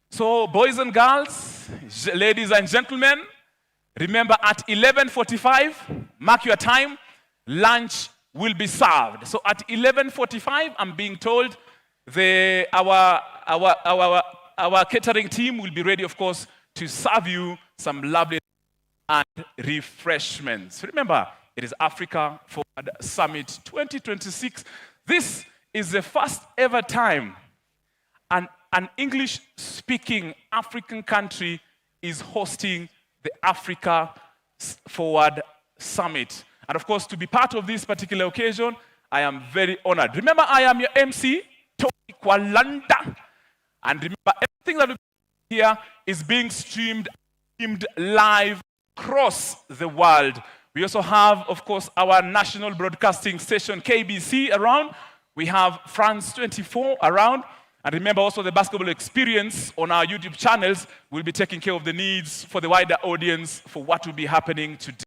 So, boys and girls, ladies and gentlemen, remember at 11:45, mark your time, lunch will be served. So at 11:45, I'm being told our catering team will be ready, of course, to serve you some lovely and refreshments. Remember, it is Africa Forward Summit 2026. This is the first ever time an English-speaking African country is hosting the Africa Forward Summit. And of course, to be part of this particular occasion, I am very honored. Remember, I am your MC, Tony Kwalanda. And remember, everything that we do here is being streamed live across the world. We also have, of course, our national broadcasting station, KBC, around. We have France 24 around. And remember also the basketball experience on our YouTube channels will be taking care of the needs for the wider audience for what will be happening today.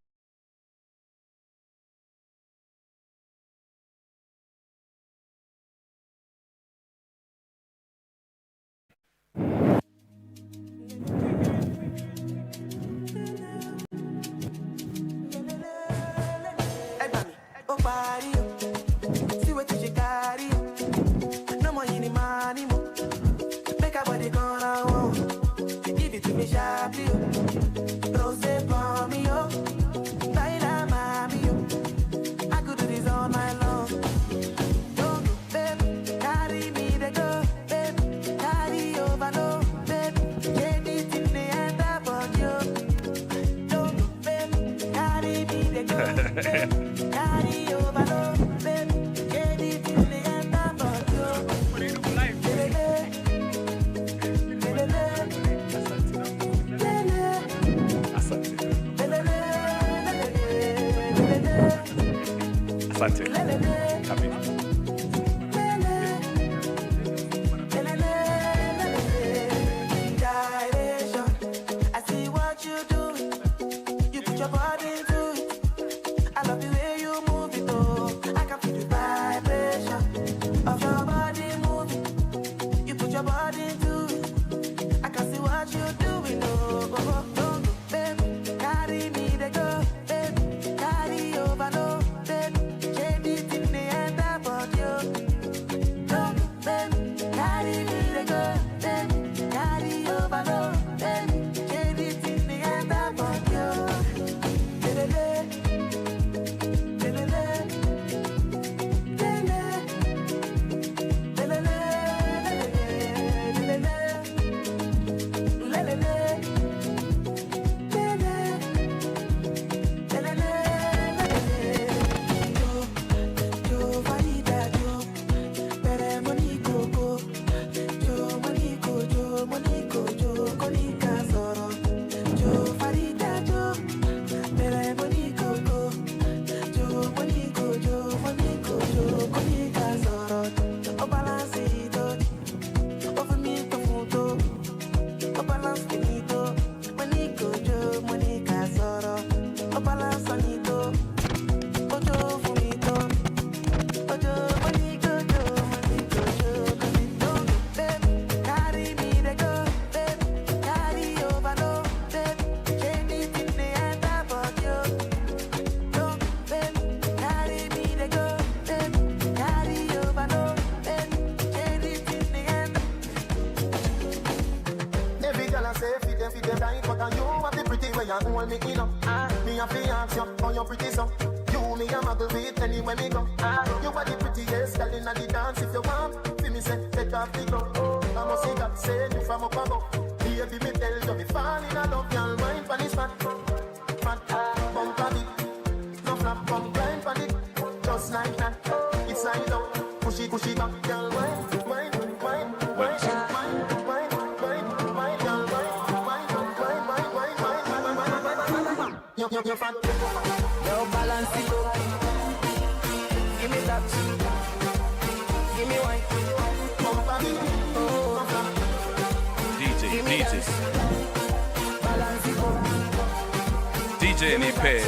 DJ Nipe.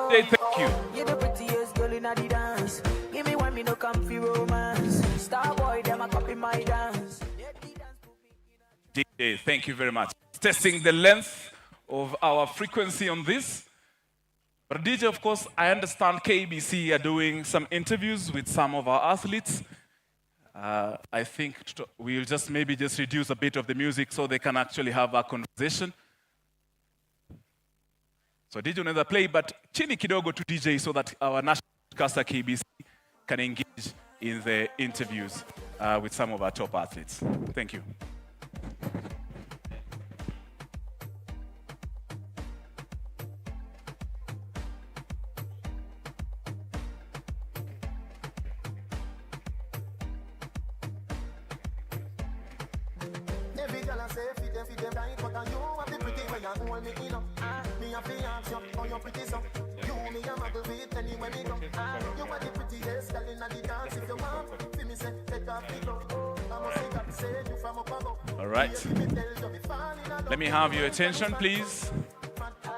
Thank you. You're the prettiest girl in the dance. Give me one, me no comfy romance. Start my dance. DJ, thank you very much. Testing the length of our frequency on this. But DJ, of course, I understand KBC are doing some interviews with some of our athletes. I think we'll just maybe just reduce a bit of the music so they can actually have a conversation. So DJ unaweza play, but chini kidogo to DJ so that our national broadcaster KBC can engage in the interviews with some of our top athletes. Thank you. All right. Let me have your attention, please.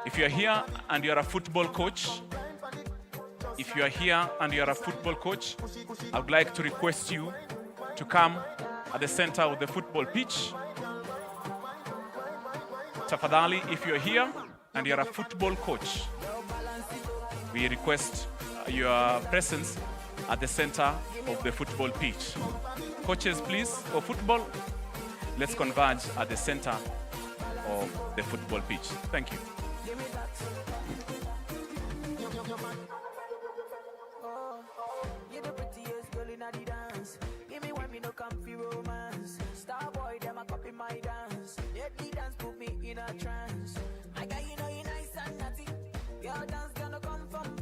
If you're here and you're a football coach, I would like to request you to come at the center of the football pitch. Tafadhali, if you're here and you're a football coach, we request your presence at the center of the football pitch. Coaches, please, for football, let's converge at the center of the football pitch. Thank you. You're the prettiest girl in the dance. Give me one, me no comfy romance. Star boy, them a copy my dance. Let me dance, put me in a trance. My guy, you know you nice and naughty. Your dance gonna come from.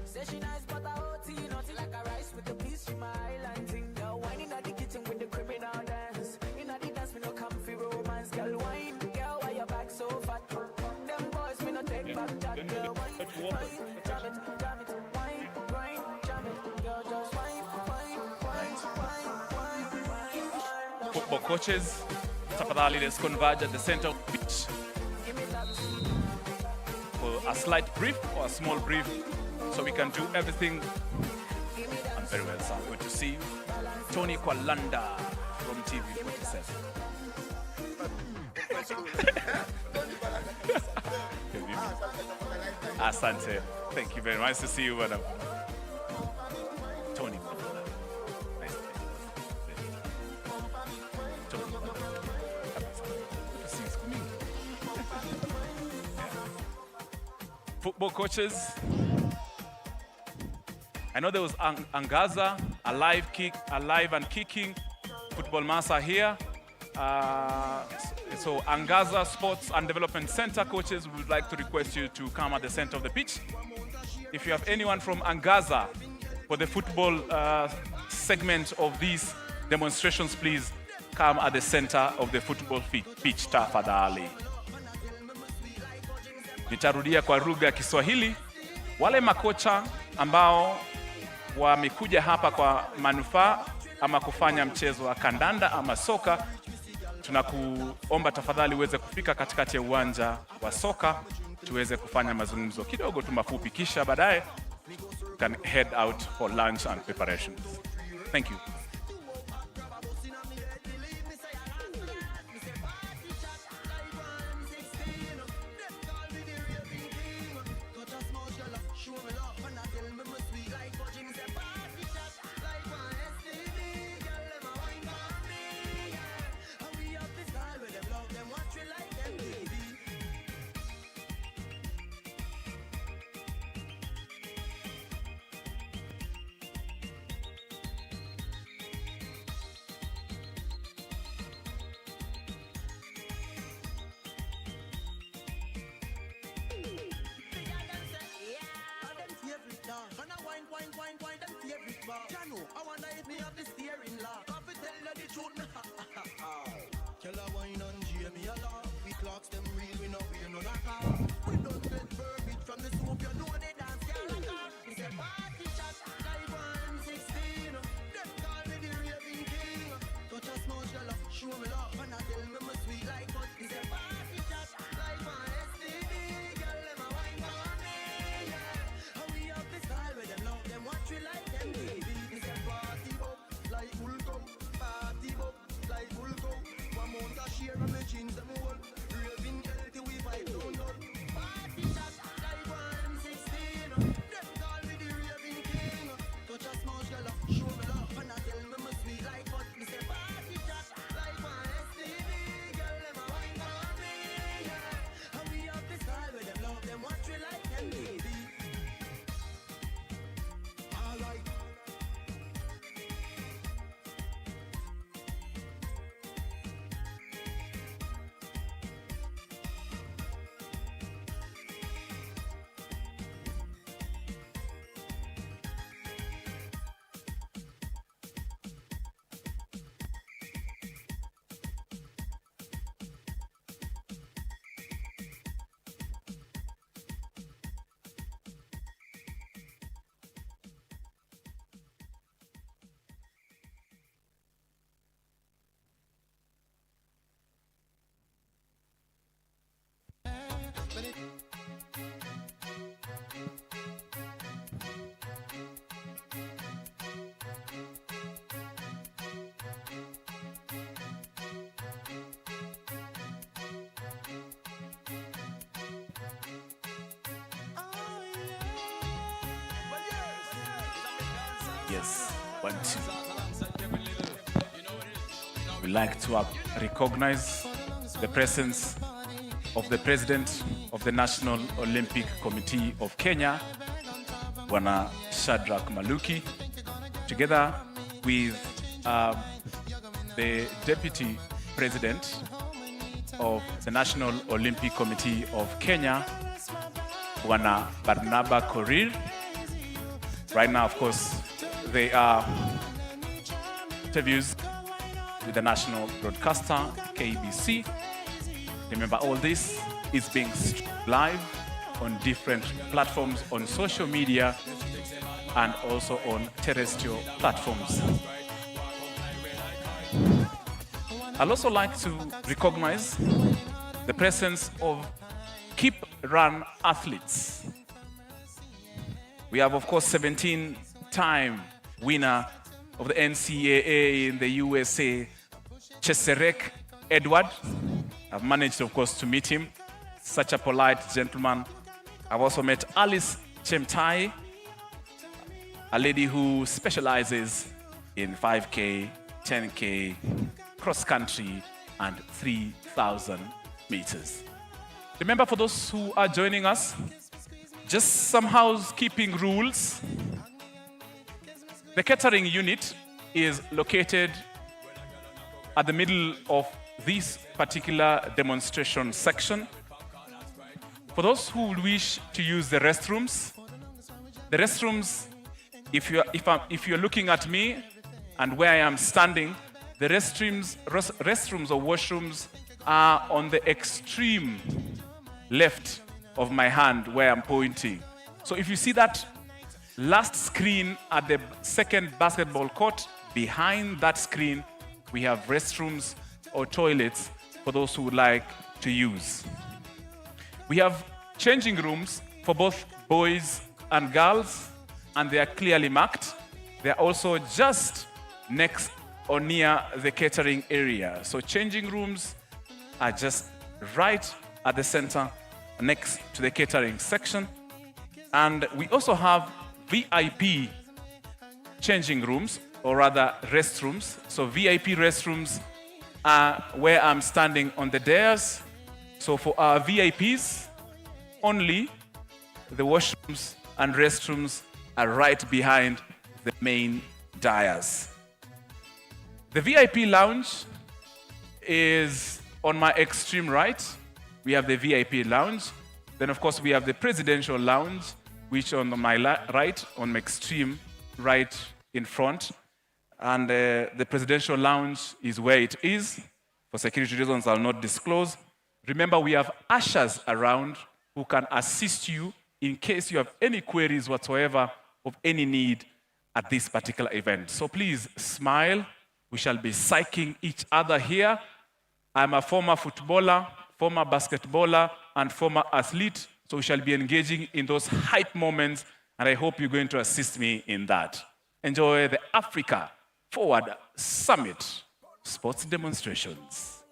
Say she nice, but I OT, naughty like a rice with the piece in my island thing. Girl, whining at the kitchen with the criminal dance. In the dance, me no comfy romance. Girl, wine, girl, why your back so fat? Them boys, me no take back that. Girl, wine, jam it, wine, grind, jam it. Girl, just wine. Football coaches, tafadhali, let's converge at the center of the pitch for a slight brief or a small brief so we can do everything. And very well, sir. Good to see you. Tony Kwalanda from TV 47. Asante. Thank you very much. Nice to see you, madam. Tony. Nice to meet you. Tony. Good to see you. Football coaches. I know there was Angaza, alive and kicking. Football Massa here. So Angaza Sports and Development Center coaches, we would like to request you to come at the center of the pitch. If you have anyone from Angaza for the football segment of these demonstrations, please come at the center of the football pitch tafadhali. Nitarudia kwa lugha ya Kiswahili. Wale makocha ambao wamekuja hapa kwa manufaa ama kufanya mchezo wa kandanda ama soka, tunakuomba tafadhali uweze kufika katikati ya uwanja wa soka tuweze kufanya mazungumzo kidogo tu mafupi, kisha baadaye can head out for lunch and preparations. Thank you. I wonder if me have the steering lock. I fi tell you the truth, me Tell her wine and Jamie a laugh. We clocks them real, we no wear none at all. We don't get verbiage from the soup, you know they dance girl like that. We say party shot like 116. Them call me the raving king. Touch a small girl, show me love, and I tell me my sweet like what. We say party shot like my STD. Girl, them a wine for me, yeah. And we have the style where them love them, watch we like them baby. share of my jeans them whole. Raving healthy, we vibe down dull. Party chat like one M16. Them call me the raving king. Touch a smooth girl, show me love, and I tell me my sweet like what me say. Party chat like one STD. Girl, them a wine on me, yeah. And we have the style where them love them watch we like MTV. Alright. Yes, 1, 2. We like to recognize the presence of the President of the National Olympic Committee of Kenya, Bwana Shadrack Maluki, together with the Deputy President of the National Olympic Committee of Kenya, Bwana Barnaba Korir. Right now, of course, they are interviews with the national broadcaster, KBC. Remember, all this is being streamed live on different platforms on social media and also on terrestrial platforms. I'd also like to recognize the presence of Keep Run athletes. We have, of course, 17-time winner of the NCAA in the USA, Cheserek Edward. I've managed, of course, to meet him. Such a polite gentleman. I've also met Alice Chemtai, a lady who specializes in 5K, 10K, cross-country, and 3,000 meters. Remember, for those who are joining us, just some housekeeping rules. The catering unit is located at the middle of this particular demonstration section. For those who wish to use the restrooms, if you're looking at me and where I am standing, the restrooms or washrooms are on the extreme left of my hand where I'm pointing. So if you see that last screen at the second basketball court, behind that screen, we have restrooms or toilets for those who would like to use. We have changing rooms for both boys and girls, and they are clearly marked. They are also just next or near the catering area. So changing rooms are just right at the center, next to the catering section. And we also have VIP changing rooms, or rather restrooms. So VIP restrooms are where I'm standing on the dais. So for our VIPs only, the washrooms and restrooms are right behind the main dais. The VIP lounge is on my extreme right. We have the VIP lounge. Then, of course, we have the presidential lounge, which on my right, on my extreme right in front. And the presidential lounge is where it is. For security reasons, I'll not disclose. Remember, we have ushers around who can assist you in case you have any queries whatsoever of any need at this particular event. So please smile. We shall be psyching each other here. I'm a former footballer, former basketballer, and former athlete. So we shall be engaging in those hype moments, and I hope you're going to assist me in that. Enjoy the Africa Forward Summit sports demonstrations.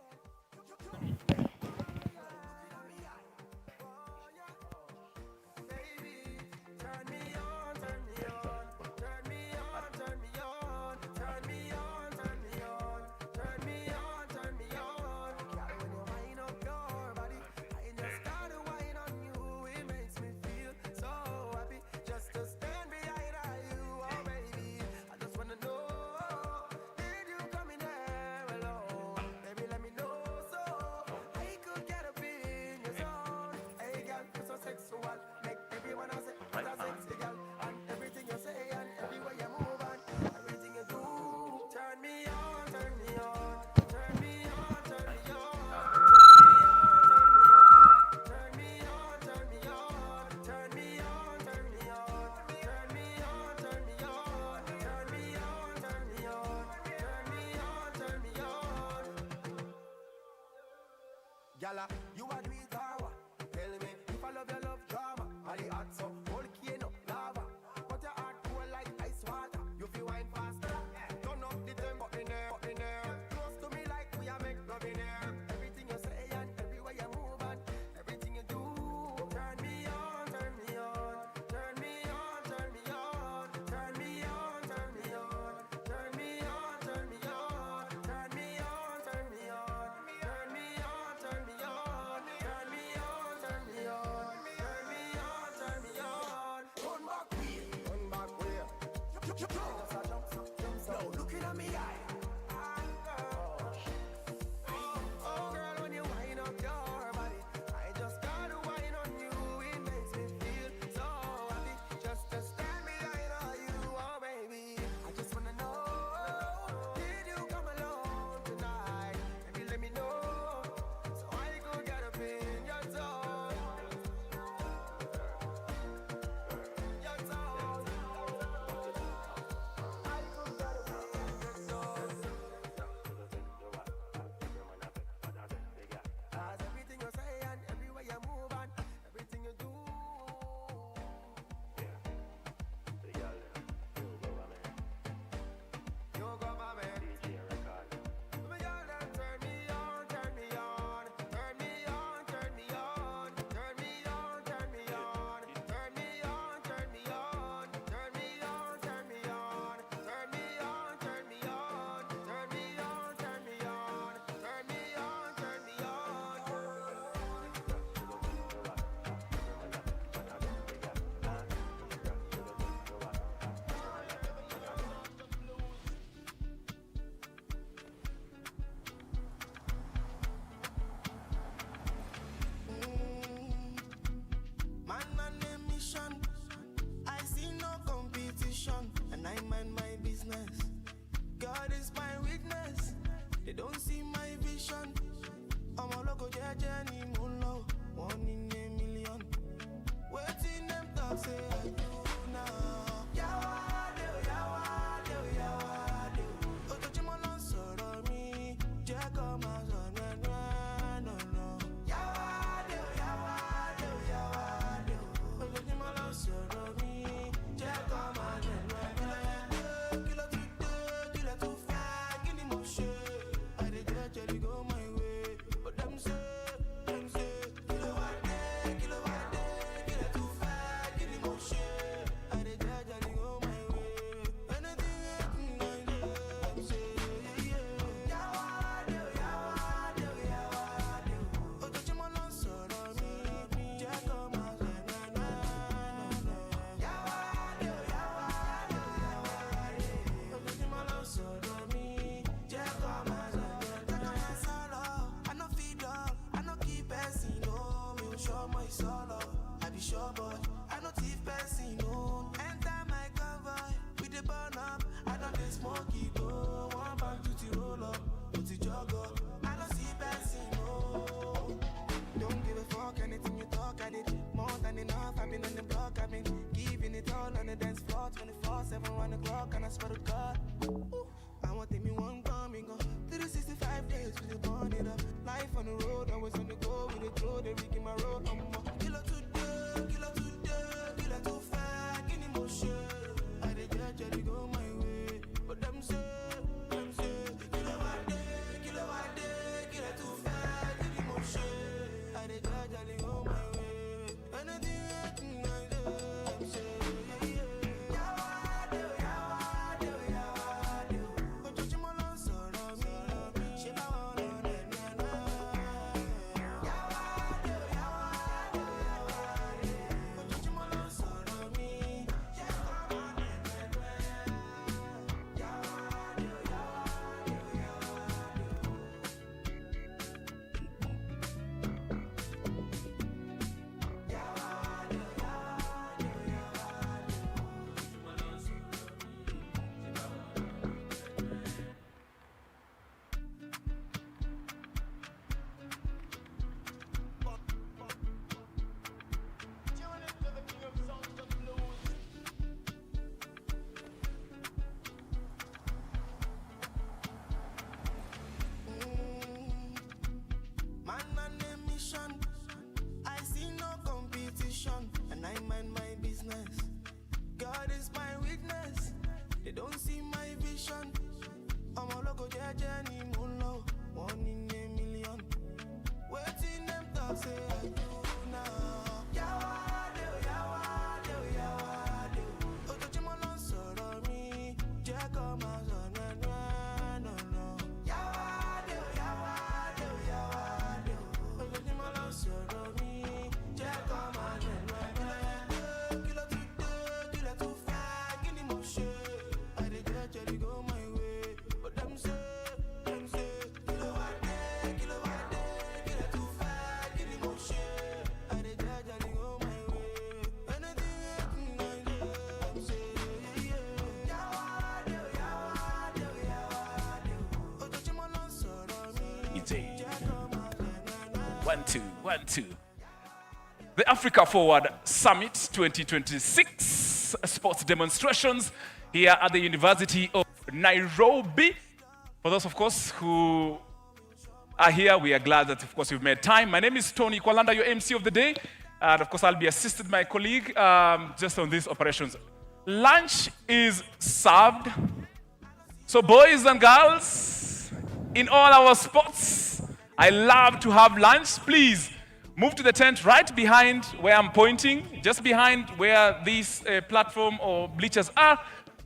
Gala, you a do it or what? Tell me if I love your love drama. All the hot so volcano lava. But your heart cool like ice water. You feel wine faster. Turn up the tempo in there, Close to me like we are make love in there. Everything you say and everywhere you move and everything you do. Turn me on, turn me on. Turn me on, turn me on. Turn me on, turn me on. Turn me on, turn me on. Turn me on, turn me on. Turn me on, turn me on. Turn me on, turn me on. Turn me on, turn me on. Run back way, run back way. No, looking at me eye. Oh girl, when you wind up your body, I just gotta wind on you. It makes me feel so happy. Just to stand behind you, oh baby. I just wanna know, did you come alone tonight? Maybe let me know, so I could get up in your zone. Your zone. I could get up in your zone. Cause everything you say and everywhere you move and everything you do. You government. My girl, then turn me on, turn me on. Turn me on, turn me on. Turn me on, turn me on. Turn me on, turn me on. Turn me on, turn me on. Turn me on, turn me on. Turn me on, turn me on. Turn me on, turn me Man on a mission. I see no competition, and I mind my business. God is my witness. They don't see my vision. I'm a local judge anymore. One in a million. Waiting them talk say I do now. Yawade, yawade, yawade. Otojúmọ́ sọ̀rọ̀ mi, jẹ́ kó máa sọ no. Yawade, yawade, yawade. Otojúmọ́ sọ̀rọ̀ mi, jẹ́ kó máa kí ló tún dé, kí ló tún fẹ́, kí ni mo ṣe? I dey gradually go my way, but them say, kí ló wá dé, kí ló tún fẹ́, kí ni mo ṣe? DJ. 1, 2, 1, 2. The Africa Forward Summit 2026 sports demonstrations here at the University of Nairobi. For those, of course, who are here, we are glad that, of course, you've made time. My name is Tony Kwalanda, your MC of the day. And, of course, I'll be assisted by my colleague just on these operations. Lunch is served. So, boys and girls, in all our spots, I love to have lunch. Please move to the tent right behind where I'm pointing, just behind where this platform or bleachers are.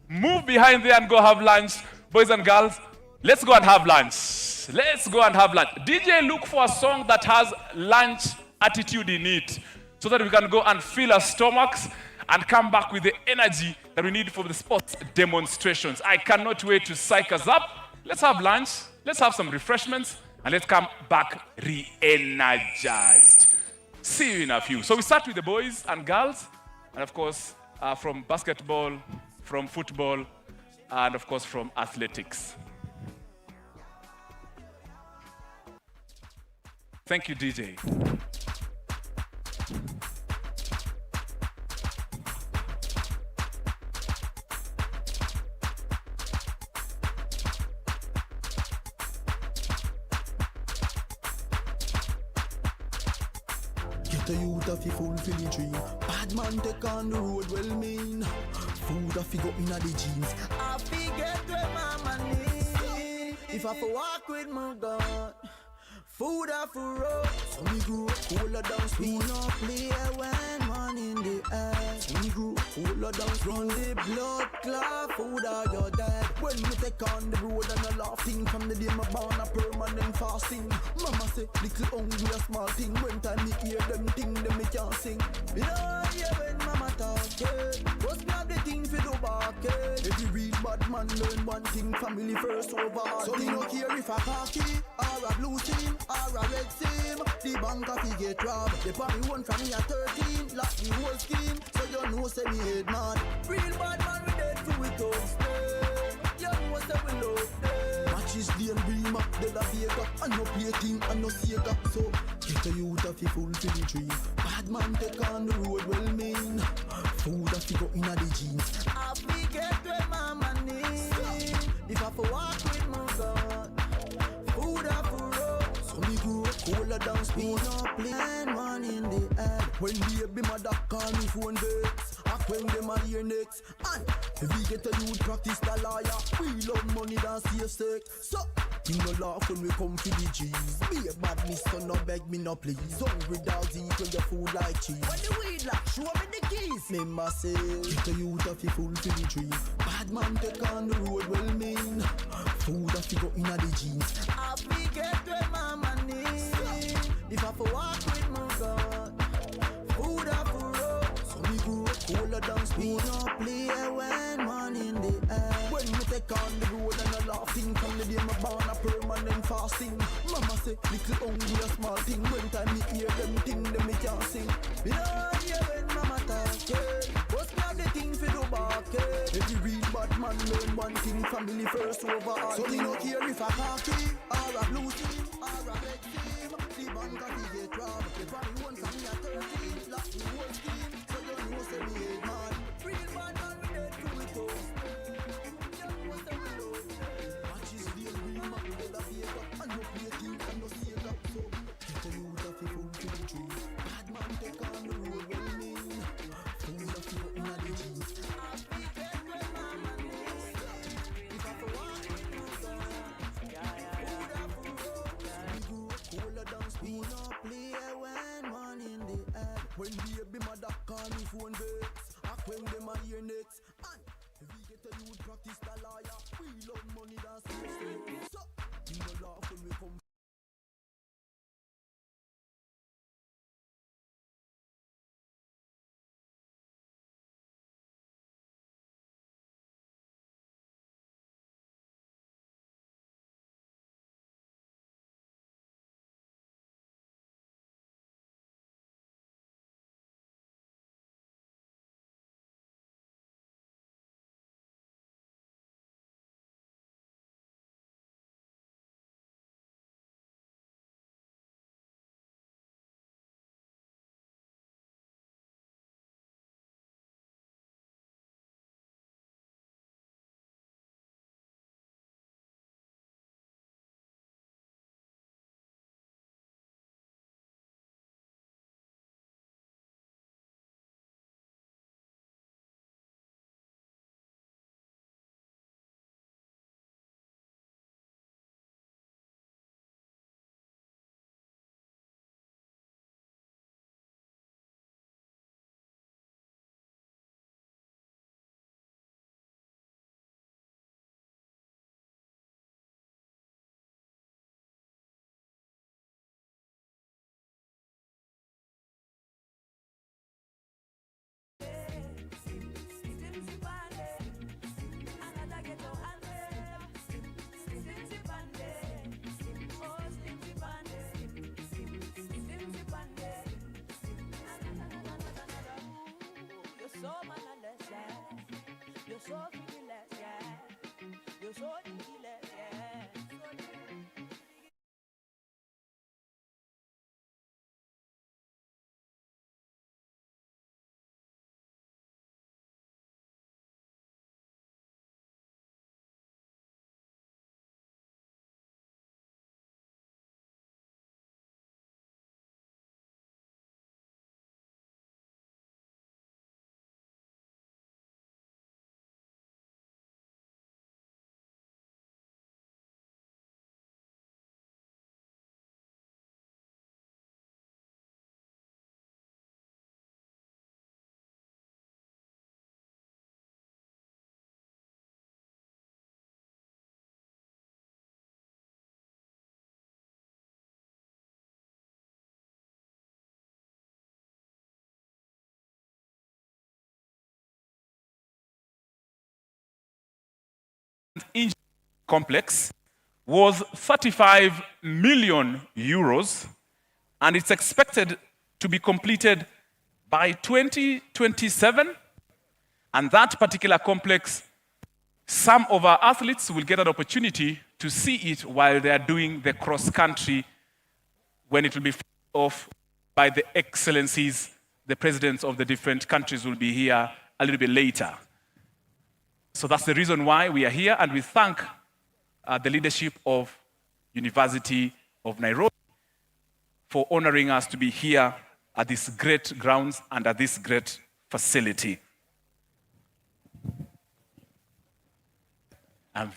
Move behind there and go have lunch. Boys and girls, let's go and have lunch. Let's go and have lunch. DJ, look for a song that has lunch attitude in it so that we can go and fill our stomachs and come back with the energy that we need for the sports demonstrations. I cannot wait to psych us up. Let's have lunch. Let's have some refreshments. And let's come back re-energized. See you in a few. So we start with the boys and girls. And of course, from basketball, from football, and of course, from athletics. Thank you, DJ. The youth of fulfill the dream. Bad man take on the road, well mean. Food of go in the jeans. I forget where mama need. If I for walk with my God, food of road. So me grew cooler down, speed no play when man in the air. So me grew cooler down, run the blood clot. Food of your dad. When me take on the road and a laughing from the day my born a permanent fasting. Mama say little hungry a small thing. When time me hear them thing, them me can't sing. You know yeah when mama talk, what's me have the thing for do back, Every real bad man learn one thing, family first over all. So me no care if a khaki or a blue team or a red team. The bank of get robbed. They probably won from me at 13, lock the whole scheme. So you know say me head man. Real bad man we dead for we don't stay. You know say we love them. Matches the and beam up, they la Vega. And no play thing and no Sega. So get a youth of you fulfill the dream. Bad man take on the road well mean. Food of you go in the jeans. I forget where mama need. If I for walk with my God, food of road. So me grew cooler down, speed no play. And one in the air. When baby mother call me phone vex, I when them a hear next. And if we get a youth practice the lawyer, we love money than safe sex. So you no laugh when we come to the G's. Be a bad mister, no beg me no please. Hungry dogs eat when your food like cheese. When the weed like, show me the keys. Remember say, get a youth of you fulfill the dream. Bad man take on the road well mean. Food of you go in the jeans. I forget where mama need. If I for walk with my God, food of road. So me grew cooler down, speed no play when man in the air. When me take on the road and a laughing from the day my born a permanent fasting. Mama say little hungry a small thing. When time me hear them thing, them me can't sing. You know yeah when mama talk, what's me have the thing for do back, Every real bad man learn one thing, family first over all. So me no care if a khaki or a blue team or a red team. The bank of get robbed. They probably won from me at 13, lock the whole scheme. So you know say me head man. Real bad man we dead to it all. You know say we love them. Matches the and beam up, they la Vega. And no play thing and no Sega. So get a youth of you fulfill the dream. Bad man take on the road well mean. Food of you go in the jeans. I forget where mama is. If I for walk with my God, food of road. We grew cooler down, speed no play when man in the air. When baby mother call me phone vex, I when them a hear next. And if we get a youth practice the lawyer, we love money than safe sex. So you no laugh when we come. so ridiculous, yeah. You're so ridiculous, yeah. Inch complex was 35 million euros, and it's expected to be completed by 2027. And that particular complex, some of our athletes will get an opportunity to see it while they are doing the cross country, when it will be off by the excellencies. The presidents of the different countries will be here a little bit later. So that's the reason why we are here, and we thank the leadership of University of Nairobi for honoring us to be here at these great grounds and at this great facility. I'm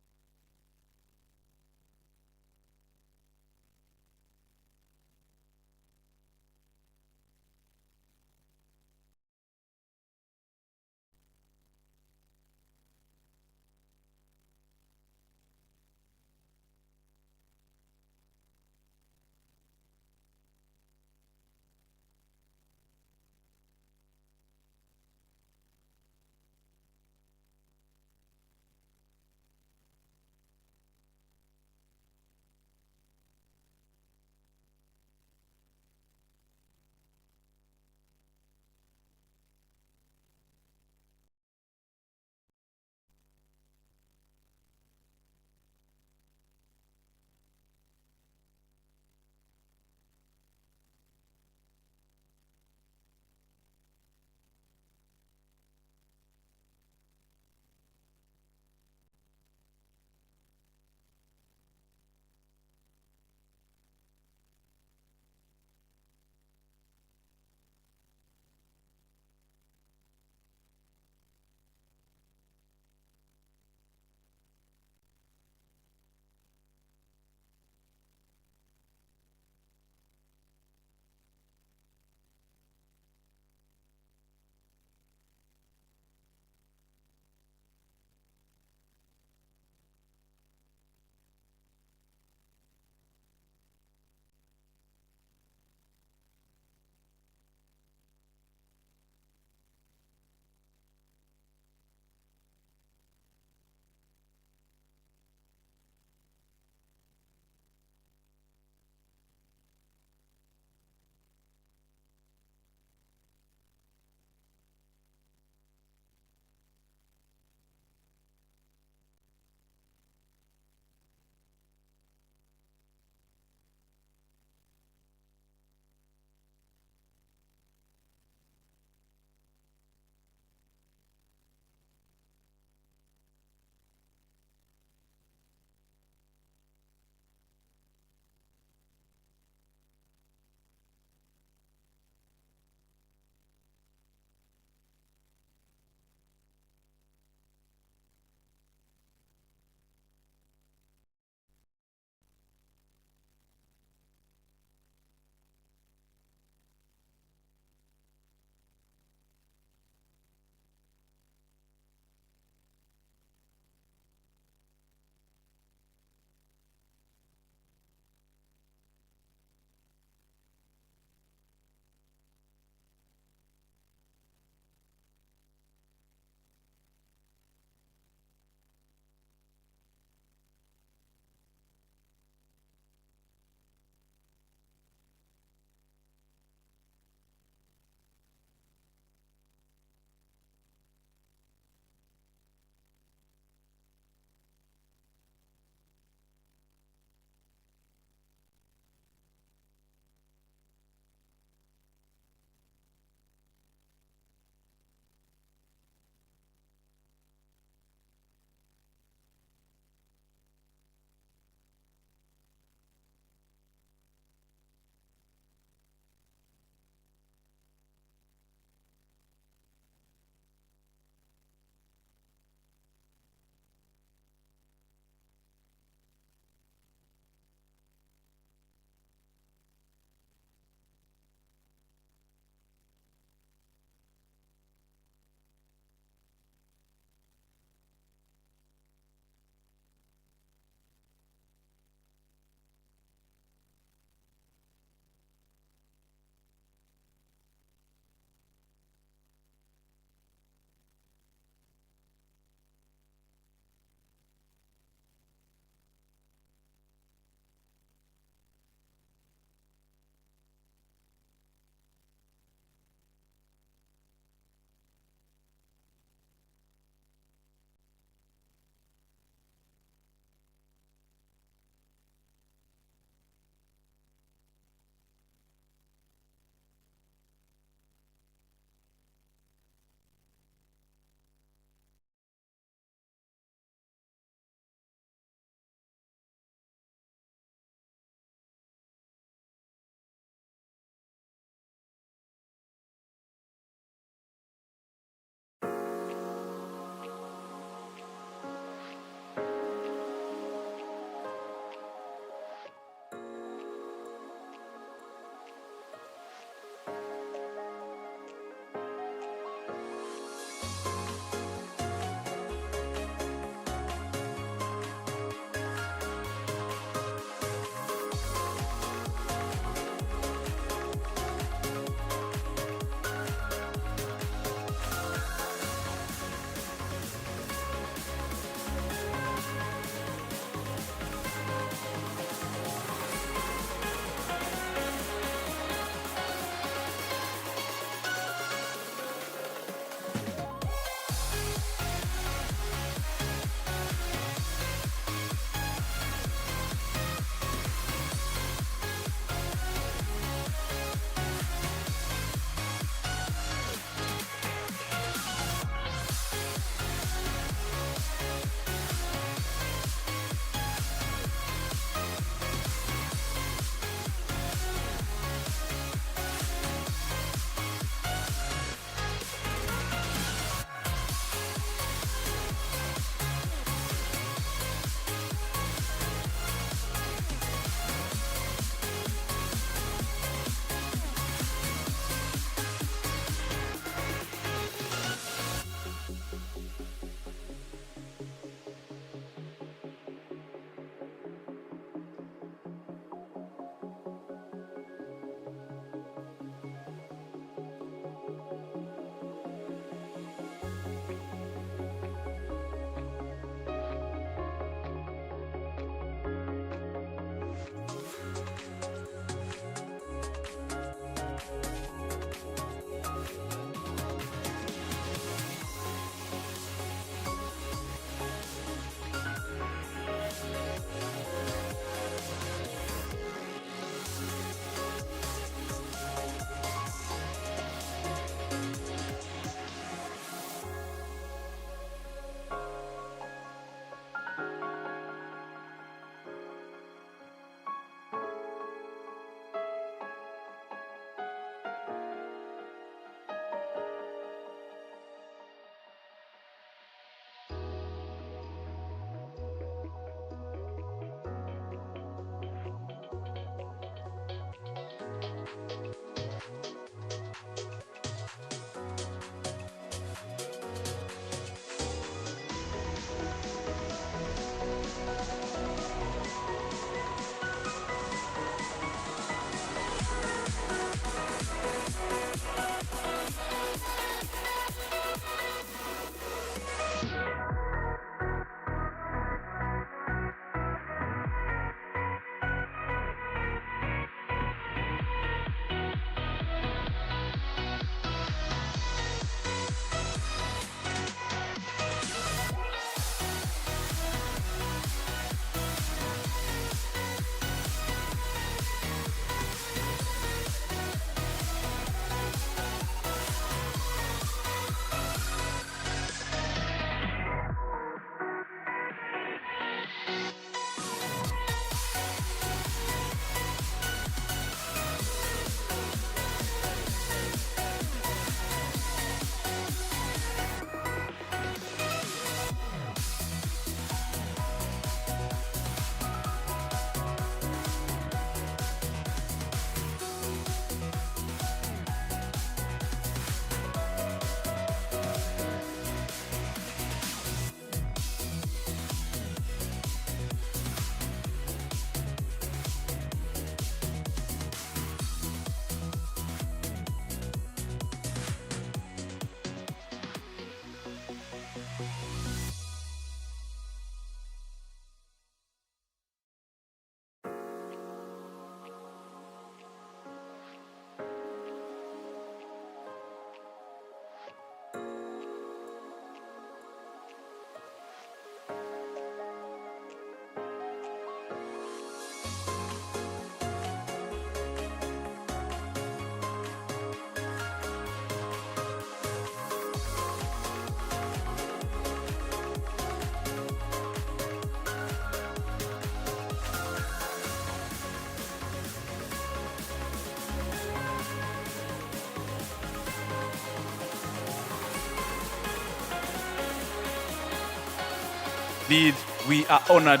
Indeed, we are honored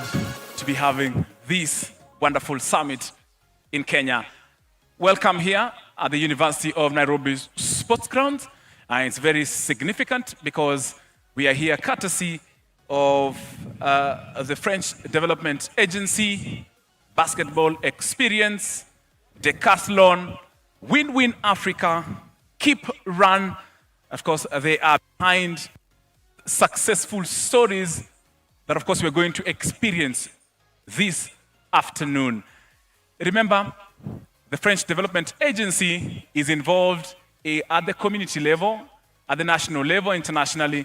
to be having this wonderful summit in Kenya. Welcome here at the University of Nairobi's sports ground. It's very significant because we are here courtesy of the French Development Agency, Basketball Experience, Decathlon, Win-Win Africa, Keep Run. Of course, they are behind successful stories that, of course, we're going to experience this afternoon. Remember, the French Development Agency is involved at the community level, at the national level, internationally,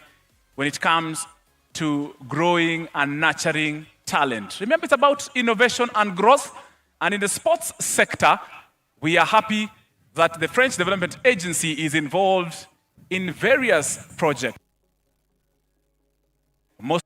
when it comes to growing and nurturing talent. Remember, it's about innovation and growth. And in the sports sector, we are happy that the French Development Agency is involved in various projects. Most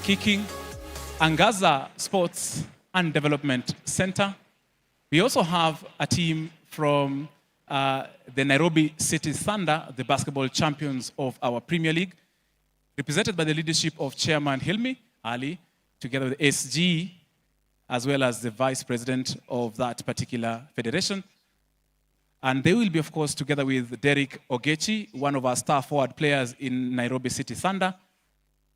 kicking, Angaza Sports and Development Center. We also have a team from the Nairobi City Thunder, the basketball champions of our Premier League, represented by the leadership of Chairman Hilmi Ali, together with SG, as well as the vice president of that particular federation. And they will be, of course, together with Derek Ogechi, one of our star forward players in Nairobi City Thunder,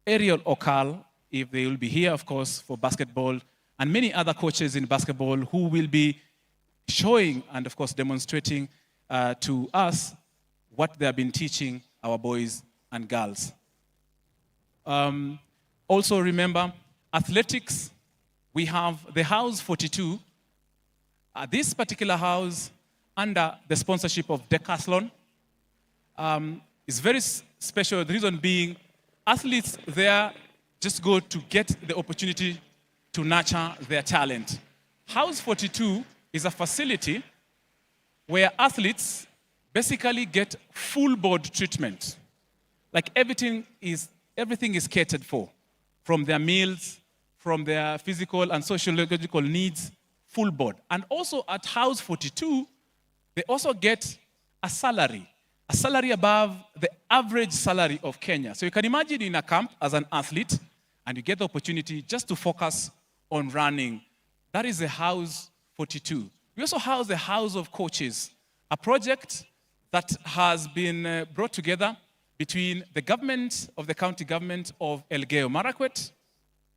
Ariel Okal, if they will be here, of course, for basketball, and many other coaches in basketball who will be showing and, of course, demonstrating to us what they have been teaching our boys and girls. Also remember, athletics, we have the House 42. This particular house, under the sponsorship of Decathlon, is very special. The reason being, athletes there just go to get the opportunity to nurture their talent. House 42 is a facility where athletes basically get full board treatment. Like everything is catered for, from their meals, from their physical and sociological needs, full board. And also at House 42, they also get a salary above the average salary of Kenya. So you can imagine in a camp as an athlete, and you get the opportunity just to focus on running. That is the House 42. We also house the House of Coaches, a project that has been brought together between the government of the county government of Elgeyo Marakwet,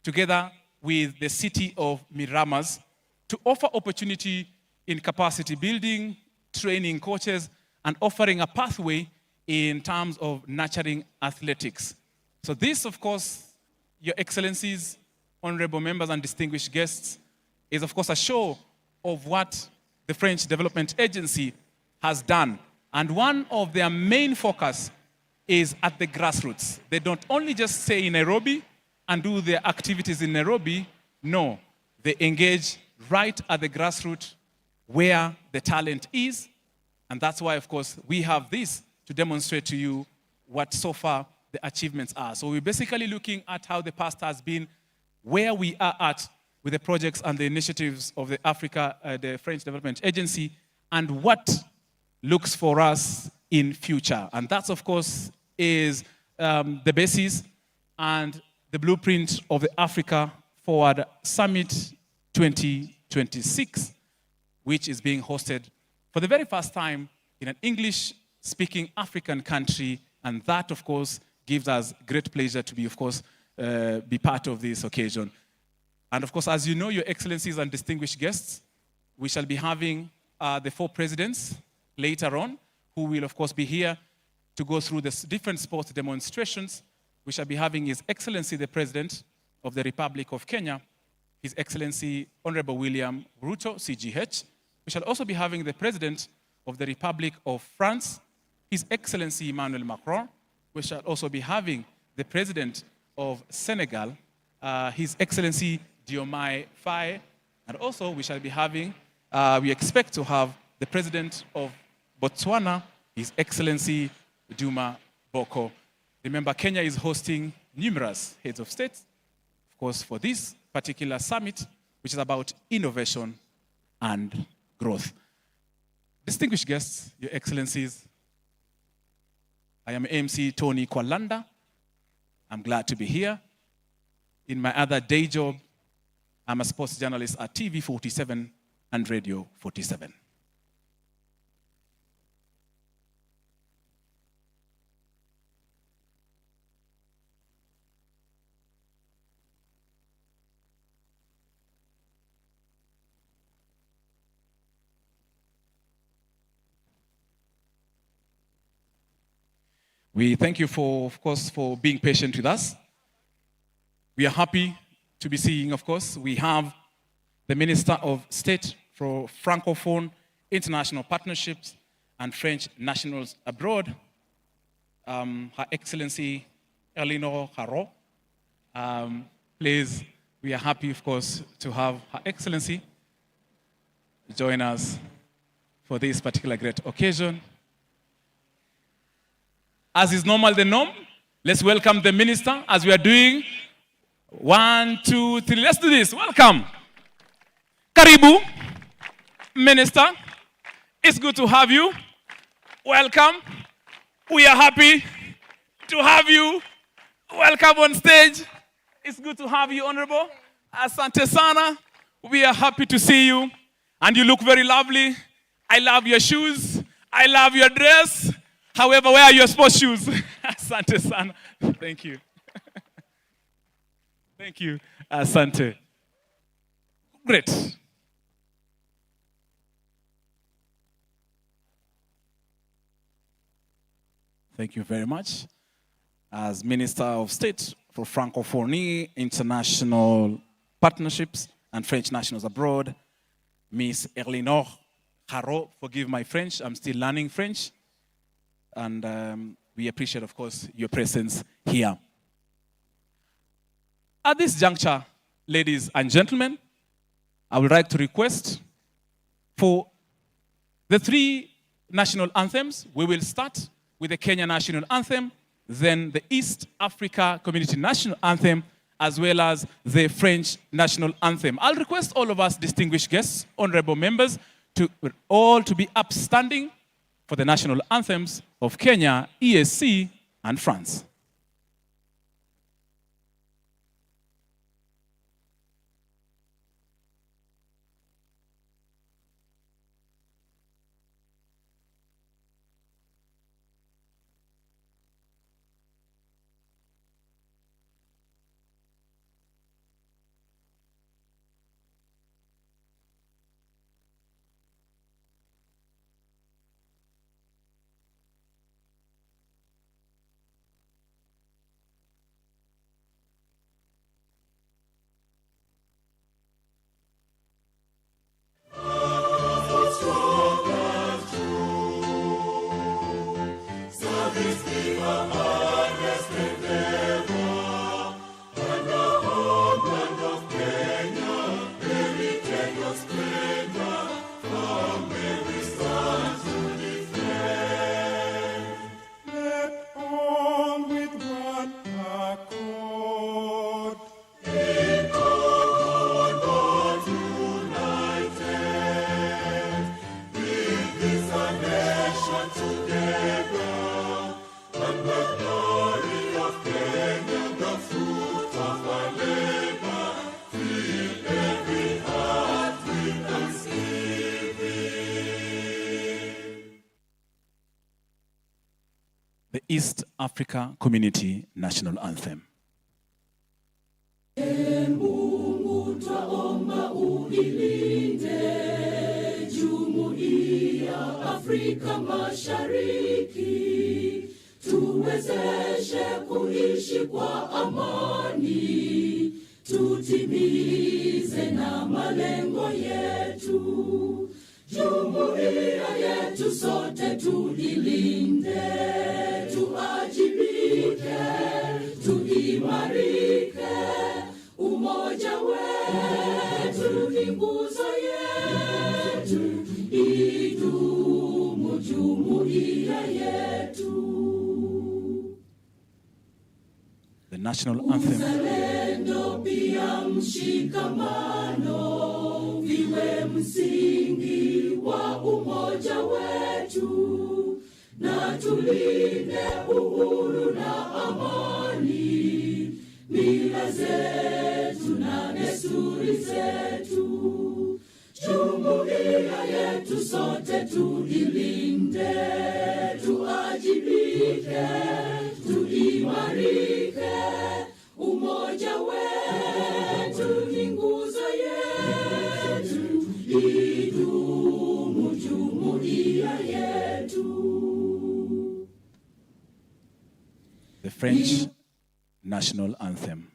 together with the city of Miramas, to offer opportunity in capacity building, training coaches, and offering a pathway in terms of nurturing athletics. So this, of course, Your Excellencies, honorable members and distinguished guests, is of course a show of what the French Development Agency has done. And one of their main focus is at the grassroots. They don't only just stay in Nairobi and do their activities in Nairobi. No, they engage right at the grassroots where the talent is. And that's why, of course, we have this to demonstrate to you what so far the achievements are. So we're basically looking at how the past has been, where we are at with the projects and the initiatives of the French Development Agency, and what looks for us in future. And that, of course, is the basis and the blueprint of the Africa Forward Summit 2026, which is being hosted for the very first time in an English-speaking African country. And that, of course, gives us great pleasure to be, of course, be part of this occasion. And of course, as you know, Your Excellencies and distinguished guests, we shall be having the 4 presidents later on, who will, of course, be here to go through the different sports demonstrations. We shall be having His Excellency, the President of the Republic of Kenya, His Excellency, Honorable William Ruto, CGH. We shall also be having the President of the Republic of France, His Excellency Emmanuel Macron. We shall also be having the President of Senegal, His Excellency Diomaye Faye. And also we shall be having, we expect to have the President of Botswana, His Excellency Duma Boko. Remember, Kenya is hosting numerous heads of state, of course, for this particular summit, which is about innovation and growth. Distinguished guests, Your Excellencies, I am MC Tony Kwalanda. I'm glad to be here. In my other day job, I'm a sports journalist at TV 47 and Radio 47. We thank you of course, for being patient with us. We are happy to be seeing, of course, we have the Minister of State for Francophone International Partnerships and French Nationals Abroad, Her Excellency Elinor Haro. Please, we are happy, of course, to have Her Excellency join us for this particular great occasion. As is normal the norm, let's welcome the Minister, as we are doing 1, 2, 3. Let's do this. Welcome. Karibu, Minister. It's good to have you. Welcome. We are happy to have you. Welcome on stage. It's good to have you, Honorable. Asante sana. We are happy to see you. And you look very lovely. I love your shoes. I love your dress. However, where are your sports shoes? Asante sana. Thank you. Thank you, Asante. Great. Thank you very much. As Minister of State for Francophonie, International Partnerships, and French Nationals Abroad, Miss Erlinor Haro, forgive my French, I'm still learning French. And we appreciate, of course, your presence here. At this juncture, ladies and gentlemen, I would like to request for the 3 national anthems. We will start with the Kenya National Anthem, then the East Africa Community National Anthem, as well as the French National Anthem. I'll request all of us distinguished guests, honorable members, to be upstanding for the national anthems of Kenya, EAC, and France. The East Africa Community National Anthem. Mungu twaomba uilinde Jumuiya Afrika Mashariki, tuwezeshe kuishi kwa amani, tutimize na malengo yetu. Jumuiya yetu sote tuilinde, tuajibike, tuimarike. Umoja wetu ni nguzo yetu, idumu jumuiya yetu. The national anthem. Uzalendo pia mshikamano viwe msingi wa umoja wetu, na tulinde uhuru na amani, mila zetu na desturi zetu. Jumuiya yetu sote tuilinde, tuajibike, tuimarike. Umoja wetu ni nguzo yetu, idumu jumuiya yetu. The French National Anthem.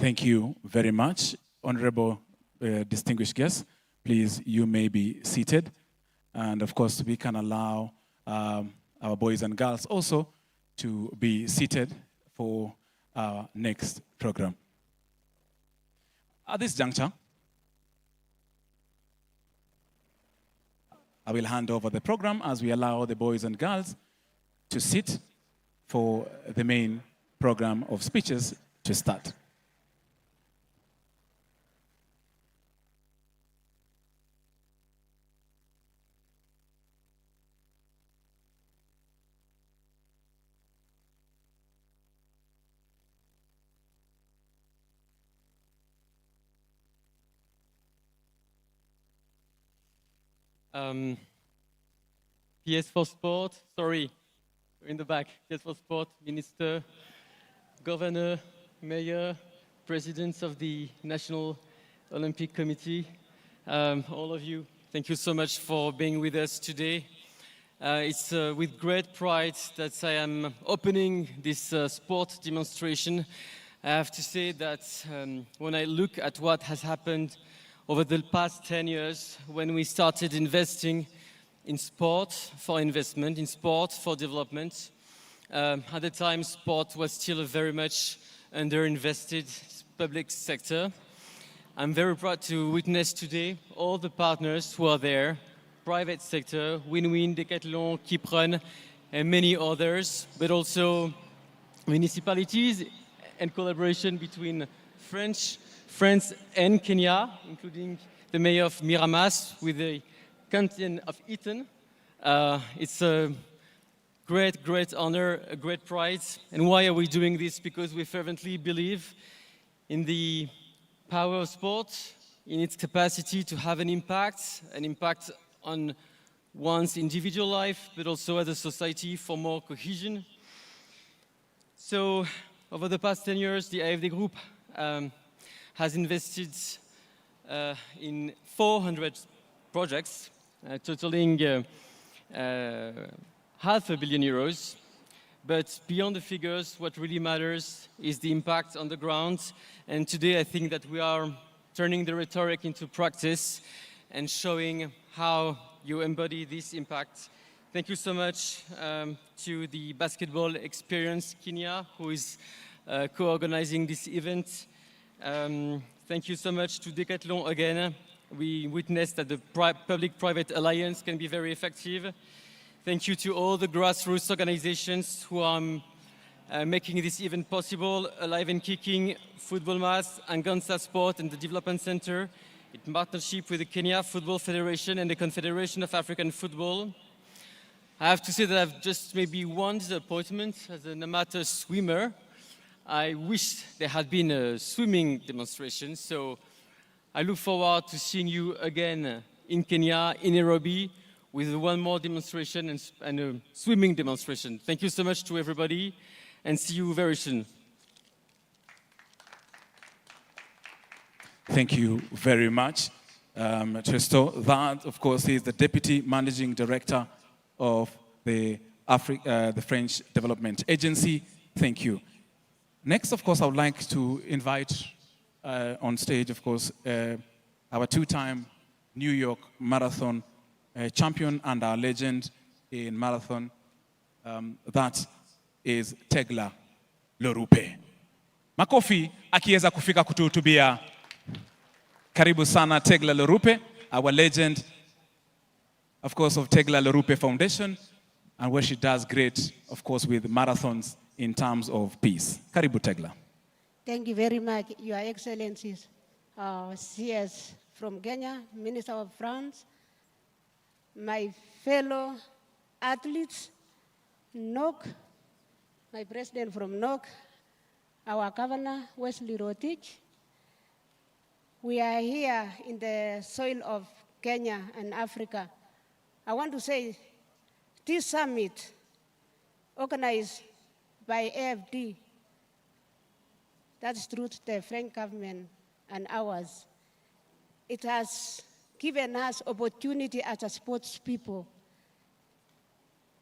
Thank you very much, honorable distinguished guests. Please, you may be seated. And of course, we can allow our boys and girls also to be seated for our next program. At this juncture, I will hand over the program as we allow the boys and girls to sit for the main program of speeches to start. PS for Sport, sorry, in the back. PS for Sport, Minister, Governor, Mayor, Presidents of the National Olympic Committee, all of you, thank you so much for being with us today. It's with great pride that I am opening this sport demonstration. I have to say that when I look at what has happened over the past 10 years, when we started investing in sport for investment, in sport for development, at the time sport was still a very much underinvested public sector. I'm very proud to witness today all the partners who are there, private sector, Win-Win, Decathlon, Keep Run, and many others, but also municipalities and collaboration between France and Kenya, including the mayor of Miramas with the canton of Eton. It's a great honor, a great pride. And why are we doing this? Because we fervently believe in the power of sport, in its capacity to have an impact on one's individual life, but also as a society for more cohesion. So over the past 10 years, the AFD Group has invested in 400 projects, totaling €500 million. But beyond the figures, what really matters is the impact on the ground. And today, I think that we are turning the rhetoric into practice and showing how you embody this impact. Thank you so much to the Basketball Experience Kenya, who is co-organizing this event. Thank you so much to Decathlon again. We witnessed that the public-private alliance can be very effective. Thank you to all the grassroots organizations who are making this event possible, Alive and Kicking, Football Mass, Angansa Sport and the Development Center, in partnership with the Kenya Football Federation and the Confederation of African Football. I have to say that I've just maybe one disappointment as an amateur swimmer. I wish there had been a swimming demonstration, so I look forward to seeing you again in Kenya, in Nairobi, with one more demonstration and a swimming demonstration. Thank you so much to everybody, and see you very soon. Thank you very much, Tristo. That, of course, is the Deputy Managing Director of the French Development Agency. Thank you. Next, of course, I would like to invite on stage, of course, our two-time New York Marathon champion and our legend in marathon. That is Tegla Lorupe. Makofi akiweza kufika kutuhutubia. Karibu sana Tegla Lorupe, our legend, of course, of Tegla Lorupe Foundation, and where she does great, of course, with marathons in terms of peace. Karibu Tegla. Thank you very much, Your Excellencies. CS from Kenya, Minister of France, my fellow athletes, NOC, my president from NOC, our governor, Wesley Rotich. We are here in the soil of Kenya and Africa. I want to say this summit organized by AFD, that's through the French government and ours. It has given us opportunity as a sports people.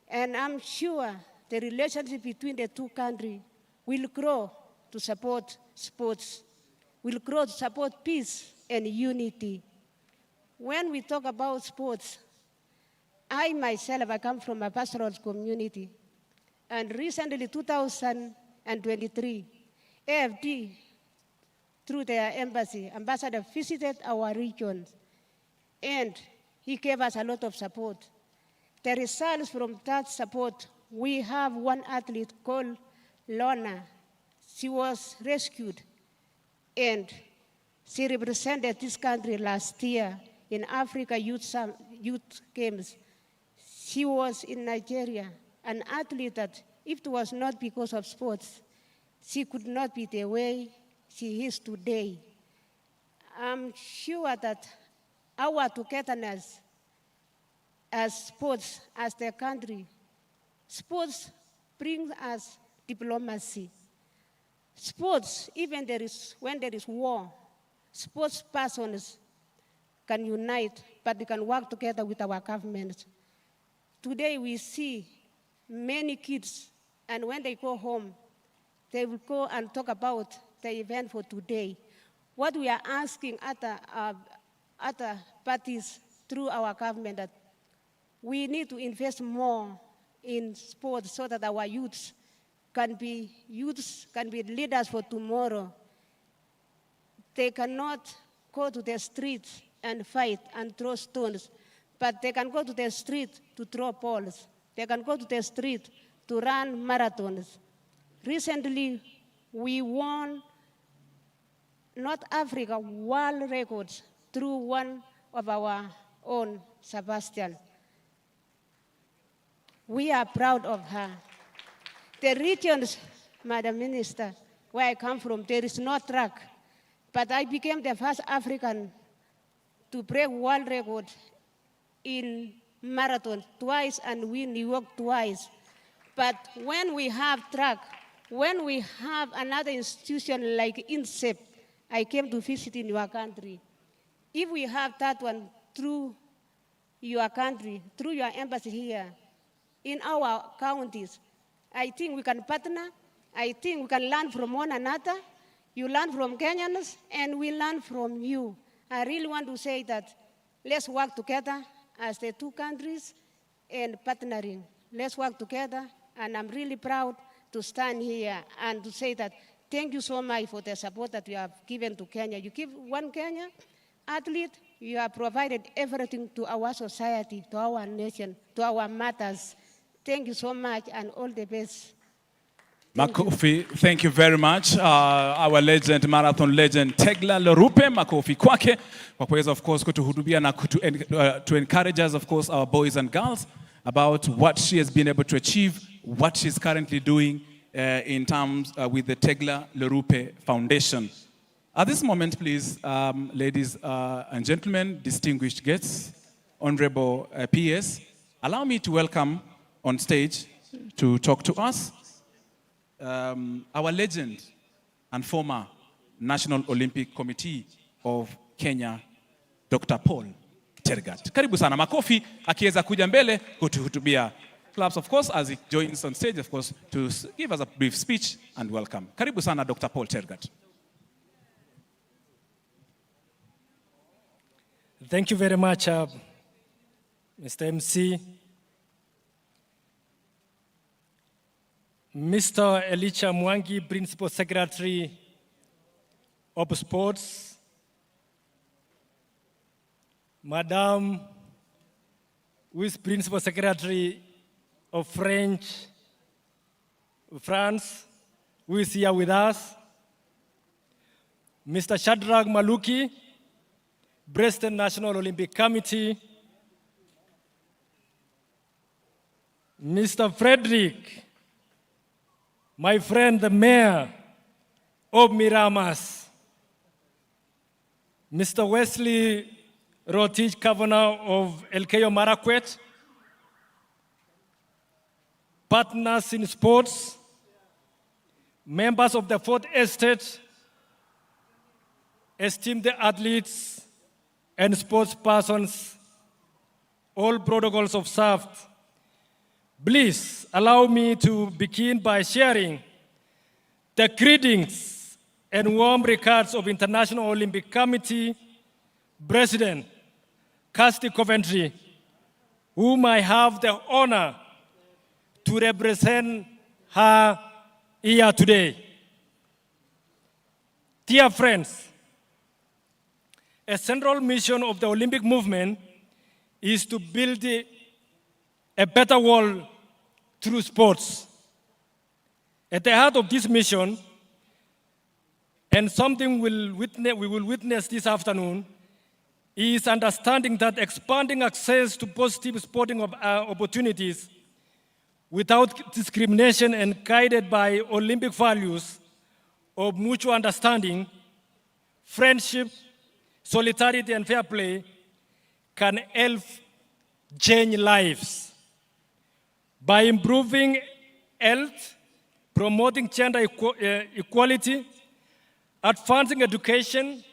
And I'm sure the relationship between the two countries will grow to support sports will grow to support peace and unity. When we talk about sports, I myself, I come from a pastoral community. And recently, 2023, AFD, through their embassy, ambassador visited our region, and he gave us a lot of support. The results from that support, we have one athlete called Lorna. She was rescued, and she represented this country last year in Africa Youth Games. She was in Nigeria, an athlete that, if it was not because of sports, she could not be the way she is today. I'm sure that our togetherness as sports, as the country, sports brings us diplomacy. Sports, even when there is war, sports persons can unite, but they can work together with our governments. Today we see many kids, and when they go home, they will go and talk about the event for today. What we are asking other parties through our government, that we need to invest more in sports so that our youths can be leaders for tomorrow. They cannot go to the streets and fight and throw stones, but they can go to the street to throw balls. They can go to the street to run marathons. Recently, we won North Africa world records through one of our own, Sebastian. We are proud of her. The regions, Madam Minister, where I come from, there is no track, but I became the first African to break world record in marathon twice and win New York twice. But when we have track, when we have another institution like INSEP, I came to visit in your country. If we have that one through your country, through your embassy here, in our counties, I think we can partner. I think we can learn from one another. You learn from Kenyans, and we learn from you. I really want to say that let's work together as the two countries and partnering. Let's work together, and I'm really proud to stand here and to say that thank you so much for the support that you have given to Kenya. You give one Kenya athlete, you have provided everything to our society, to our nation, to our matters. Thank you so much, and all the best. Makofi, thank you very much. Our legend, marathon legend, Tegla Lorupe, makofi kwake. Kwa kuweza, of course, kutuhudumia na to encourage us, of course, our boys and girls about what she has been able to achieve, what she's currently doing in terms with the Tegla Lorupe Foundation. At this moment, please, ladies and gentlemen, distinguished guests, honorable PS, allow me to welcome on stage to talk to us our legend and former National Olympic Committee of Kenya, Dr. Paul Tergat. Karibu sana, makofi akiweza kuja mbele kutuhutubia. Claps, of course, as he joins on stage, of course, to give us a brief speech and welcome. Karibu sana, Dr. Paul Tergat. Thank you very much, Mr. MC. Mr. Elisha Mwangi, Principal Secretary of Sports. Madam, who is Principal Secretary of France, who is here with us. Mr. Shadrach Maluki, President National Olympic Committee. Mr. Frederick, my friend, the Mayor of Miramas. Mr. Wesley Rotich, Governor of Elgeyo Marakwet. Partners in sports, members of the Fourth Estate, esteemed athletes and sports persons, all protocols observed. Please allow me to begin by sharing the greetings and warm regards of International Olympic Committee President Kirsty Coventry, whom I have the honor to represent her here today. Dear friends, a central mission of the Olympic movement is to build a better world through sports. At the heart of this mission, and something we will witness this afternoon, is understanding that expanding access to positive sporting opportunities without discrimination and guided by Olympic values of mutual understanding, friendship, solidarity, and fair play can help change lives. By improving health, promoting gender equality, advancing education,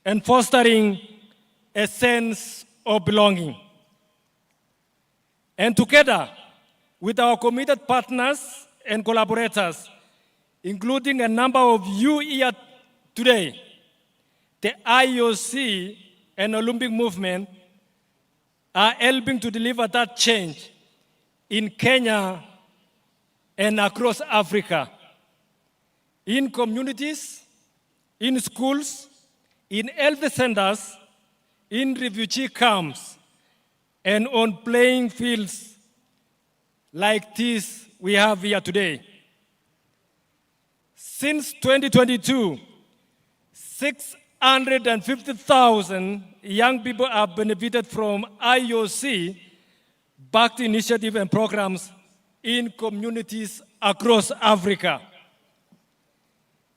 and fostering a sense of belonging. And together with our committed partners and collaborators, including a number of you here today, the IOC and Olympic movement are helping to deliver that change in Kenya and across Africa, in communities, in schools, in health centers, in refugee camps, and on playing fields like this we have here today. Since 2022, 650,000 young people have benefited from IOC-backed initiatives and programs in communities across Africa.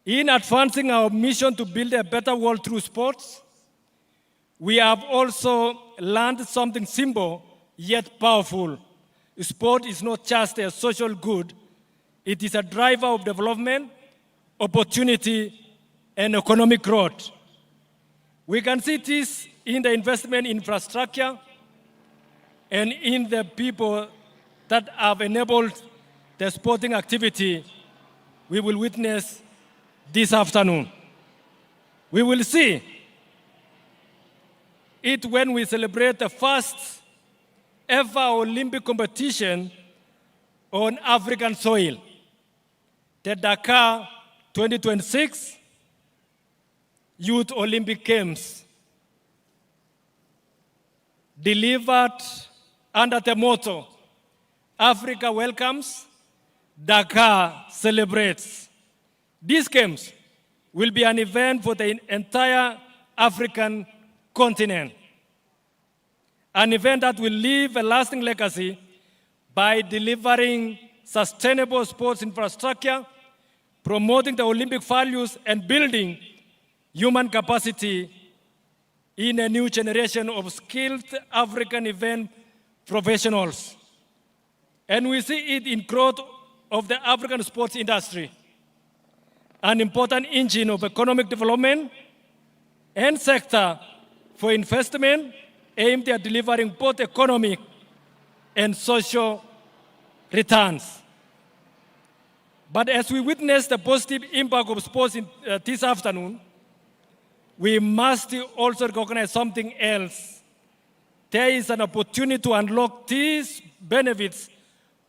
In advancing our mission to build a better world through sports, we have also learned something simple yet powerful. Sport is not just a social good, it is a driver of development, opportunity, and economic growth. We can see this in the investment in infrastructure and in the people that have enabled the sporting activity we will witness this afternoon. We will see it when we celebrate the first ever Olympic competition on African soil, the Dakar 2026 Youth Olympic Games, delivered under the motto, Africa welcomes, Dakar celebrates. These games will be an event for the entire African continent, an event that will leave a lasting legacy by delivering sustainable sports infrastructure, promoting the Olympic values, and building human capacity in a new generation of skilled African event professionals. And we see it in growth of the African sports industry, an important engine of economic development and sector for investment aimed at delivering both economic and social returns. But as we witness the positive impact of sports this afternoon, we must also recognize something else. There is an opportunity to unlock these benefits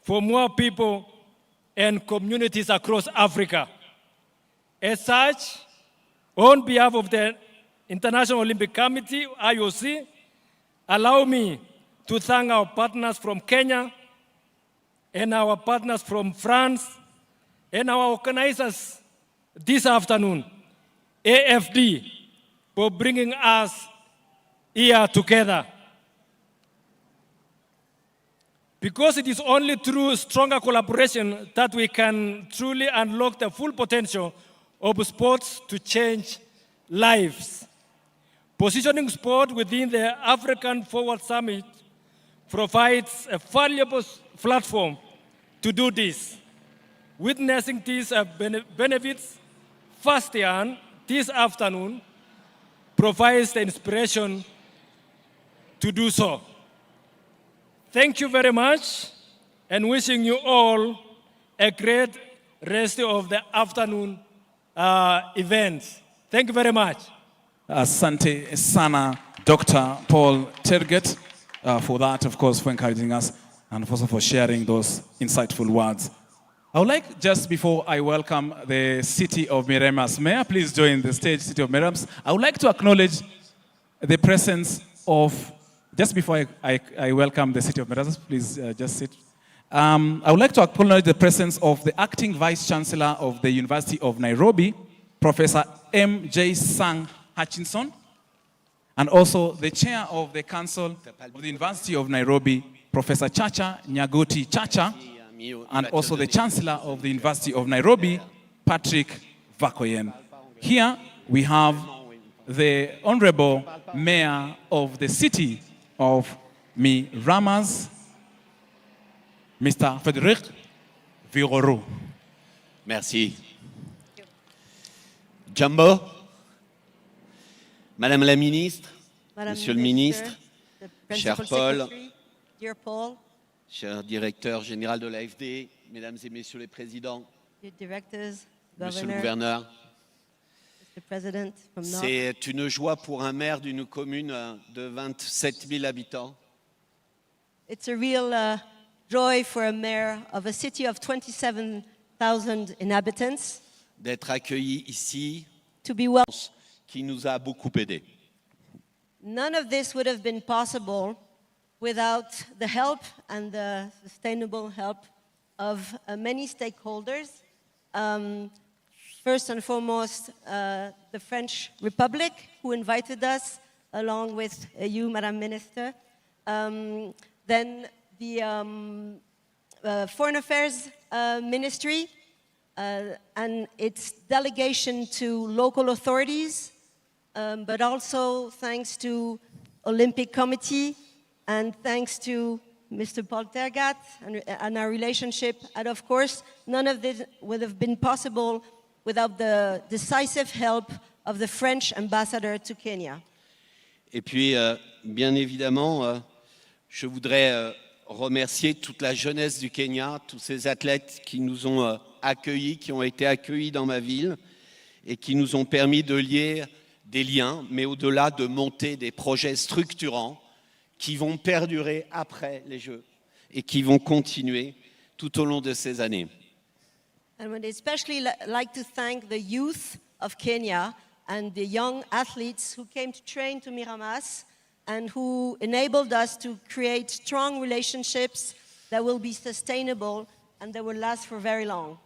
for more people and communities across Africa. As such, on behalf of the International Olympic Committee, IOC, allow me to thank our partners from Kenya and our partners from France and our organizers this afternoon, AFD, for bringing us here together. Because it is only through stronger collaboration that we can truly unlock the full potential of sports to change lives. Positioning sport within the African Forward Summit provides a valuable platform to do this. Witnessing these benefits firsthand this afternoon provides the inspiration to do so. Thank you very much, and wishing you all a great rest of the afternoon events. Thank you very much. Asante sana, Dr. Paul Terget, for that, of course, for encouraging us and also for sharing those insightful words. I would like, just before I welcome the City of Miremas, may I please join the stage, City of Miremas? I would like to acknowledge the presence of, just before I welcome the City of Miremas, please just sit. I would like to acknowledge the presence of the Acting Vice Chancellor of the University of Nairobi, Professor M.J. Sang Hutchinson, and also the Chair of the Council of the University of Nairobi, Professor Chacha Nyaguti Chacha, and also the Chancellor of the University of Nairobi, Patrick Vakoyen. Here we have the Honorable Mayor of the City of Miremas, Mr. Frederic Viroro. Merci. Jumbo, Madame la Ministre, Monsieur le Ministre, cher Paul, Dear Paul, cher Directeur Général de l'AFD, Mesdames et Messieurs les Présidents, dear directors, Monsieur le Governor, Gouverneur, Mr. President from North. c'est une joie pour un maire d'une commune de 27 000 habitants It's a real joy for a mayor of a city of 27,000 inhabitants d'être accueilli ici, to be well. qui nous a beaucoup aidés. None of this would have been possible without the help and the sustainable help of many stakeholders. First and foremost, the French Republic, who invited us, along with you, Madam Minister. Then the Foreign Affairs Ministry and its delegation to local authorities, but also thanks to Olympic Committee and thanks to Mr. Paul Tergat and our relationship. And of course, none of this would have been possible without the decisive help of the French ambassador to Kenya. Et puis, bien évidemment, je voudrais remercier toute la jeunesse du Kenya, tous ces athlètes qui nous ont accueillis, qui ont été accueillis dans ma ville et qui nous ont permis de lier des liens, mais au-delà de monter des projets structurants qui vont perdurer après les Jeux et qui vont continuer tout au long de ces années. I would especially like to thank the youth of Kenya and the young athletes who came to train to Miramas and who enabled us to create strong relationships that will be sustainable and that will last for very long.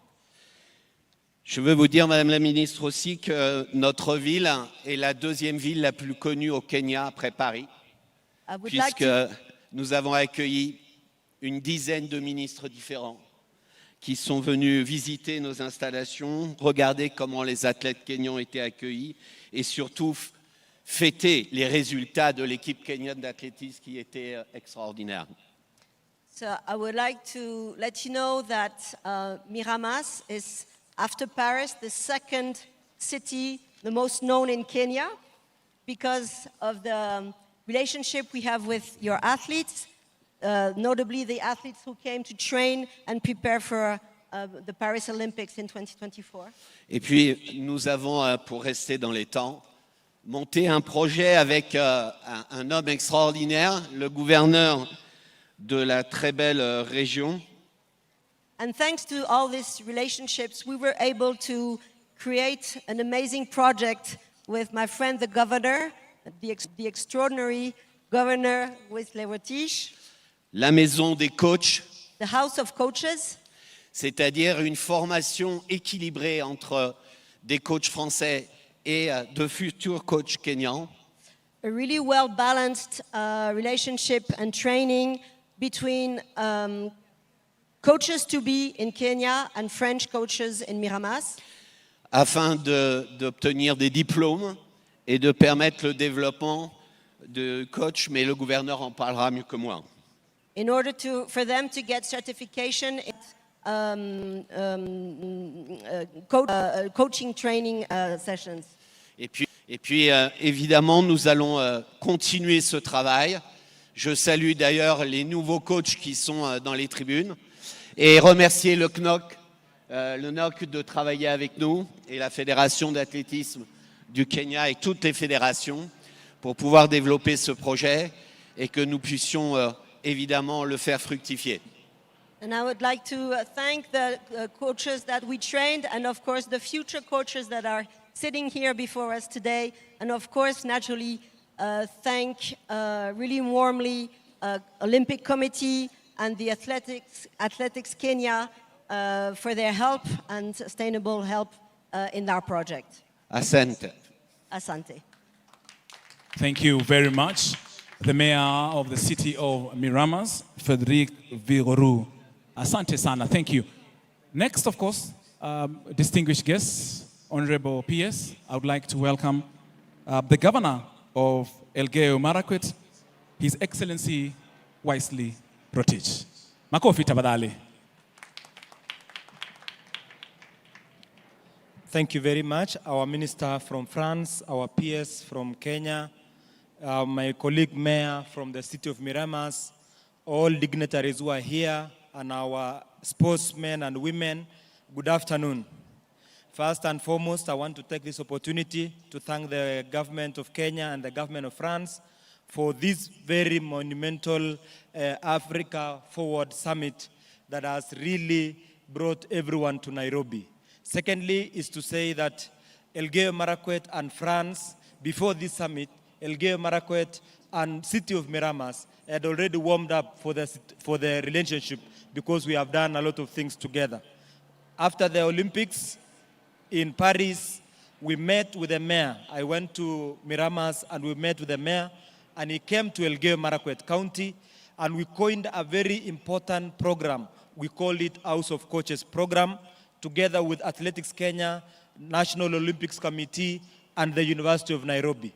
Je veux vous dire, Madame la Ministre, aussi que notre ville est la deuxième ville la plus connue au Kenya après Paris, I would like puisque to, nous avons accueilli une dizaine de ministres différents qui sont venus visiter nos installations, regarder comment les athlètes kenyans ont été accueillis et surtout fêter les résultats de l'équipe kenyane d'athlétisme qui étaient extraordinaires. so I would like to let you know that Miramas is, after Paris, the second city, the most known in Kenya, because of the relationship we have with your athletes, notably the athletes who came to train and prepare for the Paris Olympics in 2024. Et puis, nous avons, pour rester dans les temps, monté un projet avec un homme extraordinaire, le gouverneur de la très belle région, And thanks to all these relationships, we were able to create an amazing project with my friend, the governor, the extraordinary governor with Lerotiche, la maison des coachs, the House of Coaches, c'est-à-dire une formation équilibrée entre des coachs français et de futurs coachs kenyans, a really well-balanced relationship and training between coaches to be in Kenya and French coaches in Miramas, afin d'obtenir des diplômes et de permettre le développement de coachs, mais le gouverneur en parlera mieux que moi. in order for them to get certification in coaching training sessions. Et puis évidemment, nous allons continuer ce travail. Je salue d'ailleurs les nouveaux coachs qui sont dans les tribunes et remercier le CNOC, l'honneur que de travailler avec nous et la Fédération d'athlétisme du Kenya et toutes les fédérations pour pouvoir développer ce projet et que nous puissions évidemment le faire fructifier. And I would like to thank the coaches that we trained and of course the future coaches that are sitting here before us today. And of course, naturally, thank really warmly Olympic Committee and the Athletics Kenya for their help and sustainable help in our project. Asante. Asante. Thank you very much. The Mayor of the City of Miramas, Frederic Vigoru. Asante sana, thank you. Next, of course, distinguished guests, Honorable PS, I would like to welcome the Governor of Elgeyo Marakwet, His Excellency Wisely Rotich. Makofi tafadhali. Thank you very much. Our minister from France, our PS from Kenya, my colleague mayor from the city of Miramas, all dignitaries who are here, and our sportsmen and women, good afternoon. First and foremost, I want to take this opportunity to thank the government of Kenya and the government of France for this very monumental Africa Forward Summit that has really brought everyone to Nairobi. Secondly, is to say that Elgeyo Marakwet and France, before this summit, Elgeyo Marakwet and City of Miramas had already warmed up for the relationship because we have done a lot of things together. After the Olympics in Paris, we met with the mayor. I went to Miramas and we met with the mayor, and he came to Elgeyo Marakwet County, and we coined a very important program. We called it House of Coaches program, together with Athletics Kenya, National Olympics Committee, and the University of Nairobi.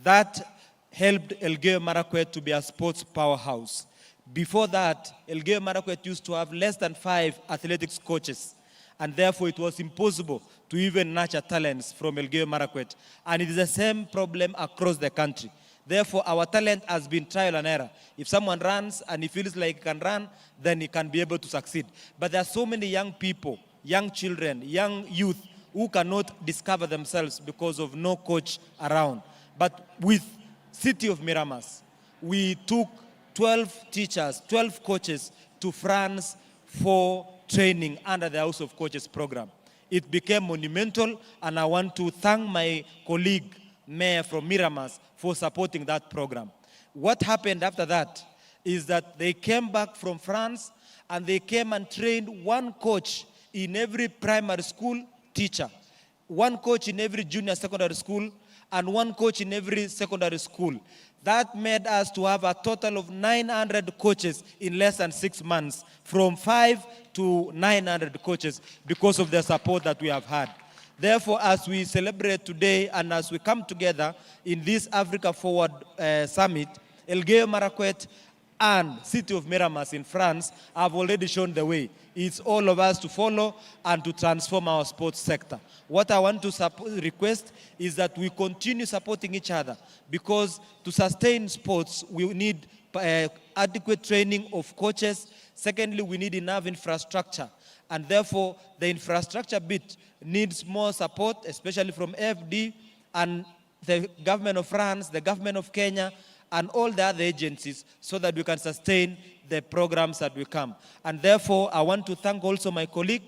That helped Elgeyo Marakwet to be a sports powerhouse. Before that, Elgeyo Marakwet used to have less than 5 athletics coaches, and therefore it was impossible to even nurture talents from Elgeyo Marakwet. And it is the same problem across the country. Therefore, our talent has been trial and error. If someone runs and he feels like he can run, then he can be able to succeed. But there are so many young people, young children, young youth who cannot discover themselves because of no coach around. But with City of Miramas, we took 12 teachers, 12 coaches to France for training under the House of Coaches program. It became monumental, and I want to thank my colleague, Mayor from Miramas, for supporting that program. What happened after that is that they came back from France and they came and trained one coach in every primary school teacher, one coach in every junior secondary school, and one coach in every secondary school. That made us to have a total of 900 coaches in less than 6 months, from 5 to 900 coaches, because of the support that we have had. Therefore, as we celebrate today and as we come together in this Africa Forward Summit, Elgeyo Marakwet and City of Miramas in France have already shown the way. It's all of us to follow and to transform our sports sector. What I want to request is that we continue supporting each other, because to sustain sports, we need adequate training of coaches. Secondly, we need enough infrastructure. And therefore, the infrastructure bit needs more support, especially from AFD and the government of France, the government of Kenya, and all the other agencies, so that we can sustain the programs that we come. And therefore, I want to thank also my colleague,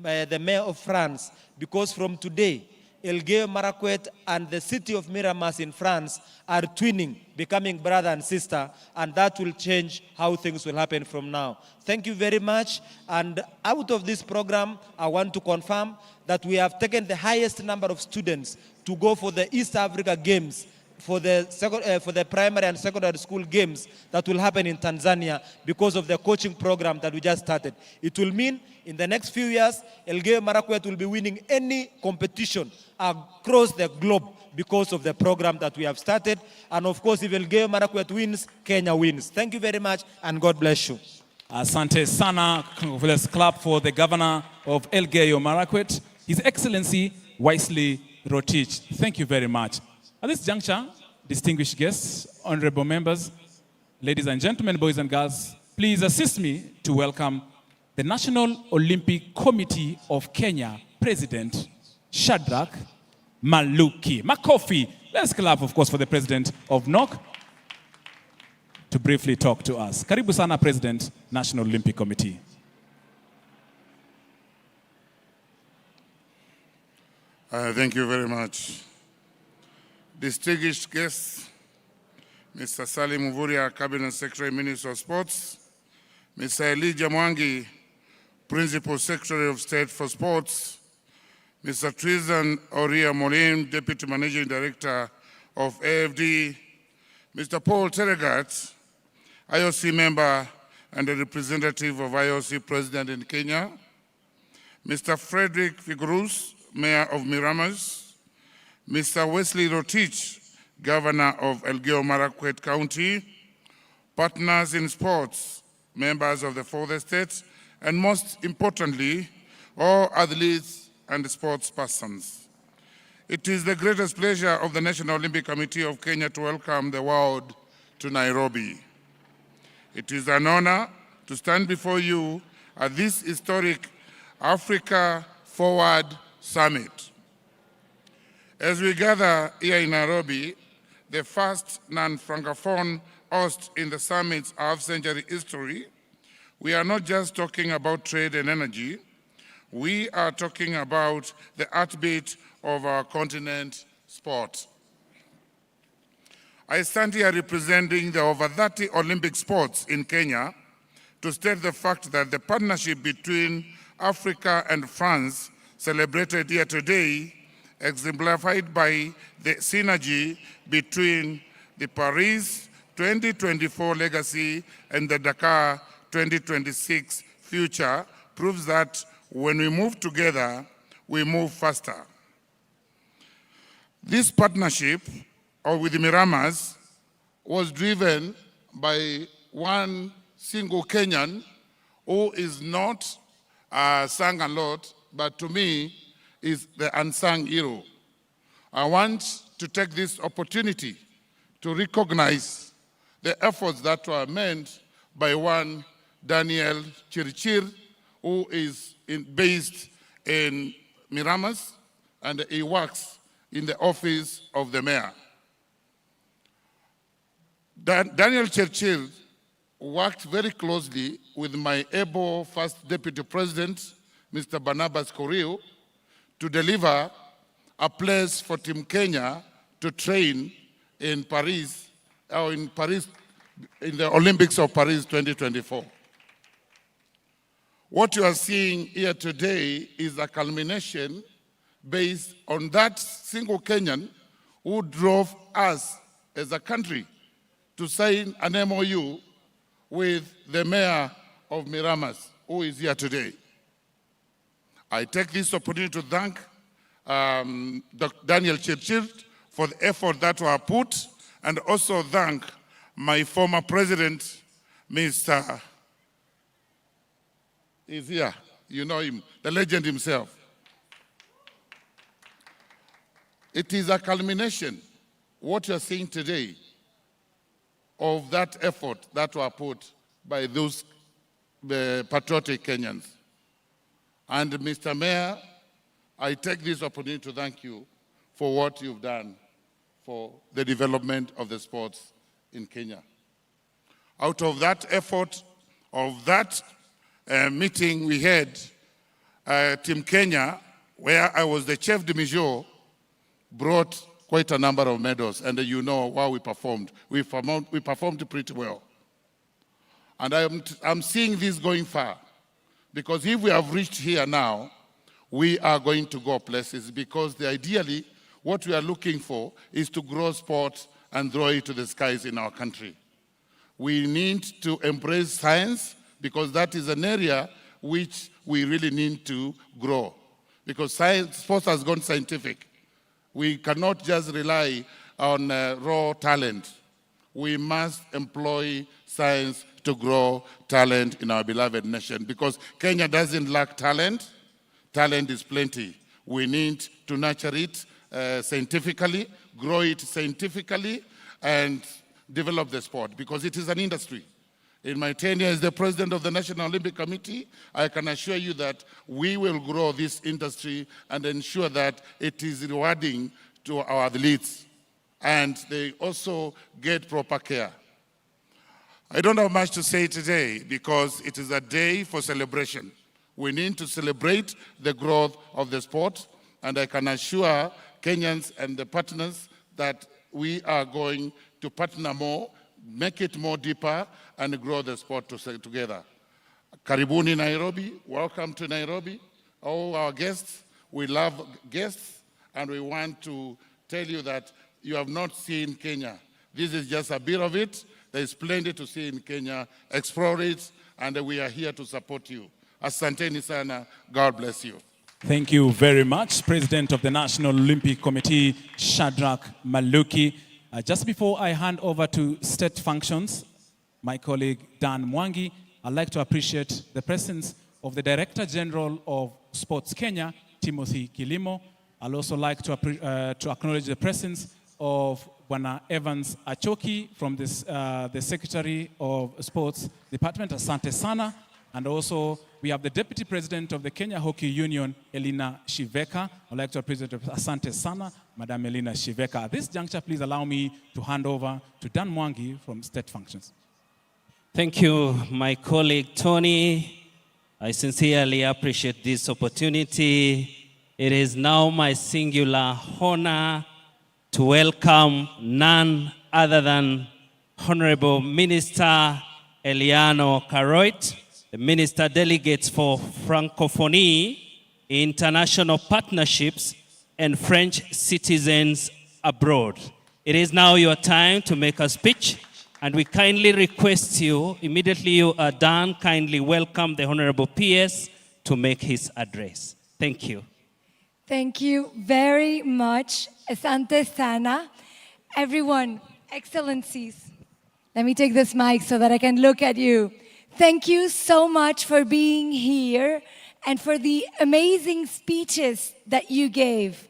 the Mayor of France, because from today, Elgeyo Marakwet and the City of Miramas in France are twinning, becoming brother and sister, and that will change how things will happen from now. Thank you very much. And out of this program, I want to confirm that we have taken the highest number of students to go for the East Africa Games, for the primary and secondary school games that will happen in Tanzania, because of the coaching program that we just started. It will mean in the next few years, Elgeyo Marakwet will be winning any competition across the globe because of the program that we have started. And of course, if Elgeyo Marakwet wins, Kenya wins. Thank you very much, and God bless you. Asante sana. Let's clap for the governor of Elgeyo Marakwet, His Excellency Wisely Rotich. Thank you very much. At this juncture, distinguished guests, honorable members, ladies and gentlemen, boys and girls, please assist me to welcome the National Olympic Committee of Kenya President Shadrach Maluki. Makofi. Let's clap, of course, for the President of NOC to briefly talk to us. Karibu sana, President, National Olympic Committee. Thank you very much. Distinguished guests, Mr. Salim Mvurya, Cabinet Secretary, Minister of Sports, Mr. Elijah Mwangi, Principal Secretary of State for Sports, Mr. Trizan Oria Molim, Deputy Managing Director of AFD, Mr. Paul Teregat, IOC member and a representative of IOC President in Kenya, Mr. Frederick Vigorous, Mayor of Miramas, Mr. Wesley Rotich, Governor of Elgeyo Marakwet County, partners in sports, members of the fourth estate, and most importantly, all athletes and sports persons. It is the greatest pleasure of the National Olympic Committee of Kenya to welcome the world to Nairobi. It is an honor to stand before you at this historic Africa Forward Summit. As we gather here in Nairobi, the first non-francophone host in the summit's half-century history, we are not just talking about trade and energy, we are talking about the heartbeat of our continent, sport. I stand here representing the over 30 Olympic sports in Kenya to state the fact that the partnership between Africa and France celebrated here today, exemplified by the synergy between the Paris 2024 legacy and the Dakar 2026 future, proves that when we move together, we move faster. This partnership with the Miramas was driven by one single Kenyan who is not sung a lot, but to me is the unsung hero. I want to take this opportunity to recognize the efforts that were made by one Daniel Chirchir, who is based in Miramas, and he works in the office of the mayor. Daniel Chirchir worked very closely with my able first deputy president, Mr. Barnabas Korir, to deliver a place for Team Kenya to train in Paris, in the Olympics of Paris 2024. What you are seeing here today is a culmination based on that single Kenyan who drove us as a country to sign an MOU with the mayor of Miramas, who is here today. I take this opportunity to thank Daniel Chirchir for the effort that were put, and also thank my former president, Mr. He's here, you know him, the legend himself. It is a culmination, what you're seeing today, of that effort that were put by those patriotic Kenyans. And Mr. Mayor, I take this opportunity to thank you for what you've done for the development of the sports in Kenya. Out of that effort, of that meeting we had, Team Kenya, where I was the chef de mission, brought quite a number of medals, and you know how we performed. We performed pretty well. And I'm seeing this going far, because if we have reached here now, we are going to go places, because ideally, what we are looking for is to grow sport and throw it to the skies in our country. We need to embrace science, because that is an area which we really need to grow. Because sports has gone scientific. We cannot just rely on raw talent. We must employ science to grow talent in our beloved nation, because Kenya doesn't lack talent. Talent is plenty. We need to nurture it scientifically, grow it scientifically, and develop the sport, because it is an industry. In my tenure as the president of the National Olympic Committee, I can assure you that we will grow this industry and ensure that it is rewarding to our athletes and they also get proper care. I don't have much to say today because it is a day for celebration. We need to celebrate the growth of the sport, and I can assure Kenyans and the partners that we are going to partner more, make it more deeper, and grow the sport together. Karibuni Nairobi, welcome to Nairobi. All our guests, we love guests, and we want to tell you that you have not seen Kenya. This is just a bit of it. There is plenty to see in Kenya. Explore it, and we are here to support you. Asanteni sana. God bless you. Thank you very much, President of the National Olympic Committee, Shadrach Maluki. Just before I hand over to state functions, my colleague Dan Mwangi, I'd like to appreciate the presence of the Director General of Sports Kenya, Timothy Kilimo. I'd also like to acknowledge the presence of Bwana Evans Achoki from the Secretary of Sports Department, Asante Sana. And also, we have the Deputy President of the Kenya Hockey Union, Elina Shiveka. I'd like to present Asante Sana, Madam Elina Shiveka. At this juncture, please allow me to hand over to Dan Mwangi from State Functions. Thank you, my colleague Tony. I sincerely appreciate this opportunity. It is now my singular honor to welcome none other than Honorable Minister Eliano Karoit, the Minister Delegate for Francophonie, International Partnerships, and French citizens abroad. It is now your time to make a speech, and we kindly request you, immediately you are done, kindly welcome the Honorable PS to make his address. Thank you. Thank you very much, Asante Sana. Everyone, Excellencies, let me take this mic so that I can look at you. Thank you so much for being here and for the amazing speeches that you gave.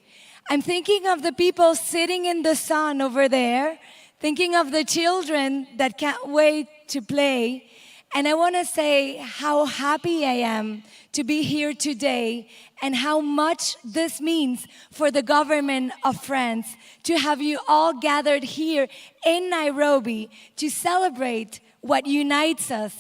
I'm thinking of the people sitting in the sun over there, thinking of the children that can't wait to play. And I want to say how happy I am to be here today and how much this means for the government of France to have you all gathered here in Nairobi to celebrate what unites us,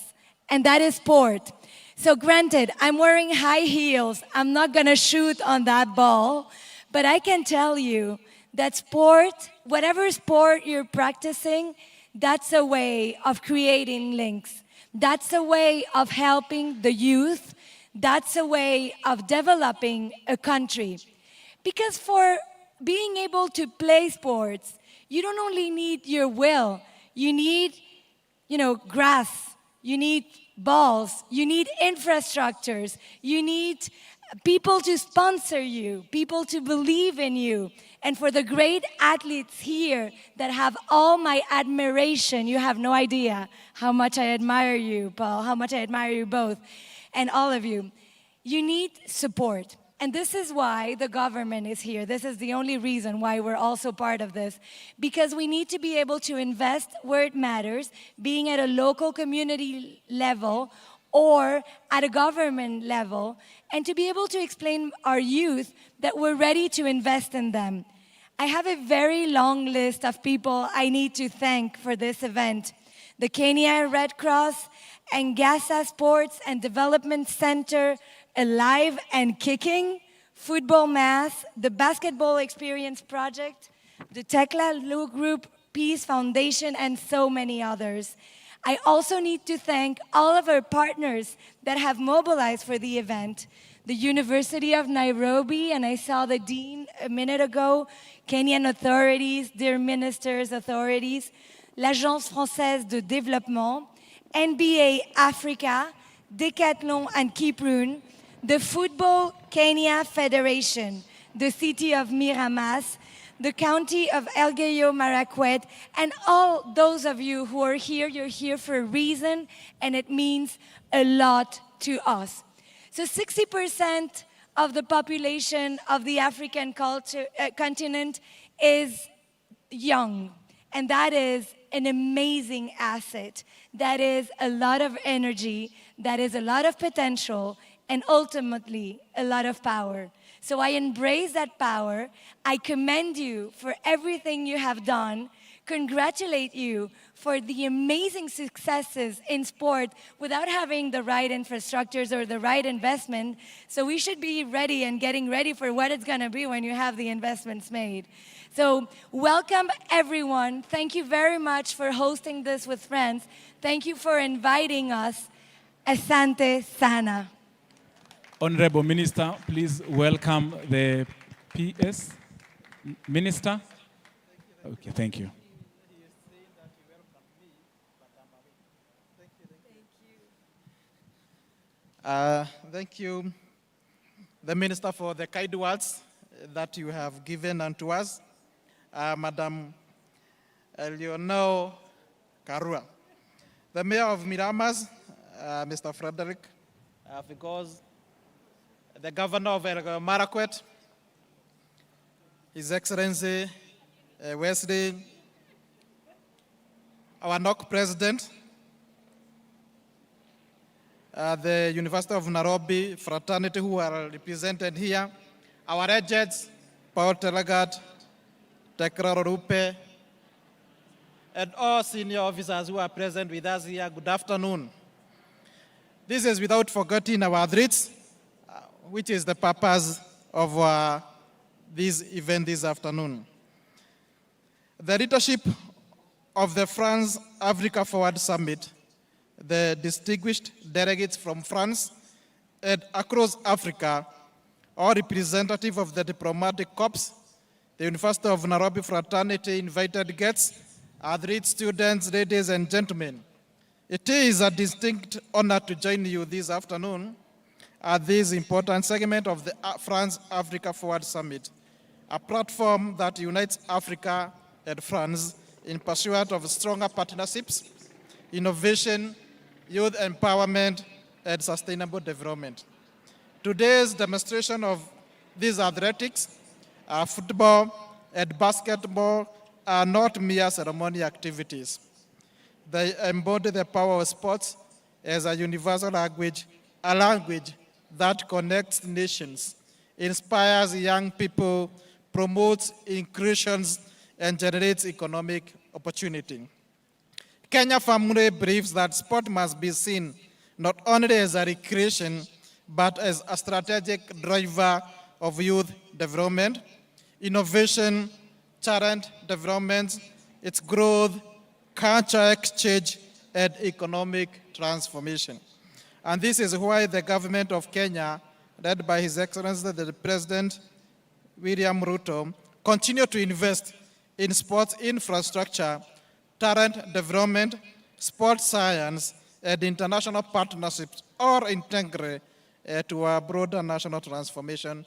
and that is sport. So granted, I'm wearing high heels. I'm not going to shoot on that ball, but I can tell you that sport, whatever sport you're practicing, that's a way of creating links. That's a way of helping the youth. That's a way of developing a country. Because for being able to play sports, you don't only need your will. You need, grass. You need balls. You need infrastructures. You need people to sponsor you, people to believe in you. And for the great athletes here that have all my admiration, you have no idea how much I admire you, Paul, how much I admire you both, and all of you. You need support. And this is why the government is here. This is the only reason why we're also part of this. Because we need to be able to invest where it matters, being at a local community level or at a government level, and to be able to explain our youth that we're ready to invest in them. I have a very long list of people I need to thank for this event. The Kenya Red Cross, Angasa Sports and Development Center, Alive and Kicking, Football Mass, the Basketball Experience Project, the Tekla Lu Group, Peace Foundation, and so many others. I also need to thank all of our partners that have mobilized for the event. The University of Nairobi, and I saw the dean a minute ago, Kenyan authorities, their ministers, authorities, l'Agence Française de Développement, NBA Africa, Decathlon and Kiprun, the Football Kenya Federation, the city of Miramas, the county of Elgeyo Marakwet, and all those of you who are here, you're here for a reason, and it means a lot to us. So 60% of the population of the African continent is young, and that is an amazing asset. That is a lot of energy, that is a lot of potential, and ultimately a lot of power. So I embrace that power. I commend you for everything you have done. Congratulate you for the amazing successes in sport without having the right infrastructures or the right investment. So we should be ready and getting ready for what it's going to be when you have the investments made. So welcome everyone. Thank you very much for hosting this with friends. Thank you for inviting us. Asante sana. Honorable Minister, please welcome the PS Minister. Okay, thank you. Thank you, the Minister, for the kind words that you have given unto us. Madam Eleonor Karua, the Mayor of Miramas, Mr. Frederick, because the Governor of Marakwet, His Excellency Wesley, our NOC President, the University of Nairobi fraternity who are represented here, our agents, Paul Telegat, Tekra Rupe, and all senior officers who are present with us here, good afternoon. This is without forgetting our athletes, which is the purpose of this event this afternoon. The leadership of the France Africa Forward Summit, the distinguished delegates from France and across Africa, all representative of the diplomatic corps, the University of Nairobi fraternity, invited guests, athletes, students, ladies and gentlemen. It is a distinct honor to join you this afternoon at this important segment of the France Africa Forward Summit, a platform that unites Africa and France in pursuit of stronger partnerships, innovation, youth empowerment, and sustainable development. Today's demonstration of these athletics, football and basketball, are not mere ceremonial activities. They embody the power of sports as a universal language, a language that connects nations, inspires young people, promotes inclusions, and generates economic opportunity. Kenya firmly believes that sport must be seen not only as a recreation, but as a strategic driver of youth development, innovation, talent development, its growth, culture exchange, and economic transformation. And this is why the government of Kenya, led by His Excellency the President William Ruto, continue to invest in sports infrastructure, talent development, sports science, and international partnerships, all integral to our broader national transformation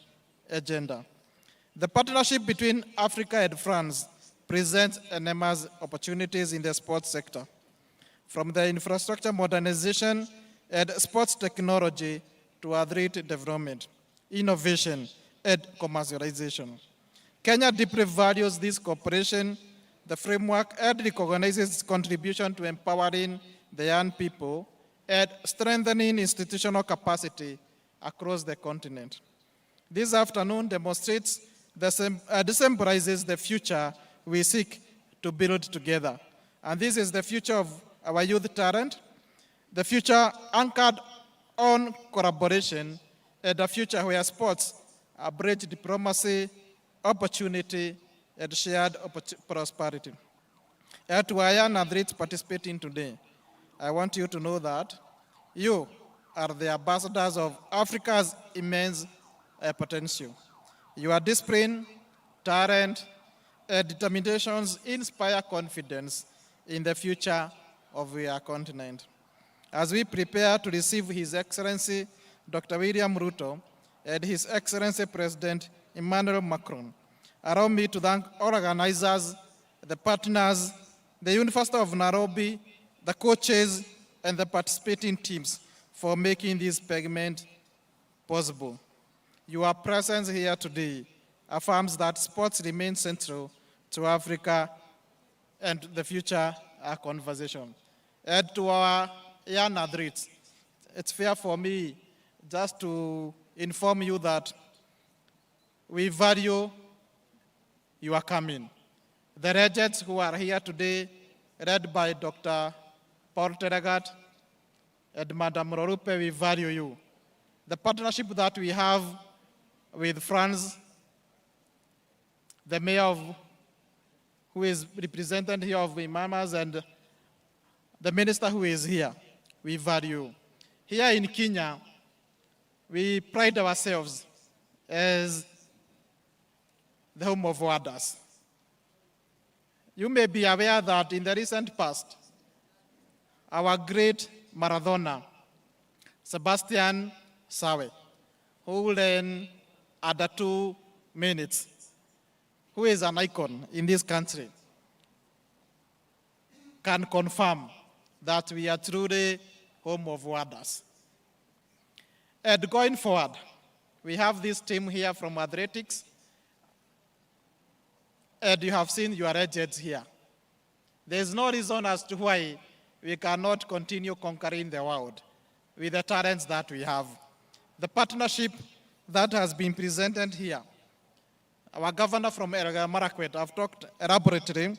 agenda. The partnership between Africa and France presents enormous opportunities in the sports sector, from the infrastructure modernization and sports technology to athlete development, innovation, and commercialization. Kenya deeply values this cooperation, the framework, and recognizes its contribution to empowering the young people and strengthening institutional capacity across the continent. This afternoon demonstrates symbolizes the future we seek to build together. And this is the future of our youth talent, the future anchored on collaboration, and the future where sports bridge diplomacy, opportunity, and shared prosperity. And to our young athletes participating today, I want you to know that you are the ambassadors of Africa's immense potential. Your discipline, talent, and determinations inspire confidence in the future of our continent. As we prepare to receive His Excellency Dr. William Ruto and His Excellency President Emmanuel Macron, allow me to thank all organizers, the partners, the University of Nairobi, the coaches, and the participating teams for making this segment possible. Your presence here today affirms that sports remain central to Africa and the future conversation. And to our young athletes, it's fair for me just to inform you that we value your coming. The regents who are here today, led by Dr. Paul Teragat and Madam Rorupe, we value you. The partnership that we have with France, the mayor who is represented here of Imamas, and the minister who is here, we value. Here in Kenya, we pride ourselves as the home of wonders. You may be aware that in the recent past, our great marathoner, Sebastian Sawe, who ran under 2 minutes, who is an icon in this country, can confirm that we are truly home of wonders. And going forward, we have this team here from athletics, and you have seen your agents here. There is no reason as to why we cannot continue conquering the world with the talents that we have. The partnership that has been presented here, our governor from Elgeyo Marakwet have talked elaborately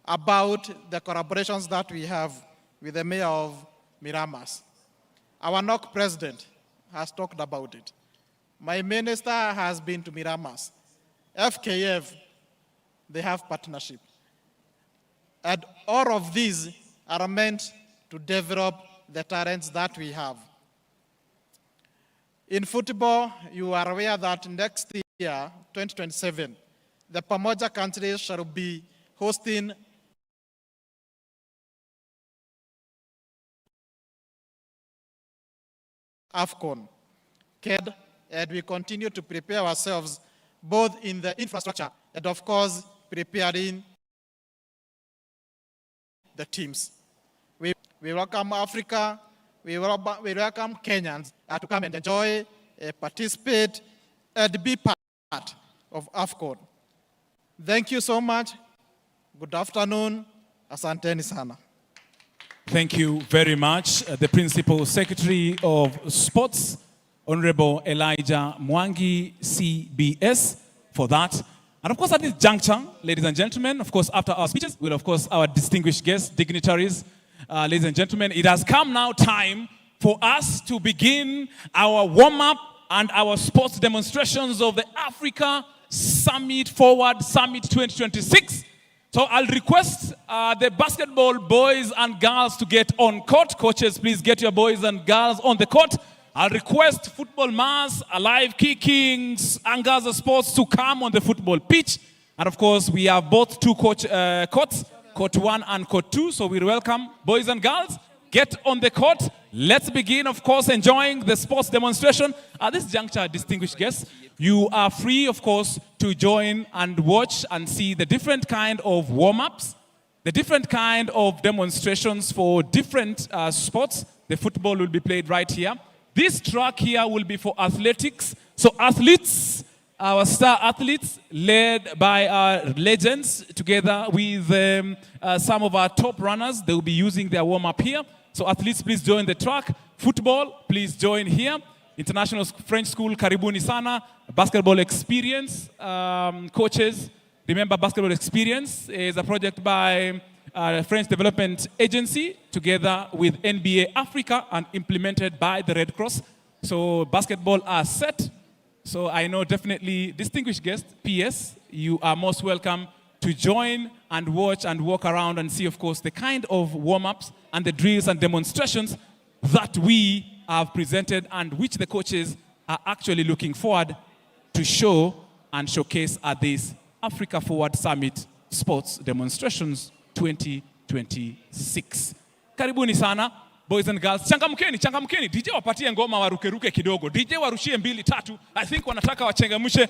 about the collaborations that we have with the mayor of Miramas. Our NOC president has talked about it. My minister has been to Miramas. FKF, they have partnership. And all of these are meant to develop the talents that we have. In football, you are aware that next year, 2027, the Pamoja countries shall be hosting AFCON. And we continue to prepare ourselves both in the infrastructure and, of course, preparing the teams. We welcome Africa, we welcome Kenyans to come and enjoy, participate, and be part of AFCON. Thank you so much. Good afternoon. Asanteni sana. Thank you very much, the Principal Secretary of Sports, Honorable Elijah Mwangi, CBS, for that. And of course, at this juncture, ladies and gentlemen, of course, after our speeches, will of course our distinguished guests, dignitaries, ladies and gentlemen, it has come now time for us to begin our warm-up and our sports demonstrations of the Africa Summit Forward Summit 2026. So I'll request the basketball boys and girls to get on court. Coaches, please get your boys and girls on the court. I'll request football mass, alive kickings, and Gaza sports to come on the football pitch. And of course, we have both two courts, court 1 and court 2. So we welcome boys and girls. Get on the court. Let's begin, of course, enjoying the sports demonstration. At this juncture, distinguished guests, you are free, of course, to join and watch and see the different kind of warm-ups, the different kind of demonstrations for different sports. The football will be played right here. This track here will be for athletics. So athletes, our star athletes, led by our legends, together with some of our top runners, they will be using their warm-up here. So athletes, please join the track. Football, please join here. International French School, Karibuni Sana. Basketball Experience, coaches, remember Basketball Experience is a project by French Development Agency together with NBA Africa and implemented by the Red Cross. So basketball are set. So I know definitely distinguished guests, PS, you are most welcome to join and watch and walk around and see, of course, the kind of warm-ups and the drills and demonstrations that we have presented and which the coaches are actually looking forward to show and showcase at this Africa Forward Summit Sports Demonstrations 2026. Karibuni sana, boys and girls. Changamkeni, changamkeni. DJ wapatie ngoma warukeruke kidogo. DJ warushie 2 3. I think wanataka wachangamshe.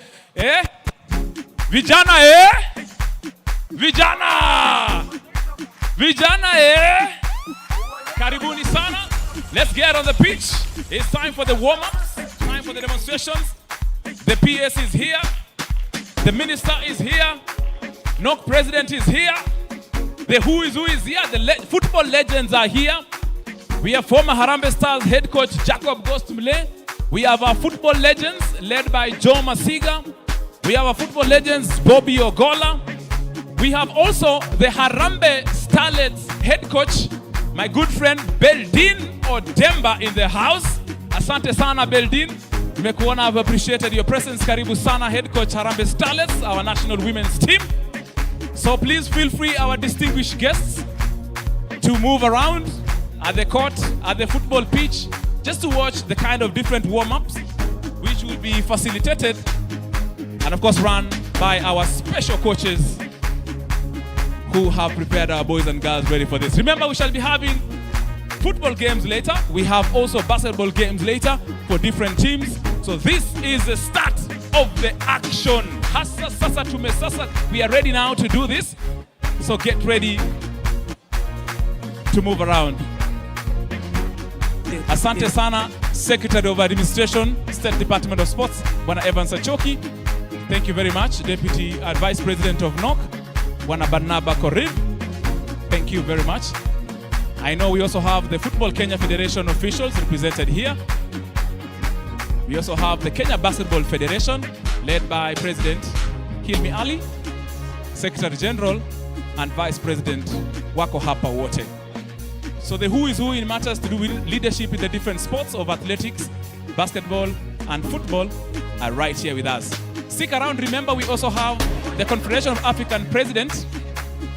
Vijana Vijana! Vijana Karibuni sana. Let's get on the pitch. It's time for the warm-ups. Time for the demonstrations. The PS is here. The minister is here. NOC president is here. The who is here. The football legends are here. We have former Harambee Stars head coach Jacob Ghost-Mulee. We have our football legends led by Joe Masiga. We have our football legends Bobby Ogola. We have also the Harambee Starlets head coach, my good friend Beldin Odemba in the house. Asante sana Beldin. Nimekuona, I've appreciated your presence. Karibu sana head coach Harambee Starlets, our national women's team. So please feel free, our distinguished guests, to move around at the court, at the football pitch, just to watch the kind of different warm-ups which will be facilitated and of course run by our special coaches who have prepared our boys and girls ready for this. Remember, we shall be having football games later. We have also basketball games later for different teams. So this is the start of the action. Hasa sasa tumesasa. We are ready now to do this. So get ready to move around. Asante sana, Secretary of Administration, State Department of Sports, Bwana Evans Achoki. Thank you very much. Deputy Vice President of NOC, Bwana Barnaba Korir. Thank you very much. I know we also have the Football Kenya Federation officials represented here. We also have the Kenya Basketball Federation, led by President Hilmi Ali, Secretary General, and Vice President Wako Hapa Wote. So the who is who in matters to do with leadership in the different sports of athletics, basketball, and football are right here with us. Stick around. Remember, we also have the Confederation of African President,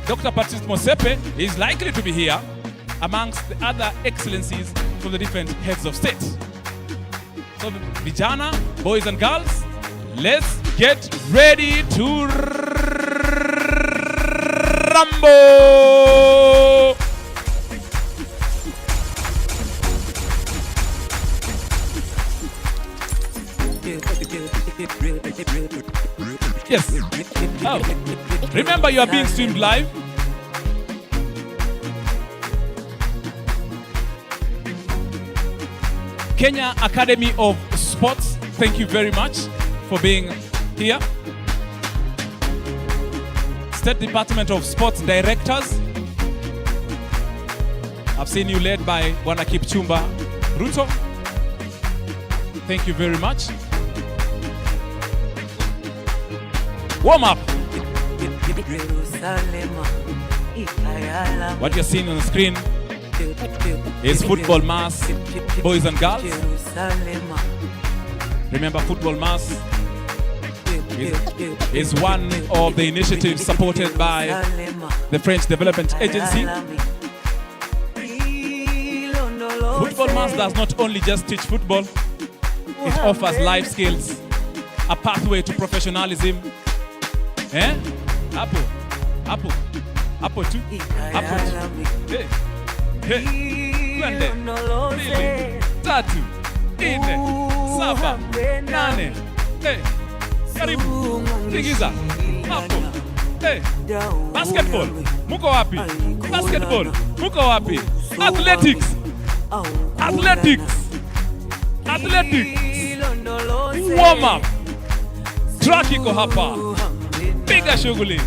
Dr. Patrice Motsepe, is likely to be here, amongst the other excellencies from the different heads of state. So, vijana, boys and girls, let's get ready to rumble! Yes. Oh. Remember, you are being streamed live. Kenya Academy of Sports, thank you very much for being here. State Department of Sports Directors, I've seen you led by Bwana Kipchumba Ruto. Thank you very much. Warm up. What you're seeing on the screen is Football Mass, boys and girls. Remember, Football Mass is one of the initiatives supported by the French Development Agency. Football Mass does not only just teach football, it offers life skills, a pathway to professionalism. Eh? Hapo tu. Hey. Twende, mbili, tatu, nne, saba, nane. Hey. Karibu, tigiza. Hapo. Hey. Basketball, muko wapi? Basketball, muko wapi? Athletics. Warm up. Track iko hapa. Piga shughuli.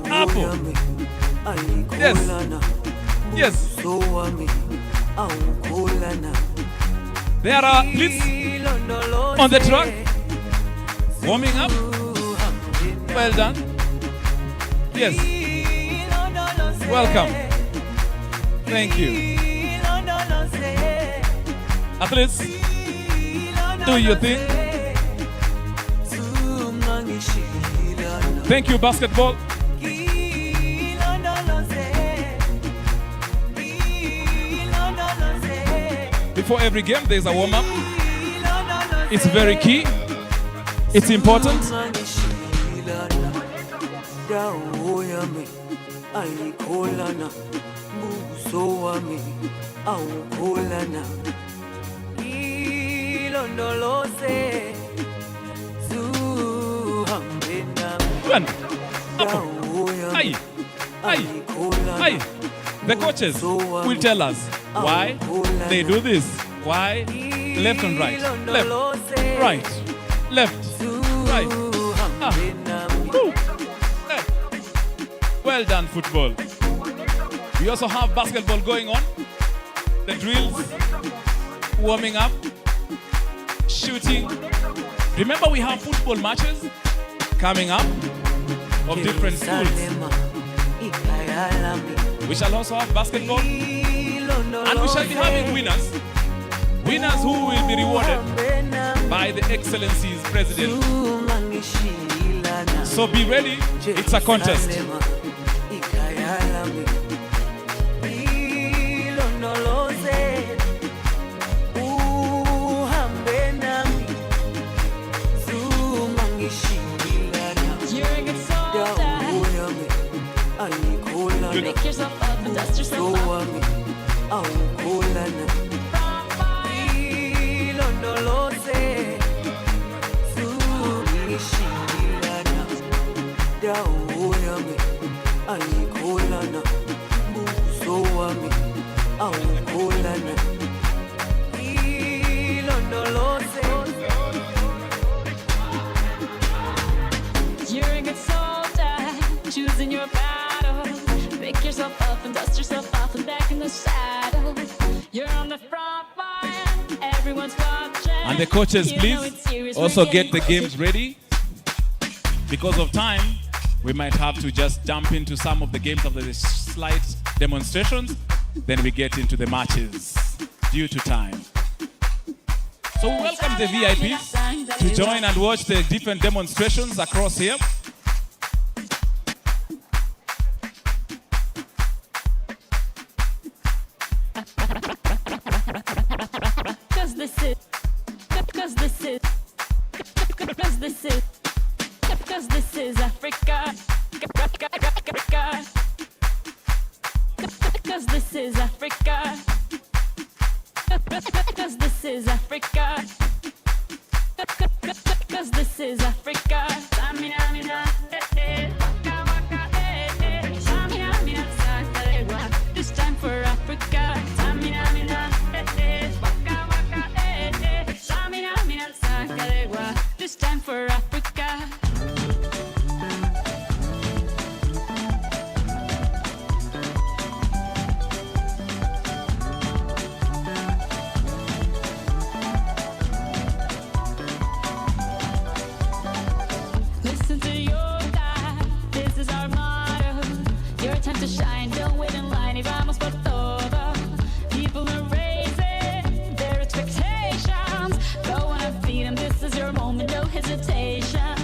Hapo. Yes. There are athletes on the track warming up. Well done. Yes. Welcome. Thank you. Athletes, do your thing. Thank you, basketball. Before every game, there's a warm-up. It's very key. It's important. The coaches will tell us why they do this. Why? Left and right. Left, right, left, right. Well done, football. We also have basketball going on. The drills, warming up, shooting. Remember, we have football matches coming up of different schools. We shall also have basketball. And we shall be having winners. Winners who will be rewarded by the Excellency's President. So be ready, it's a contest. Pick yourself up and dust yourself off. You're a good soldier, choosing your battle. Pick yourself up and dust yourself off and back in the saddle. You're on the front line, everyone's watching. And the coaches, please also get the games ready. Because of time, we might have to just jump into some of the games of the slight demonstrations. Then we get into the matches due to time. So we welcome the VIPs to join and watch the different demonstrations across here. Cause this is Africa. Cause this is Africa. Cause this is Africa. Cause this is Africa. Samina, mina, waka, waka, Samina, mina, sakalewa. This time for Africa. Samina, mina, waka, waka, Samina, mina, sakalewa. This time for Africa. Listen to your life, this is our motto. Your time to shine, don't wait in line. Y vamos por todo. People are raising their expectations. Go on and feed them, this is your moment, no hesitation.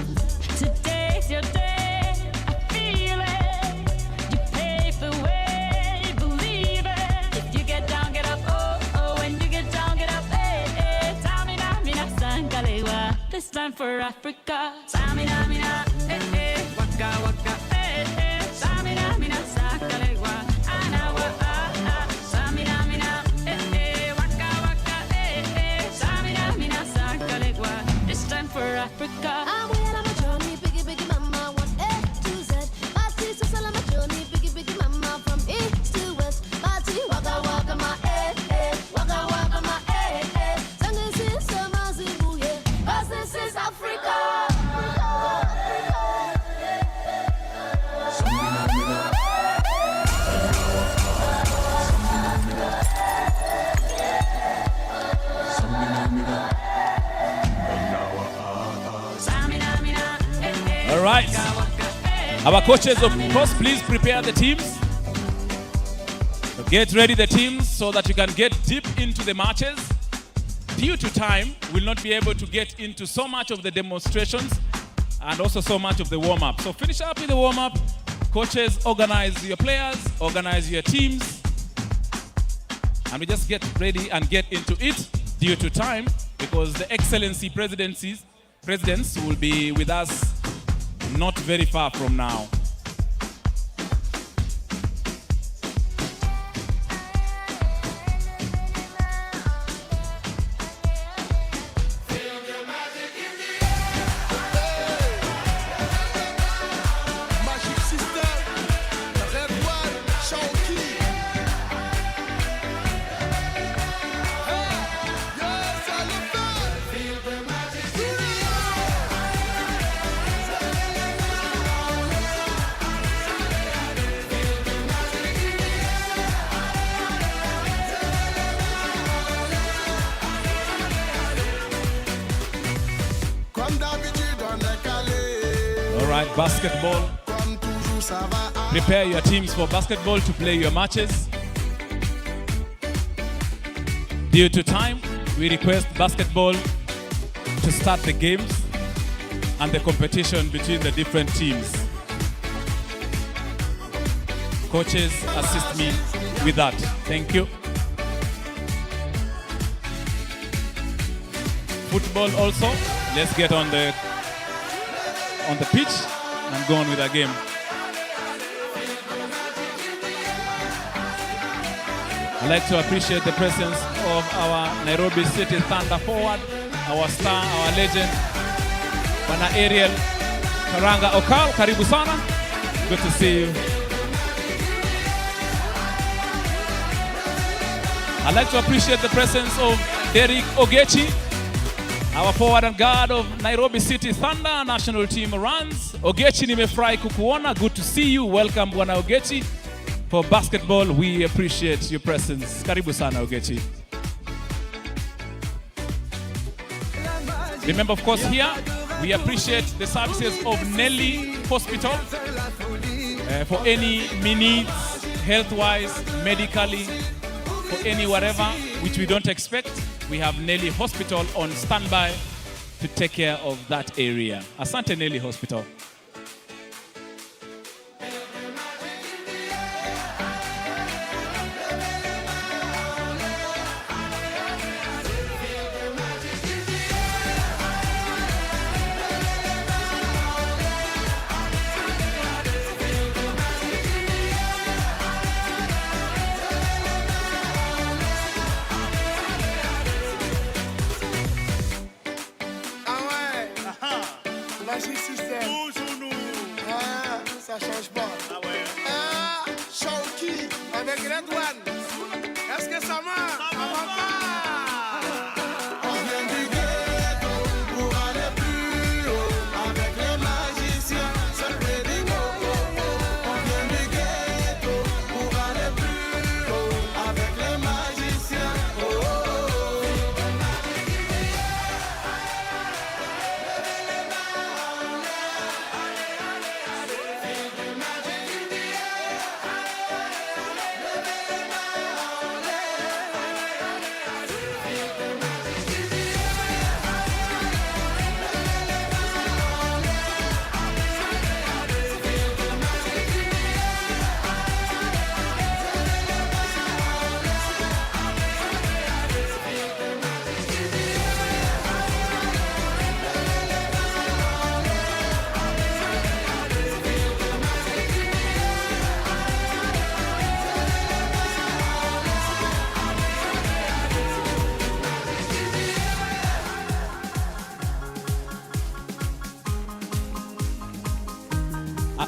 Today's your day, I feel it. You pave the way, believe it. If you get down, get up, oh, oh. When you get down, get up, eh, eh. Tamina, mina, sankalewa. This time for Africa. Samina, mina, waka, waka, Samina, mina, sakalewa. Anawa, Samina, mina, waka, waka, Samina, mina, sakalewa. This time for Africa. I'm well on my journey, biggie, biggie mama, one A to Z. My sister's all on my journey, biggie, biggie mama, from east to west. My tea, waka, waka, my waka, waka, my Sing this is summer, Zimbabwe, yeah. 'Cause this is Africa. All right. Our coaches, of course, please prepare the teams. Get ready the teams so that you can get deep into the matches. Due to time, we'll not be able to get into so much of the demonstrations and also so much of the warm-up. So finish up with the warm-up. Coaches, organize your players, organize your teams. And we just get ready and get into it due to time, because the Excellency presidents will be with us not very far from now. basketball. Prepare your teams for basketball to play your matches. Due to time, we request basketball to start the games and the competition between the different teams. Coaches, assist me with that. Thank you. Football also. Let's get on the pitch and go on with the game. I'd like to appreciate the presence of our Nairobi City Thunder forward, our star, our legend, Bwana Ariel Karanga Okal. Karibu sana. Good to see you. I'd like to appreciate the presence of Derek Ogechi, our forward and guard of Nairobi City Thunder national team runs. Ogechi, nimefurahi kukuona. Good to see you. Welcome, Bwana Ogechi. For basketball, we appreciate your presence. Karibu sana, Ogechi. Remember, of course, here, we appreciate the services of Nelly Hospital for any needs, health-wise, medically, for any whatever, which we don't expect. We have Nelly Hospital on standby to take care of that area. Asante Nelly Hospital. Magic système. Toujours nous. Ah, ça change pas. Ah ouais. Ah, Shawky avec Red One. Est-ce que ça marche? Ça va pas. On vient du ghetto pour aller plus haut. Avec les magiciens, c'est ready go. On vient du ghetto pour aller plus haut. Avec les magiciens.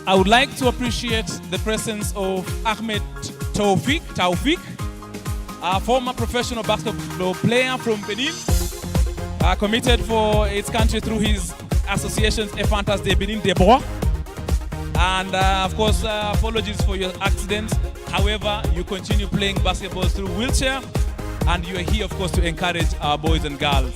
I would like to appreciate the presence of Ahmed Taufik, a former professional basketball player from Benin, committed for its country through his associations Infantas de Benin de Bois. And of course, apologies for your accident. However, you continue playing basketball through wheelchair, and you are here, of course, to encourage our boys and girls.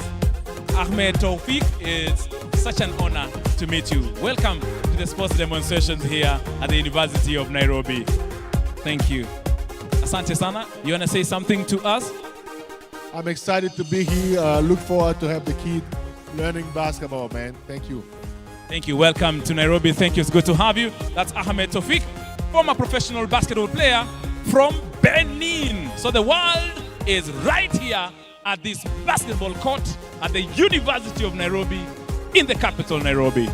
Ahmed Taufik, it's such an honor to meet you. Welcome to the sports demonstrations here at the University of Nairobi. Thank you. Asante sana. You want to say something to us? I'm excited to be here. Look forward to have the kid learning basketball, man. Thank you. Thank you. Welcome to Nairobi. Thank you. It's good to have you. That's Ahmed Taufik, former professional basketball player from Benin. So the world is right here at this basketball court at the University of Nairobi in the capital, Nairobi.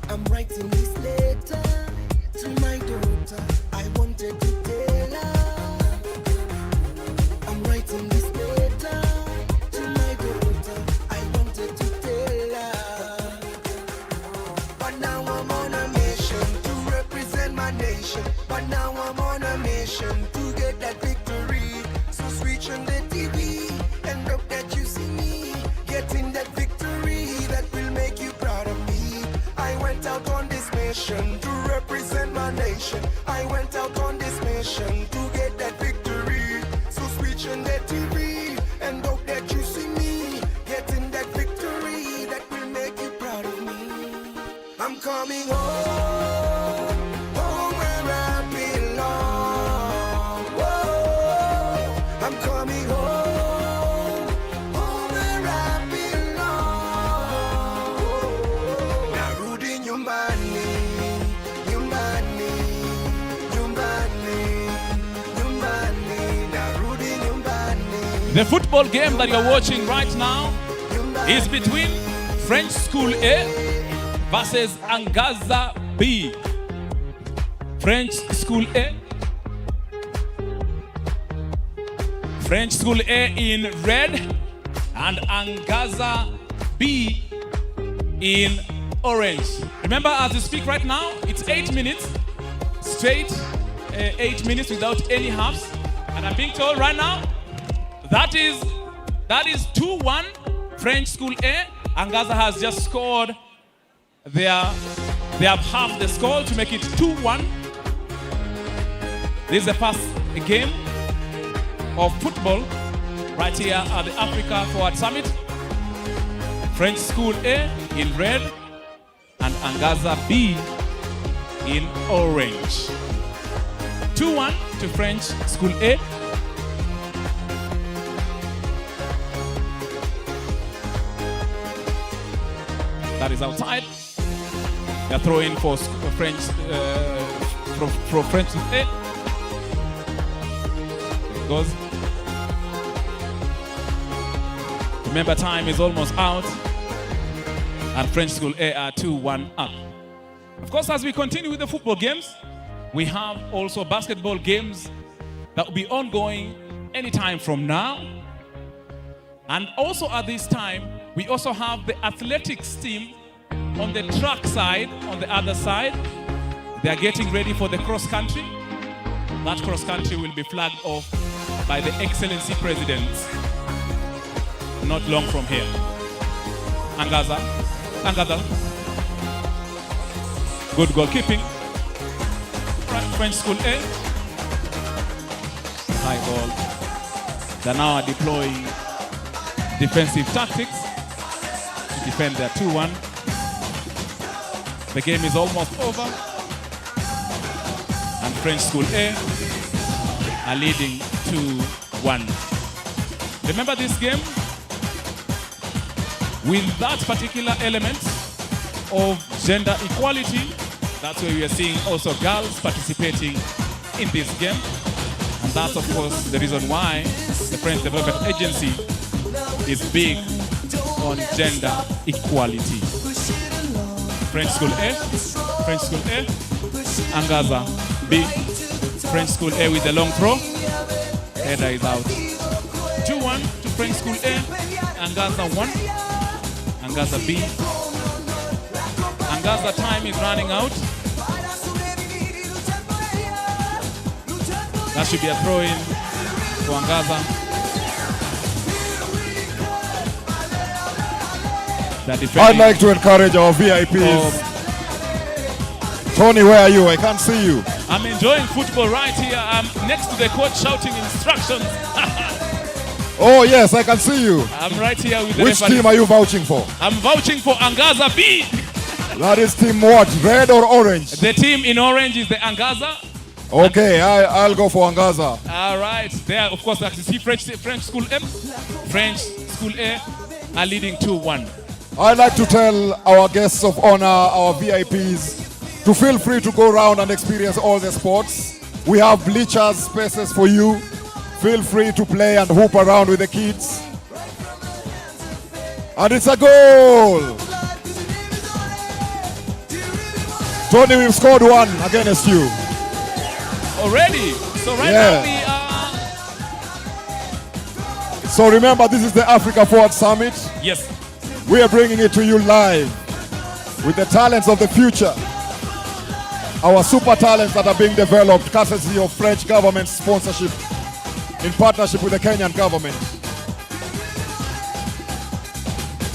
I'm writing this letter to my daughter. I wanted to tell her. I'm writing this letter to my daughter. I wanted to tell her. But now I'm on a mission to represent my nation. But now I'm on a mission to get that victory. So switch on the TV and hope that you see me getting that victory. nation. I went out on this mission to get that victory. So switch on that TV and hope that you see me getting that victory that will make you proud of me. I'm coming home, home where I belong. Whoa, I'm coming home, home where I belong. Narudi nyumbani, nyumbani, nyumbani, nyumbani. Narudi nyumbani. The football game that you're watching right now is between French School A versus Angaza B. French School A. French School A in red and Angaza B in orange. Remember, as we speak right now, it's 8 minutes straight, 8 minutes without any halves. And I'm being told right now that is 2-1 French School A. Angaza has just scored they have halved the score to make it 2-1. This is the first game of football right here at the Africa Forward Summit. French School A in red and Angaza B in orange. 2-1 to French School A. That is outside. They're throwing for French for French A. There it goes. Remember, time is almost out, and French School A are 2-1 up. Of course, as we continue with the football games, we have also basketball games that will be ongoing anytime from now. And also at this time, we also have the athletics team on the track side, on the other side. They are getting ready for the cross country. That cross country will be flagged off by the Excellency President not long from here. Angaza. Good goalkeeping. French School A. High ball. They're now deploying defensive tactics to defend their 2-1. The game is almost over, and French School A are leading 2-1. Remember this game, with that particular element of gender equality, that's where we are seeing also girls participating in this game. And that's, of course, the reason why the French Development Agency is big on gender equality. French School A, French School A, Angaza B, French School A with the long throw. Header is out. 2-1 to French School A, Angaza 1, Angaza B. Angaza time is running out. That should be a throw-in for Angaza. I'd like to encourage our VIPs. Tony, where are you? I can't see you. I'm enjoying football right here. I'm next to the coach shouting instructions. Oh, yes, I can see you. I'm right here with the Which referee. team are you vouching for? I'm vouching for Angaza B. That is team what? Red or orange? The team in orange is the Angaza. Okay, I'll go for Angaza. All right. There, of course, like you see French School M. French School A are leading 2-1. I'd like to tell our guests of honor, our VIPs, to feel free to go around and experience all the sports. We have bleachers, spaces for you. Feel free to play and hoop around with the kids. And it's a goal! Tony, we've scored one against you. Already? So right now we are... So remember, this is the Africa Forward Summit. Yes. We are bringing it to you live with the talents of the future. Our super talents that are being developed courtesy of French government sponsorship in partnership with the Kenyan government.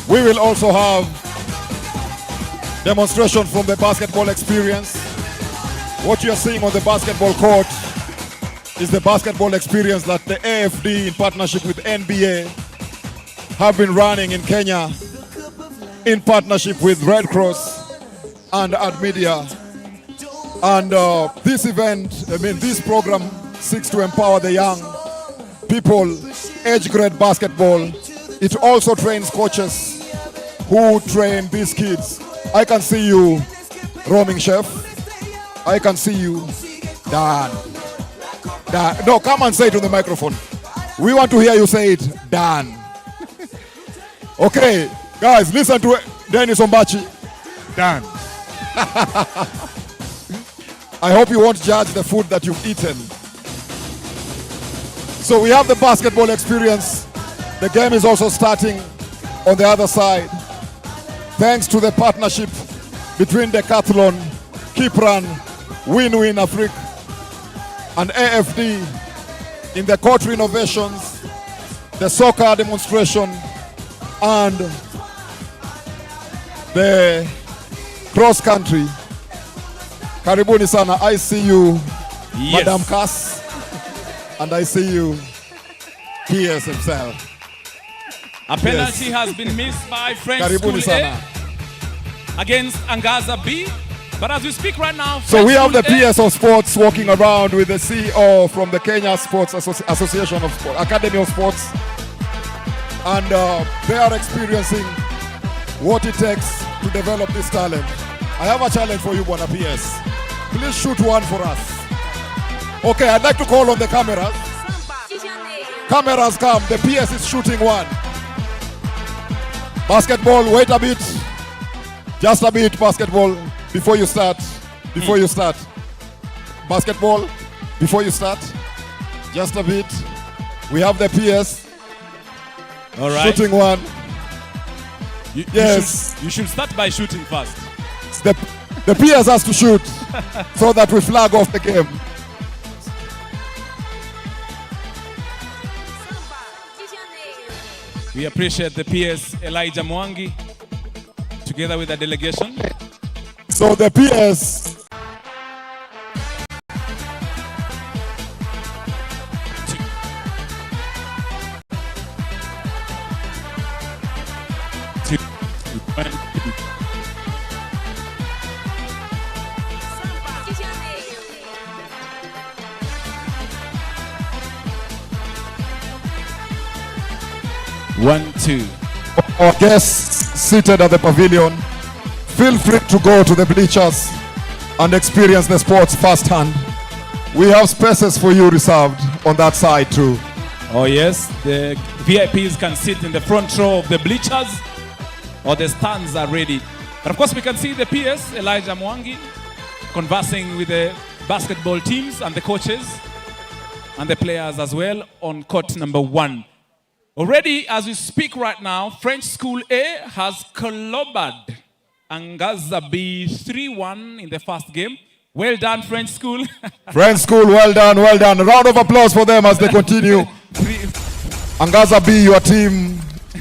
We will also have demonstration from the basketball experience. What you're seeing on the basketball court is the basketball experience that the AFD in partnership with NBA have been running in Kenya in partnership with Red Cross and AdMedia. And this event, this program seeks to empower the young people, age grade basketball. It also trains coaches who train these kids. I can see you, roaming chef. I can see you, Dan. Dan. No, come and say it on the microphone. We want to hear you say it, Dan. Okay, guys, listen to Dennis Ombachi. Dan. I hope you won't judge the food that you've eaten. So we have the basketball experience. The game is also starting on the other side. Thanks to the partnership between Decathlon, Kipran, Win-Win Africa, and AFD in the court renovations, the soccer demonstration, and the cross-country. Karibuni sana. I see you, yes. Madam Cass, and I see you, PS himself. A penalty has been missed by French Karibuni School sana. A against Angaza B. But as we speak right now, so we have the PS of Sports walking around with the CEO from the Kenya Sports Association of Sport, Academy of Sports, and they are experiencing what it takes to develop this talent. I have a challenge for you, Bwana PS. Please shoot one for us. Okay, I'd like to call on the cameras. Cameras come. The PS is shooting one. Basketball, wait a bit. Just a bit, basketball. Before you start, basketball, before you start, just a bit. We have the PS. All right. Shooting one. You should start by shooting first. The PS has to shoot so that we flag off the game. We appreciate the PS Elijah Mwangi together with the delegation. So the PS. One, two. Our guests seated at the pavilion, feel free to go to the bleachers and experience the sports firsthand. We have spaces for you reserved on that side too. Oh yes, the VIPs can sit in the front row of the bleachers or the stands are ready. But of course we can see the PS, Elijah Mwangi, conversing with the basketball teams and the coaches and the players as well on court number 1. Already, as we speak right now, French School A has clobbered Angaza B 3-1 in the first game. Well done, French School. French School, well done, well done. A round of applause for them as they continue. Angaza B, your team,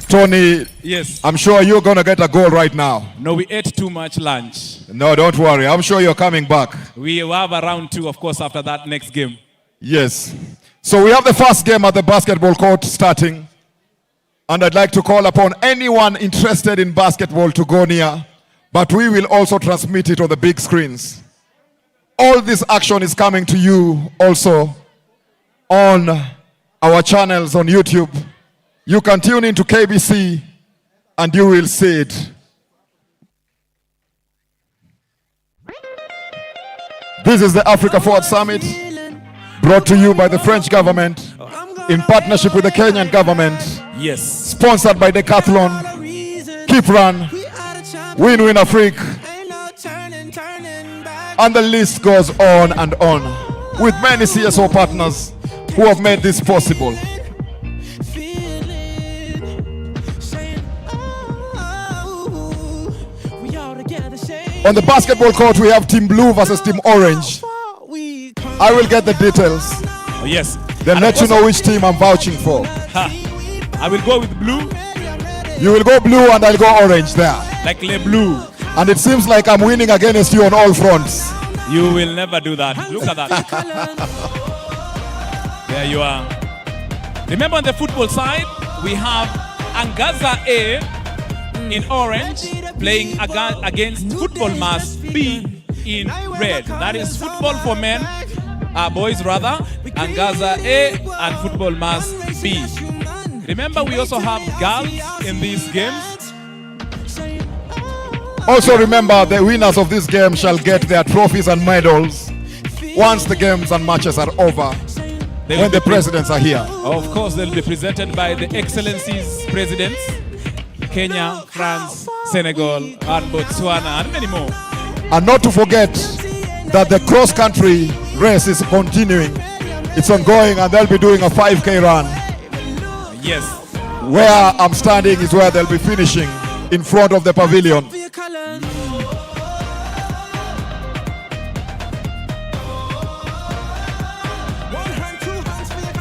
Tony. Yes. I'm sure you're going to get a goal right now. No, we ate too much lunch. No, don't worry. I'm sure you're coming back. We will have a round 2, of course, after that next game. Yes. So we have the first game at the basketball court starting. And I'd like to call upon anyone interested in basketball to go near, but we will also transmit it on the big screens. All this action is coming to you also on our channels on YouTube. You can tune into KBC and you will see it. This is the Africa Forward Summit, brought to you by the French government in partnership with the Kenyan government. Yes. Sponsored by Decathlon, Kipran, Win-Win Africa, and the list goes on and on, with many CSO partners who have made this possible. On the basketball court, we have Team Blue versus Team Orange. I will get the details. Oh, yes. Then let you know which team I'm vouching for. I will go with blue. You will go blue and I'll go orange there. Like Le Blue. And it seems like I'm winning against you on all fronts. You will never do that. Look at that. There you are. Remember on the football side, we have Angaza A in orange playing against Football Mass B in red. That is football for men, boys rather, Angaza A and Football Mass B. Remember, we also have girls in these games. Also remember, the winners of this game shall get their trophies and medals once the games and matches are over, when the presidents are here. Of course, they'll be presented by the Excellencies presidents, Kenya, France, Senegal, and Botswana, and many more. And not to forget that the cross-country race is continuing. It's ongoing, and they'll be doing a 5K run. Yes. Where I'm standing is where they'll be finishing, in front of the pavilion.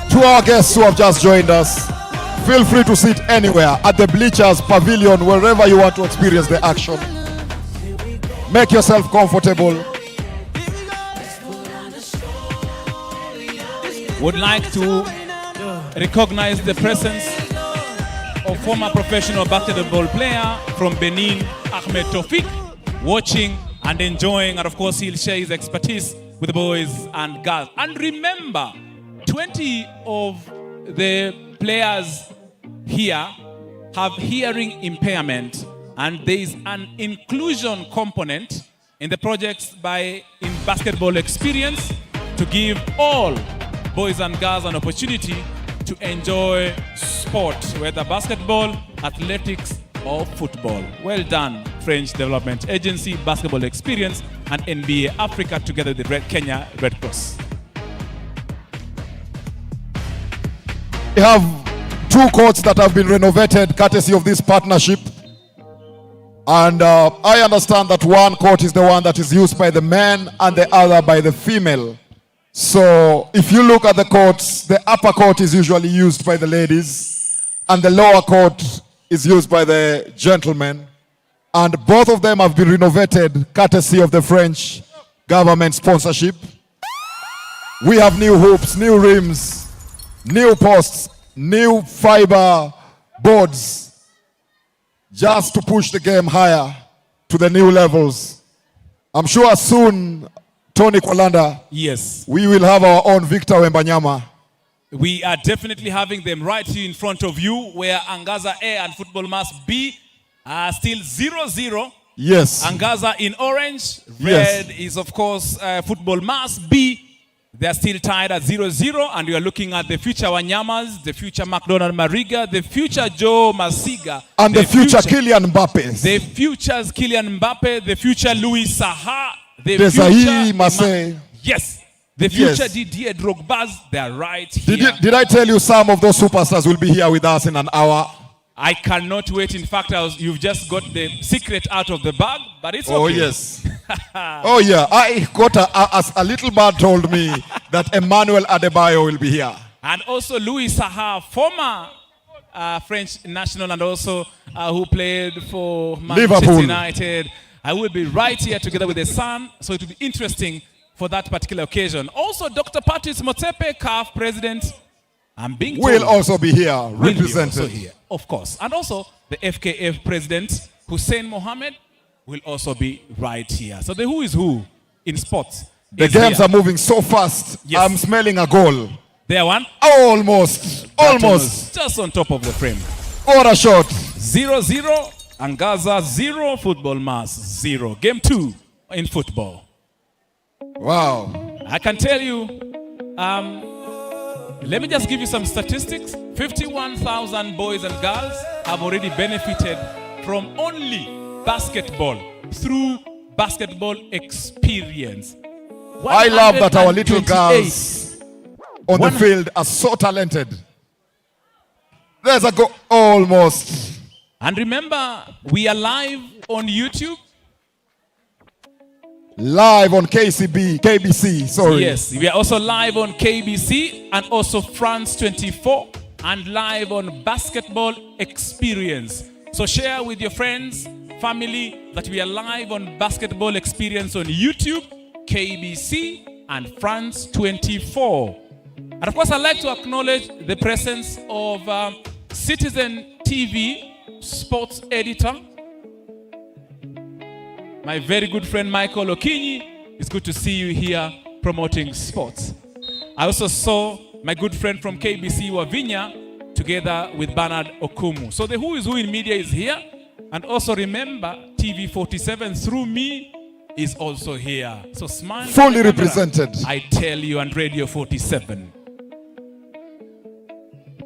To our guests who have just joined us, feel free to sit anywhere, at the bleachers, pavilion, wherever you want to experience the action. Make yourself comfortable. Would like to recognize the presence of former professional basketball player from Benin, Ahmed Tofik, watching and enjoying, and of course he'll share his expertise with the boys and girls. And remember, 20 of the players here have hearing impairment, and there is an inclusion component in the projects in Basketball Experience to give all boys and girls an opportunity to enjoy sport, whether basketball, athletics, or football. Well done, French Development Agency, Basketball Experience, and NBA Africa together with the Kenya Red Cross. We have 2 courts that have been renovated courtesy of this partnership. And I understand that one court is the one that is used by the men and the other by the female. So if you look at the courts, the upper court is usually used by the ladies and the lower court is used by the gentlemen. And both of them have been renovated courtesy of the French government sponsorship. We have new hoops, new rims, new posts, new fiber boards, just to push the game higher to the new levels. I'm sure soon, Tony Kwalanda, yes, we will have our own Victor Wembanyama. We are definitely having them right here in front of you, where Angaza A and Football Mass B are still 0-0. Yes. Angaza in orange. Red is, of course, Football Mass B. They are still tied at 0-0, and we are looking at the future Wanyamas, the future McDonald Mariga, the future Joe Masiga, and the future Kylian Mbappe. The future's Kylian Mbappe, the future Louis Saha, the Desailly, future Marseille. Yes. The future Didier Drogbas, they are right here. Did I tell you some of those superstars will be here with us in an hour? I cannot wait. In fact, you've just got the secret out of the bag, but it's okay. Oh, yes. Oh, yeah. I got a little bird told me that Emmanuel Adebayo will be here. And also Louis Saha, former French national, and also who played for Manchester Liverpool United. I will be right here together with his son, so it will be interesting for that particular occasion. Also, Dr. Patrice Motsepe, CAF president, will also be here, represented. Here, of course. And also, the FKF president, Hussein Mohammed, will also be right here. So the who is who in sports. The games are moving so fast. Yes. I'm smelling a goal. There one? Almost. Almost. Just on top of the frame. What a shot. 0-0. Angaza 0. Football Mass 0. Game 2 in football. Wow. I can tell you, let me just give you some statistics. 51,000 boys and girls have already benefited from only basketball through Basketball Experience. I love that our little girls on the field are so talented. There's a goal. Almost. And remember, we are live on YouTube. Live on KBC, sorry. Yes, we are also live on KBC and also France 24 and live on Basketball Experience. So share with your friends, family that we are live on Basketball Experience on YouTube, KBC, and France 24. And of course, I'd like to acknowledge the presence of Citizen TV sports editor, my very good friend Michael Okinyi. It's good to see you here promoting sports. I also saw my good friend from KBC Wavinya together with Bernard Okumu. So the who is who in media is here. And also remember, TV47 through me is also here. So smile. Fully represented. I tell you, and Radio 47.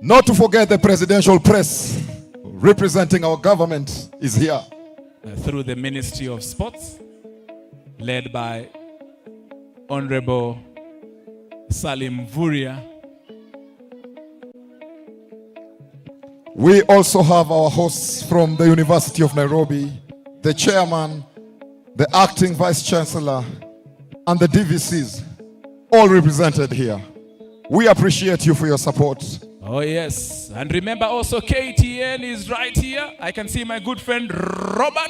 Not to forget the presidential press representing our government is here. Through the Ministry of Sports, led by Honorable Salim Vuria. We also have our hosts from the University of Nairobi, the chairman, the acting vice chancellor, and the DVCs, all represented here. We appreciate you for your support. Oh yes, and remember also KTN is right here. I can see my good friend Robert.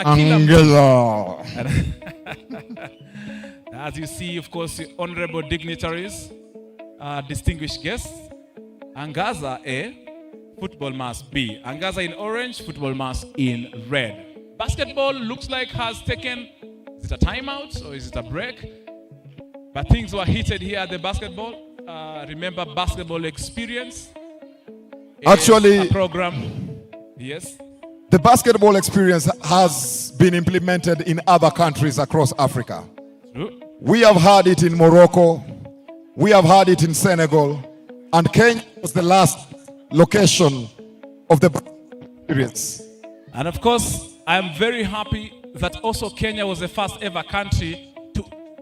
Angela. As you see, of course, the honorable dignitaries, distinguished guests. Angaza A, football must be. Angaza in orange, football must in red. Basketball looks like has taken, is it a timeout or is it a break? But things were heated here at the basketball. Remember basketball experience? Actually, a program. Yes. The basketball experience has been implemented in other countries across Africa. True. We have had it in Morocco. We have had it in Senegal. And Kenya was the last location of the experience. And of course, I am very happy that also Kenya was the first ever country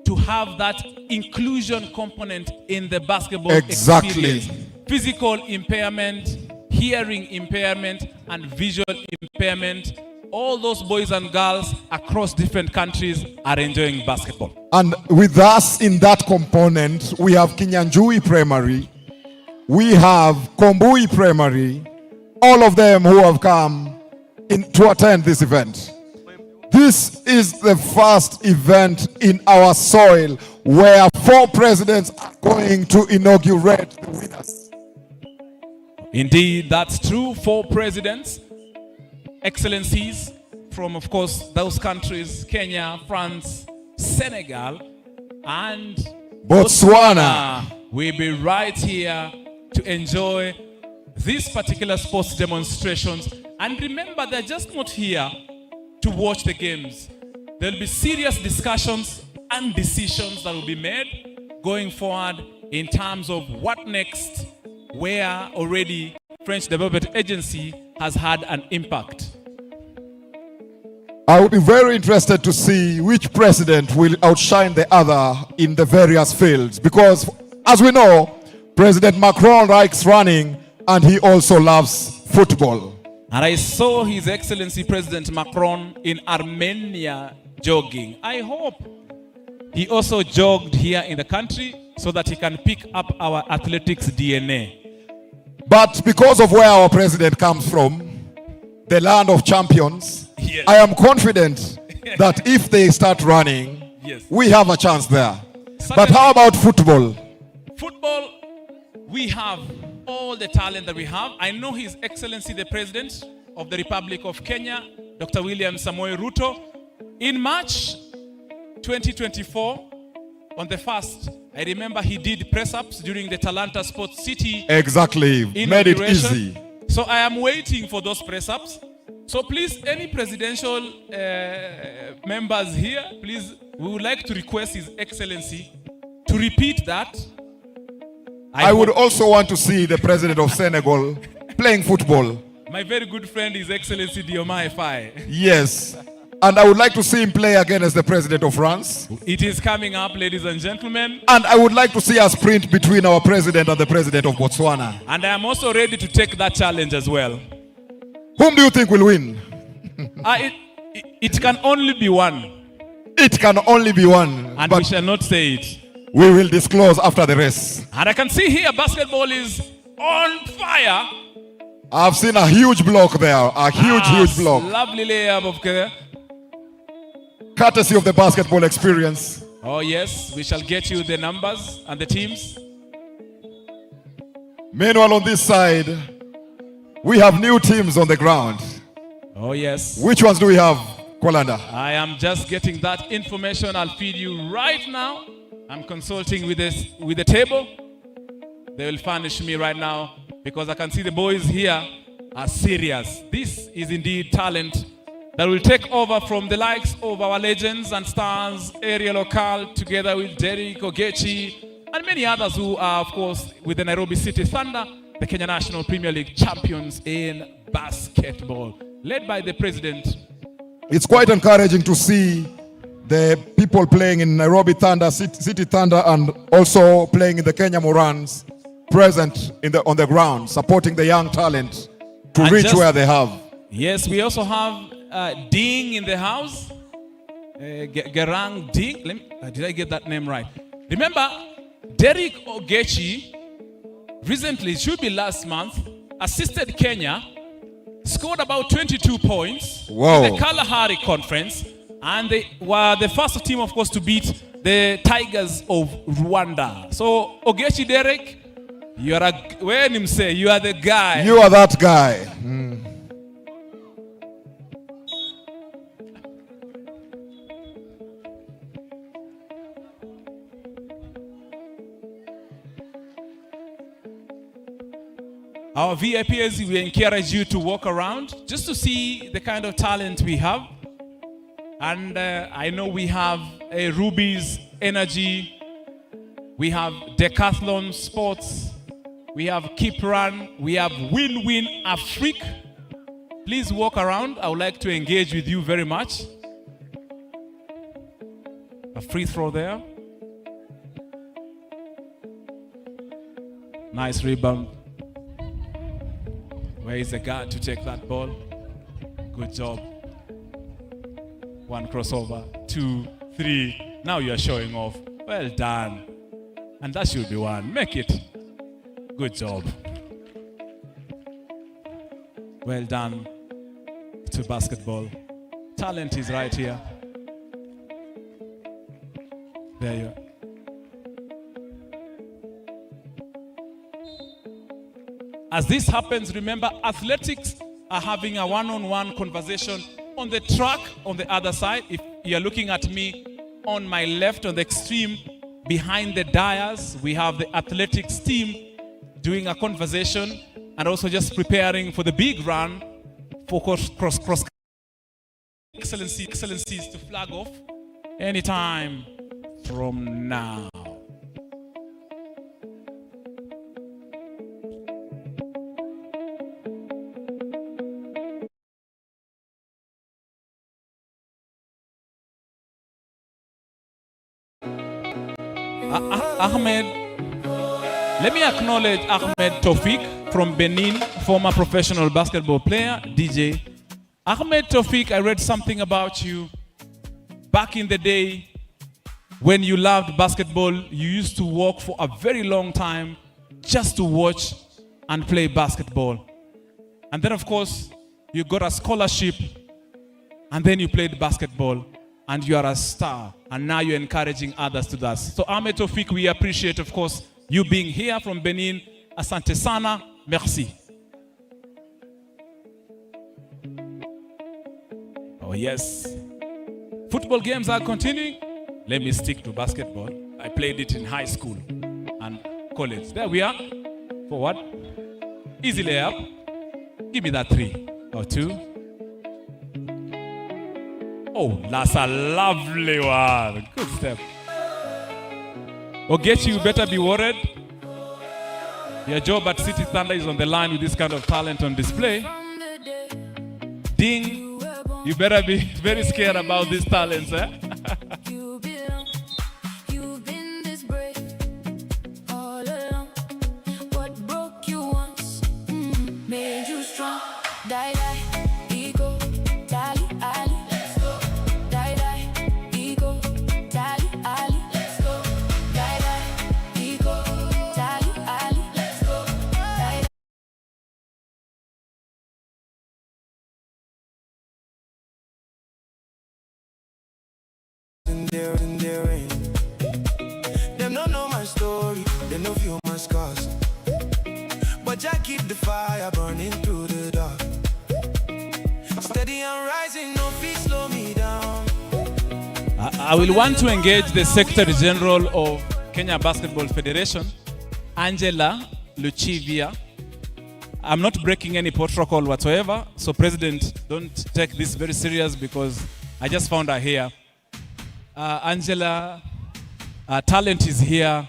to have that inclusion component in the basketball experience. Physical impairment, hearing impairment, and visual impairment. All those boys and girls across different countries are enjoying basketball. And with us in that component, we have Kinyanjui Primary, we have Kombui Primary, all of them who have come to attend this event. This is the first event in our soil where 4 presidents are going to inaugurate the winners. Indeed, that's true. 4 presidents, excellencies from, of course, those countries, Kenya, France, Senegal, and Botswana will be right here to enjoy these particular sports demonstrations. And remember, they're just not here to watch the games. There'll be serious discussions and decisions that will be made going forward in terms of what next, where already French Development Agency has had an impact. I would be very interested to see which president will outshine the other in the various fields, because as we know, President Macron likes running and he also loves football. And I saw His Excellency President Macron in Armenia jogging. I hope he also jogged here in the country so that he can pick up our athletics DNA. But because of where our president comes from, the land of champions, yes, I am confident that if they start running, yes, we have a chance there. But how about football? Football, we have all the talent that we have. I know His Excellency the President of the Republic of Kenya, Dr. William Samoei Ruto, in March 2024, on the 1st, I remember he did press-ups during the Talanta Sports City. Exactly, made it easy. So I am waiting for those press-ups. So please, any presidential members here, please, we would like to request His Excellency to repeat that. I would also want to see the president of Senegal playing football. My very good friend, His Excellency Diomaye Faye. Yes. And I would like to see him play again as the president of France. It is coming up, ladies and gentlemen. And I would like to see a sprint between our president and the president of Botswana. And I am also ready to take that challenge as well. Whom do you think will win? It can only be one. It can only be one. And we shall not say it. We will disclose after the race. And I can see here basketball is on fire. I've seen a huge block there. A huge block. Lovely layup of courtesy of the basketball experience. Oh yes, we shall get you the numbers and the teams. Meanwhile, on this side, we have new teams on the ground. Oh yes. Which ones do we have, Kwalanda? I am just getting that information. I'll feed you right now. I'm consulting with the table. They will furnish me right now because I can see the boys here are serious. This is indeed talent that will take over from the likes of our legends and stars, Ariel Okal, together with Derek Ogechi, and many others who are, of course, with the Nairobi City Thunder, the Kenya National Premier League champions in basketball, led by the president. It's quite encouraging to see the people playing in Nairobi Thunder, City Thunder, and also playing in the Kenya Morans present on the ground, supporting the young talent to reach where they have. Yes, we also have Ding in the house. Gerang Ding. Did I get that name right? Remember, Derek Ogechi recently, it should be last month, assisted Kenya, scored about 22 points in the Kalahari Conference, and they were the first team, of course, to beat the Tigers of Rwanda. So, Ogechi Derek, you are the guy. You are that guy. Our VIPs, we encourage you to walk around just to see the kind of talent we have. And I know we have Ruby's Energy, we have Decathlon Sports, we have Keep Run, we have Win-Win Afrique. Please walk around. I would like to engage with you very much. A free throw there. Nice rebound. Where is the guard to take that ball? Good job. One crossover, 2, 3. Now you are showing off. Well done. And that should be one. Make it. Good job. Well done to basketball. Talent is right here. There you are. As this happens, remember, athletics are having a one-on-one conversation on the track on the other side. If you're looking at me on my left, on the extreme, behind the dais, we have the athletics team doing a conversation and also just preparing for the big run for cross excellencies to flag off anytime from now. Ahmed, let me acknowledge Ahmed Tofik from Benin, former professional basketball player, DJ. Ahmed Tofik, I read something about you. Back in the day, when you loved basketball, you used to walk for a very long time just to watch and play basketball. And then, of course, you got a scholarship, and then you played basketball. And you are a star, and now you're encouraging others to that. So Ahmed Tofik, we appreciate, of course, you being here from Benin. Asante sana, merci. Oh yes. Football games are continuing. Let me stick to basketball. I played it in high school and college. There we are. Forward. Easy layup. Give me that 3 or 2. Oh, that's a lovely one. Good step. Ogechi, you better be worried. Your job at City Thunder is on the line with this kind of talent on display. Ding, you better be very scared about these talents, eh? in their rain. Them don't know my story, they know feel my scars. But I keep the fire burning through the dark. Steady and rising, no feet slow me down. I will want to engage the Secretary General of Kenya Basketball Federation, Angela Luchivia. I'm not breaking any protocol whatsoever, so President, don't take this very serious because I just found her here. Angela, talent is here.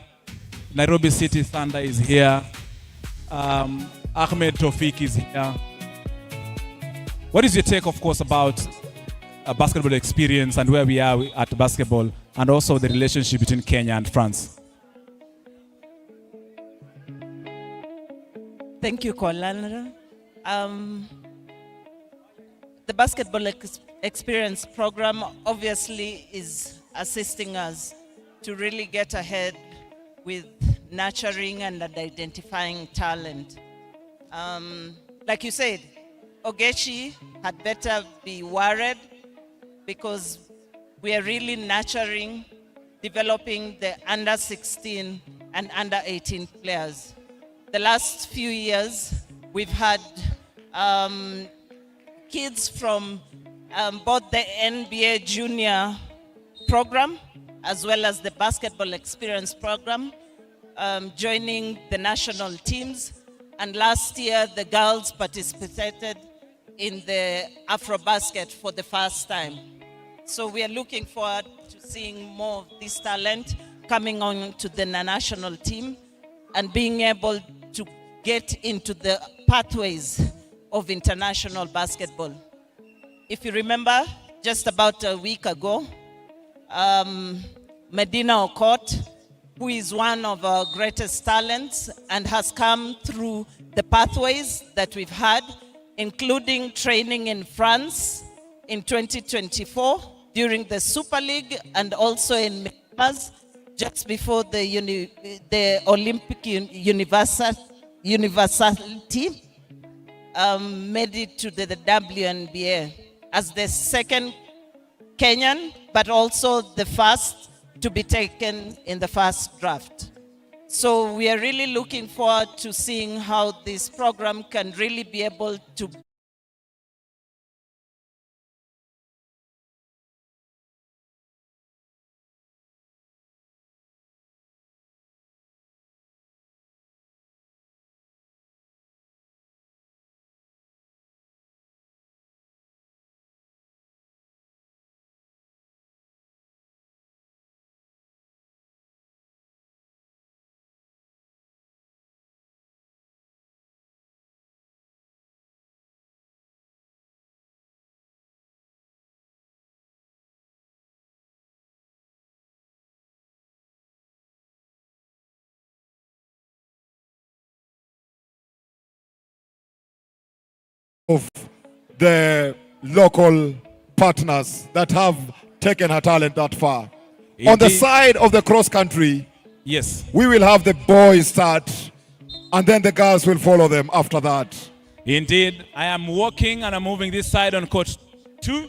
Nairobi City Thunder is here. Ahmed Tofik is here. What is your take, of course, about a basketball experience and where we are at basketball, and also the relationship between Kenya and France? Thank you, Kolanra. The Basketball Experience program obviously is assisting us to really get ahead with nurturing and identifying talent. Like you said, Ogechi had better be worried because we are really nurturing, developing the under 16 and under 18 players. The last few years, we've had kids from both the NBA junior program as well as the Basketball Experience program joining the national teams. And last year, the girls participated in the Afrobasket for the first time. So we are looking forward to seeing more of this talent coming on to the national team and being able to get into the pathways of international basketball. If you remember, just about a week ago, Medina Okot, who is one of our greatest talents and has come through the pathways that we've had, including training in France in 2024 during the Super League and also in Mimas just before the Olympic Universality, made it to the WNBA as the second Kenyan, but also the first to be taken in the first draft. So we are really looking forward to seeing how this program can really be able to of the local partners that have taken her talent that far. Indeed. On the side of the cross country, yes, we will have the boys start and then the girls will follow them after that. Indeed, I am walking and I'm moving this side on court 2,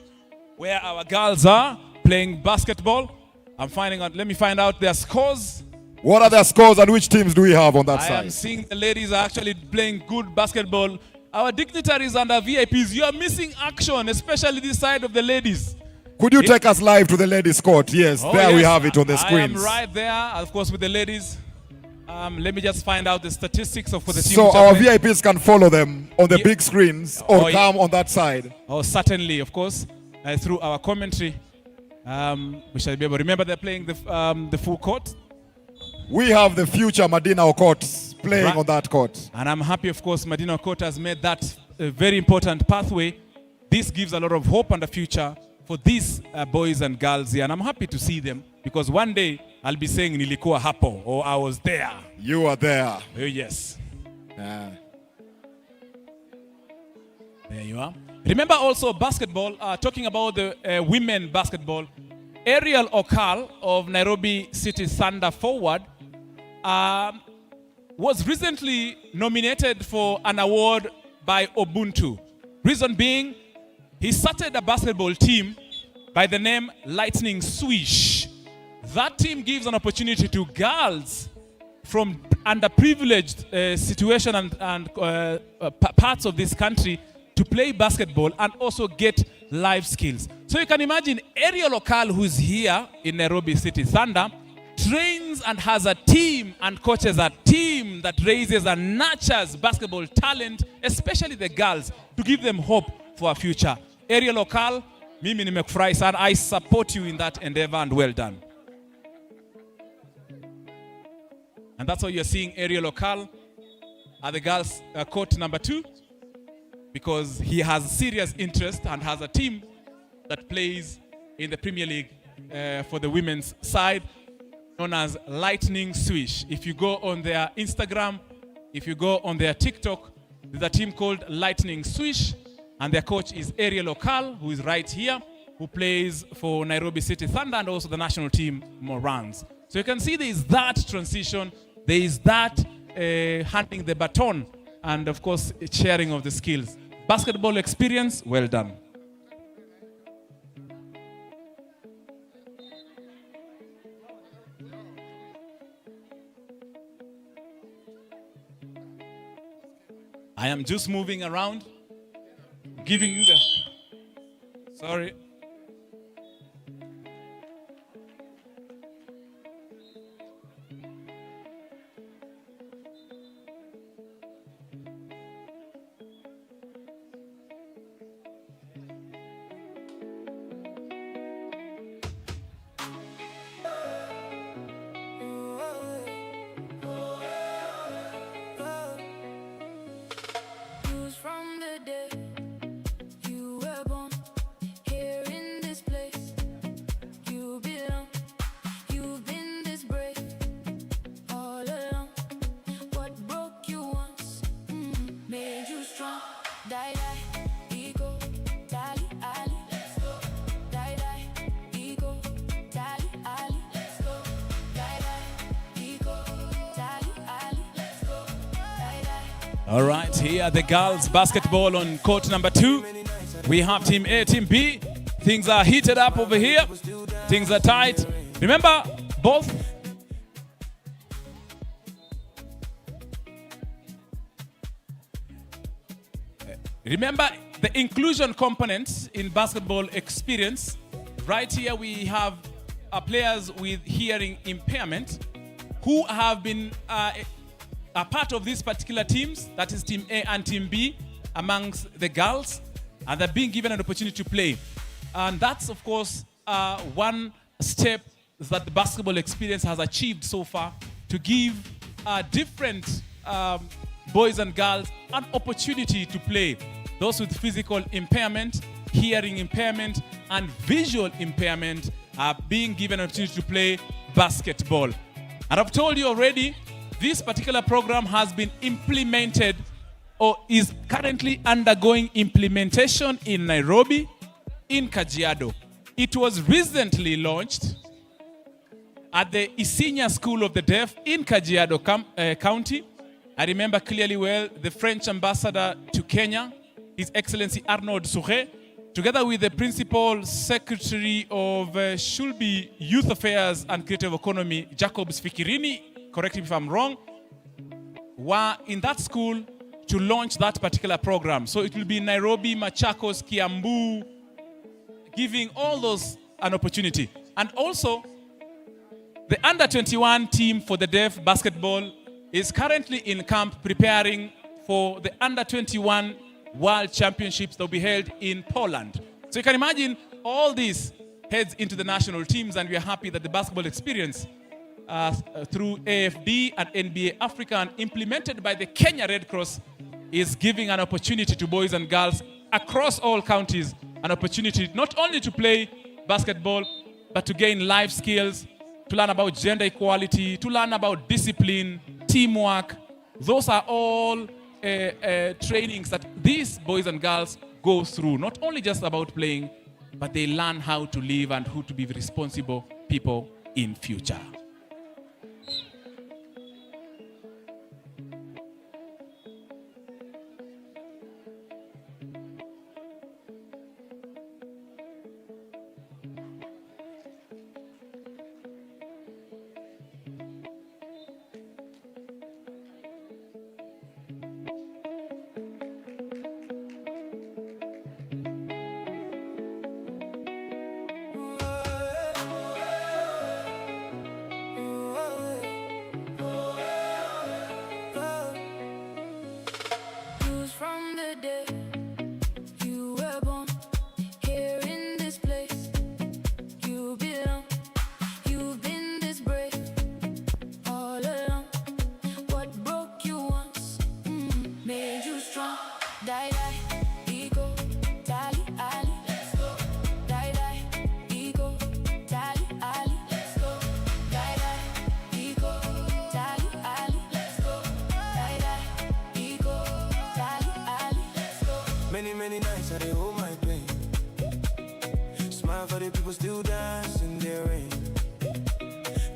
where our girls are playing basketball. I'm finding out, let me find out their scores. What are their scores and which teams do we have on that I side? am seeing the ladies are actually playing good basketball. Our dignitaries and our VIPs, you are missing action, especially this side of the ladies. Could you take us live to the ladies' court? Yes, there we have it on the screens. I am right there, of course, with the ladies. Let me just find out the statistics for the team. So our VIPs can follow them on the big screens or come on that side. Oh, certainly, of course, through our commentary. We shall be able to remember they're playing the full court. We have the future Medina Okot playing on that court. And I'm happy, of course, Medina Okot has made that a very important pathway. This gives a lot of hope and a future for these boys and girls here. And I'm happy to see them because one day I'll be saying nilikuwa hapo, or I was there. You are there. Oh, yes. Yeah. There you are. Remember also basketball, talking about the women basketball, Ariel Okal of Nairobi City Thunder forward was recently nominated for an award by Ubuntu. Reason being, he started a basketball team by the name Lightning Swish. That team gives an opportunity to girls from underprivileged situation and parts of this country to play basketball and also get life skills. So you can imagine Area Local, who's here in Nairobi City Thunder, trains and has a team and coaches a team that raises and nurtures basketball talent, especially the girls, to give them hope for a future. Area Local, mimi nimekufurahi sana. I support you in that endeavor, and well done. And that's why you're seeing Area Local at the girls' court number 2, because he has serious interest and has a team that plays in the Premier League for the women's side, known as Lightning Swish. If you go on their Instagram, if you go on their TikTok, there's a team called Lightning Swish, and their coach is Area Local, who is right here, who plays for Nairobi City Thunder and also the national team Morans. So you can see there is that transition, there is that handing the baton, and of course sharing of the skills. Basketball experience, well done. I am just moving around, giving you the... Sorry. From the day you were born, here in this place, you belong. You've been this brave all along. What broke you once made you strong. Die, die, ego, dali, ali, let's go. Die, die, ego, dali, ali, let's go. Die, die, ego, dali, ali, let's go. Die, die. All right, here are the girls basketball on court number 2. We have team A, team B. Things are heated up over here. Things are tight. Remember, both. Remember the inclusion components in basketball experience. Right here we have players with hearing impairment who have been a part of these particular teams, that is Team A and Team B, amongst the girls, and they're being given an opportunity to play. And that's, of course, one step that the basketball experience has achieved so far, to give different boys and girls an opportunity to play. Those with physical impairment, hearing impairment, and visual impairment are being given an opportunity to play basketball. And I've told you already, this particular program has been implemented or is currently undergoing implementation in Nairobi, in Kajiado. It was recently launched at the Isinya School of the Deaf in Kajiado County. I remember clearly well the French ambassador to Kenya, His Excellency Arnaud Soure, together with the Principal Secretary of Shulbi Youth Affairs and Creative Economy, Jacobs Fikirini, correct me if I'm wrong, were in that school to launch that particular program. So it will be Nairobi, Machakos, Kiambu, giving all those an opportunity. And also, the under-21 team for the deaf basketball is currently in camp preparing for the under-21 World Championships that will be held in Poland. So you can imagine all this heads into the national teams, and we are happy that the basketball experience through AFD and NBA Africa and implemented by the Kenya Red Cross is giving an opportunity to boys and girls across all counties, an opportunity not only to play basketball, but to gain life skills, to learn about gender equality, to learn about discipline, teamwork. Those are all trainings that these boys and girls go through, not only just about playing, but they learn how to live and who to be responsible people in future. Many, many nights I dey hold my pain. Smile for the people still dance in their rain.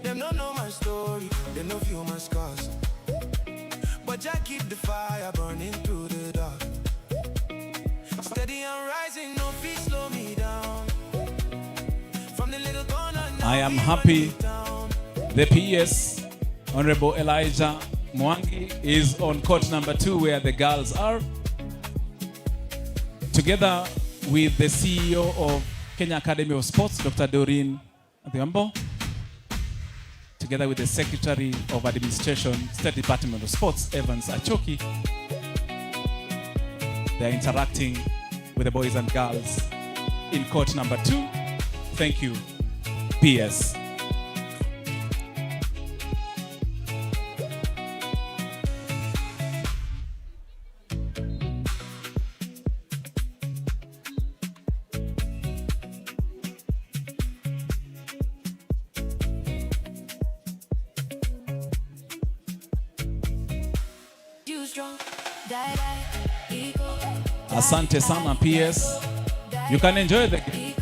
Them don't know my story, they don't feel my scars. But I keep the fire burning through the dark. Steady and rising, no feet slow me down. From the little corner, I am happy the PS, Honorable Elijah Mwangi, is on court number 2 where the girls are. Together with the CEO of Kenya Academy of Sports, Dr. Doreen Adhiambo, together with the Secretary of Administration, State Department of Sports, Evans Achoki. They're interacting with the boys and girls in court number 2. Thank you, PS. Asante sana PS. You can enjoy the game.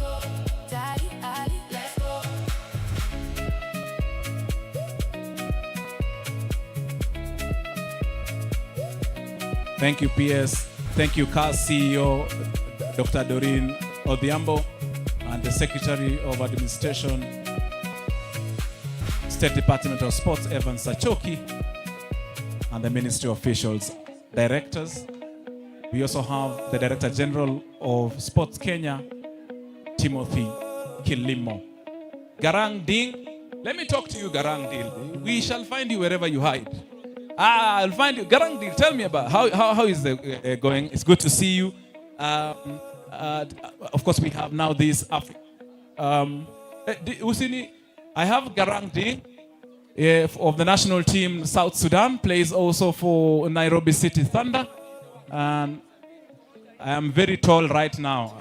Thank you, PS. Thank you, CAS CEO, Dr. Doreen Odhiambo, and the Secretary of Administration, State Department of Sports, Evans Achoki, and the Ministry officials, directors. We also have the Director General of Sports Kenya, Timothy Kilimo. Garang Ding, let me talk to you, Garang Ding. We shall find you wherever you hide. I'll find you. Garang Ding, tell me about how is the going? It's good to see you. Of course, we have now this. Usini, I have Garang Ding of the national team, South Sudan, plays also for Nairobi City Thunder. And I am very tall right now.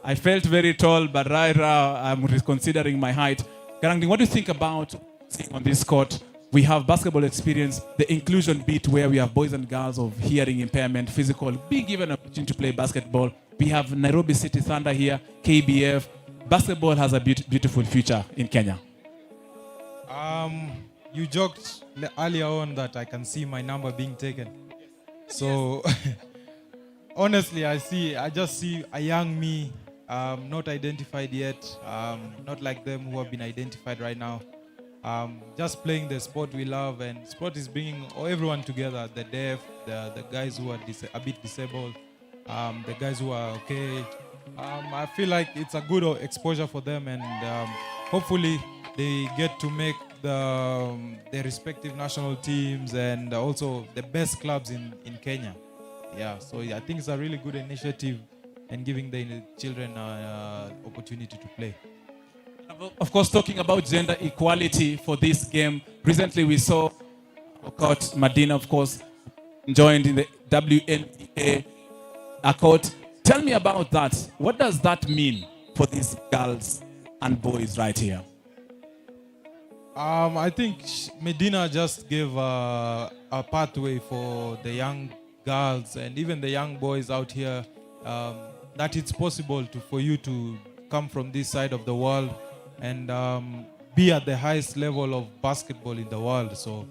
I felt very tall, but right now I'm reconsidering my height. Garang, what do you think about seeing on this court? We have basketball experience, the inclusion bit where we have boys and girls of hearing impairment, physical, being given an opportunity to play basketball. We have Nairobi City Thunder here, KBF. Basketball has a beautiful future in Kenya. You joked earlier on that I can see my number being taken. So honestly, I just see a young me, not identified yet, not like them who have been identified right now. Just playing the sport we love, and sport is bringing everyone together, the deaf, the guys who are a bit disabled, the guys who are okay. I feel like it's a good exposure for them, and hopefully they get to make their respective national teams and also the best clubs in Kenya. Yeah, so I think it's a really good initiative and giving the children opportunity to play. Of course, talking about gender equality for this game, recently we saw Coach Medina, of course, joined in the WNBA accord. Tell me about that. What does that mean for these girls and boys right here? I think Medina just gave a pathway for the young girls and even the young boys out here, that it's possible for you to come from this side of the world and be at the highest level of basketball in the world. So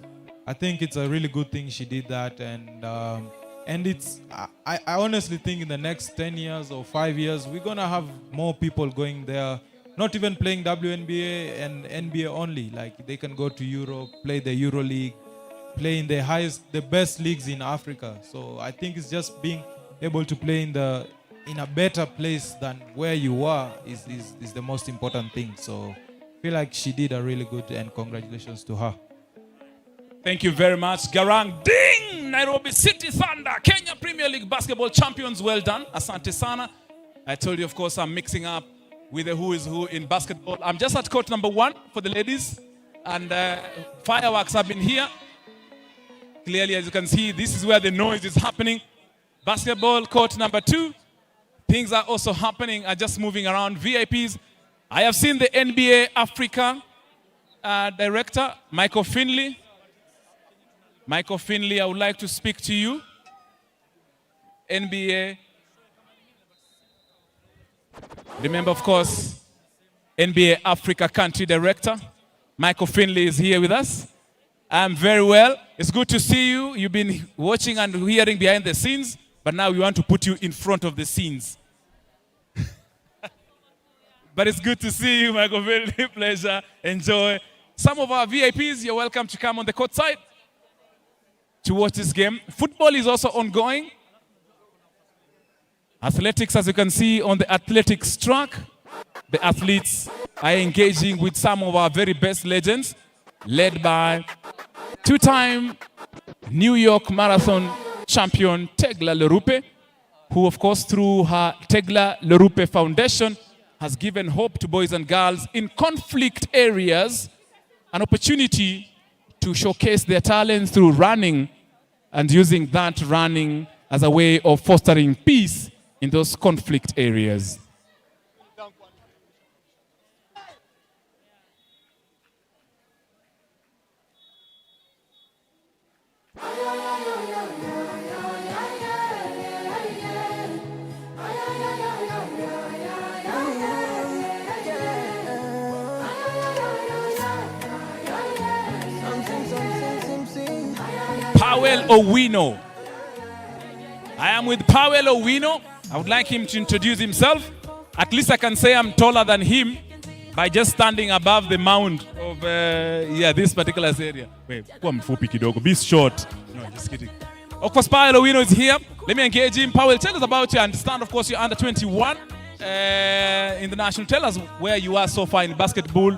I think it's a really good thing she did that, and it's I honestly think in the next 10 years or 5 years we're gonna have more people going there, not even playing WNBA and NBA only. Like they can go to Europe, play the Euro League, play in the best leagues in Africa. So I think it's just being able to play in a better place than where you are is the most important thing. So I feel like she did a really good, and congratulations to her. Thank you very much, Garang Ding, Nairobi City Thunder, Kenya Premier League basketball champions. Well done, asante sana. I told you, of course, I'm mixing up with the who is who in basketball. I'm just at court number 1 for the ladies, and fireworks have been here. Clearly, as you can see, this is where the noise is happening. Basketball court number 2. Things are also happening, are just moving around. VIPs. I have seen the NBA Africa director, Michael Finley. Michael Finley, I would like to speak to you. NBA Remember, of course, NBA Africa Country Director, Michael Finley is here with us. I'm very well. It's good to see you. You've been watching and hearing behind the scenes, but now we want to put you in front of the scenes. But it's good to see you, Michael Finley. Pleasure. Enjoy. Some of our VIPs, you're welcome to come on the court side to watch this game. Football is also ongoing. Athletics, as you can see on the athletics track, the athletes are engaging with some of our very best legends, led by two-time New York Marathon champion Tegla Lerupe, who, of course, through her Tegla Lerupe Foundation, has given hope to boys and girls in conflict areas an opportunity to showcase their talents through running and using that running as a way of fostering peace in those conflict areas. Powell Owino. I am with Powell Owino. I would like him to introduce himself. At least I can say I'm taller than him by just standing above the mound of this particular area. Wait, be short. No, just kidding. Of course, Powell Owino is here. Let me engage him. Powell, tell us about you. I understand, of course, you're under 21 in the national. Tell us where you are so far in basketball,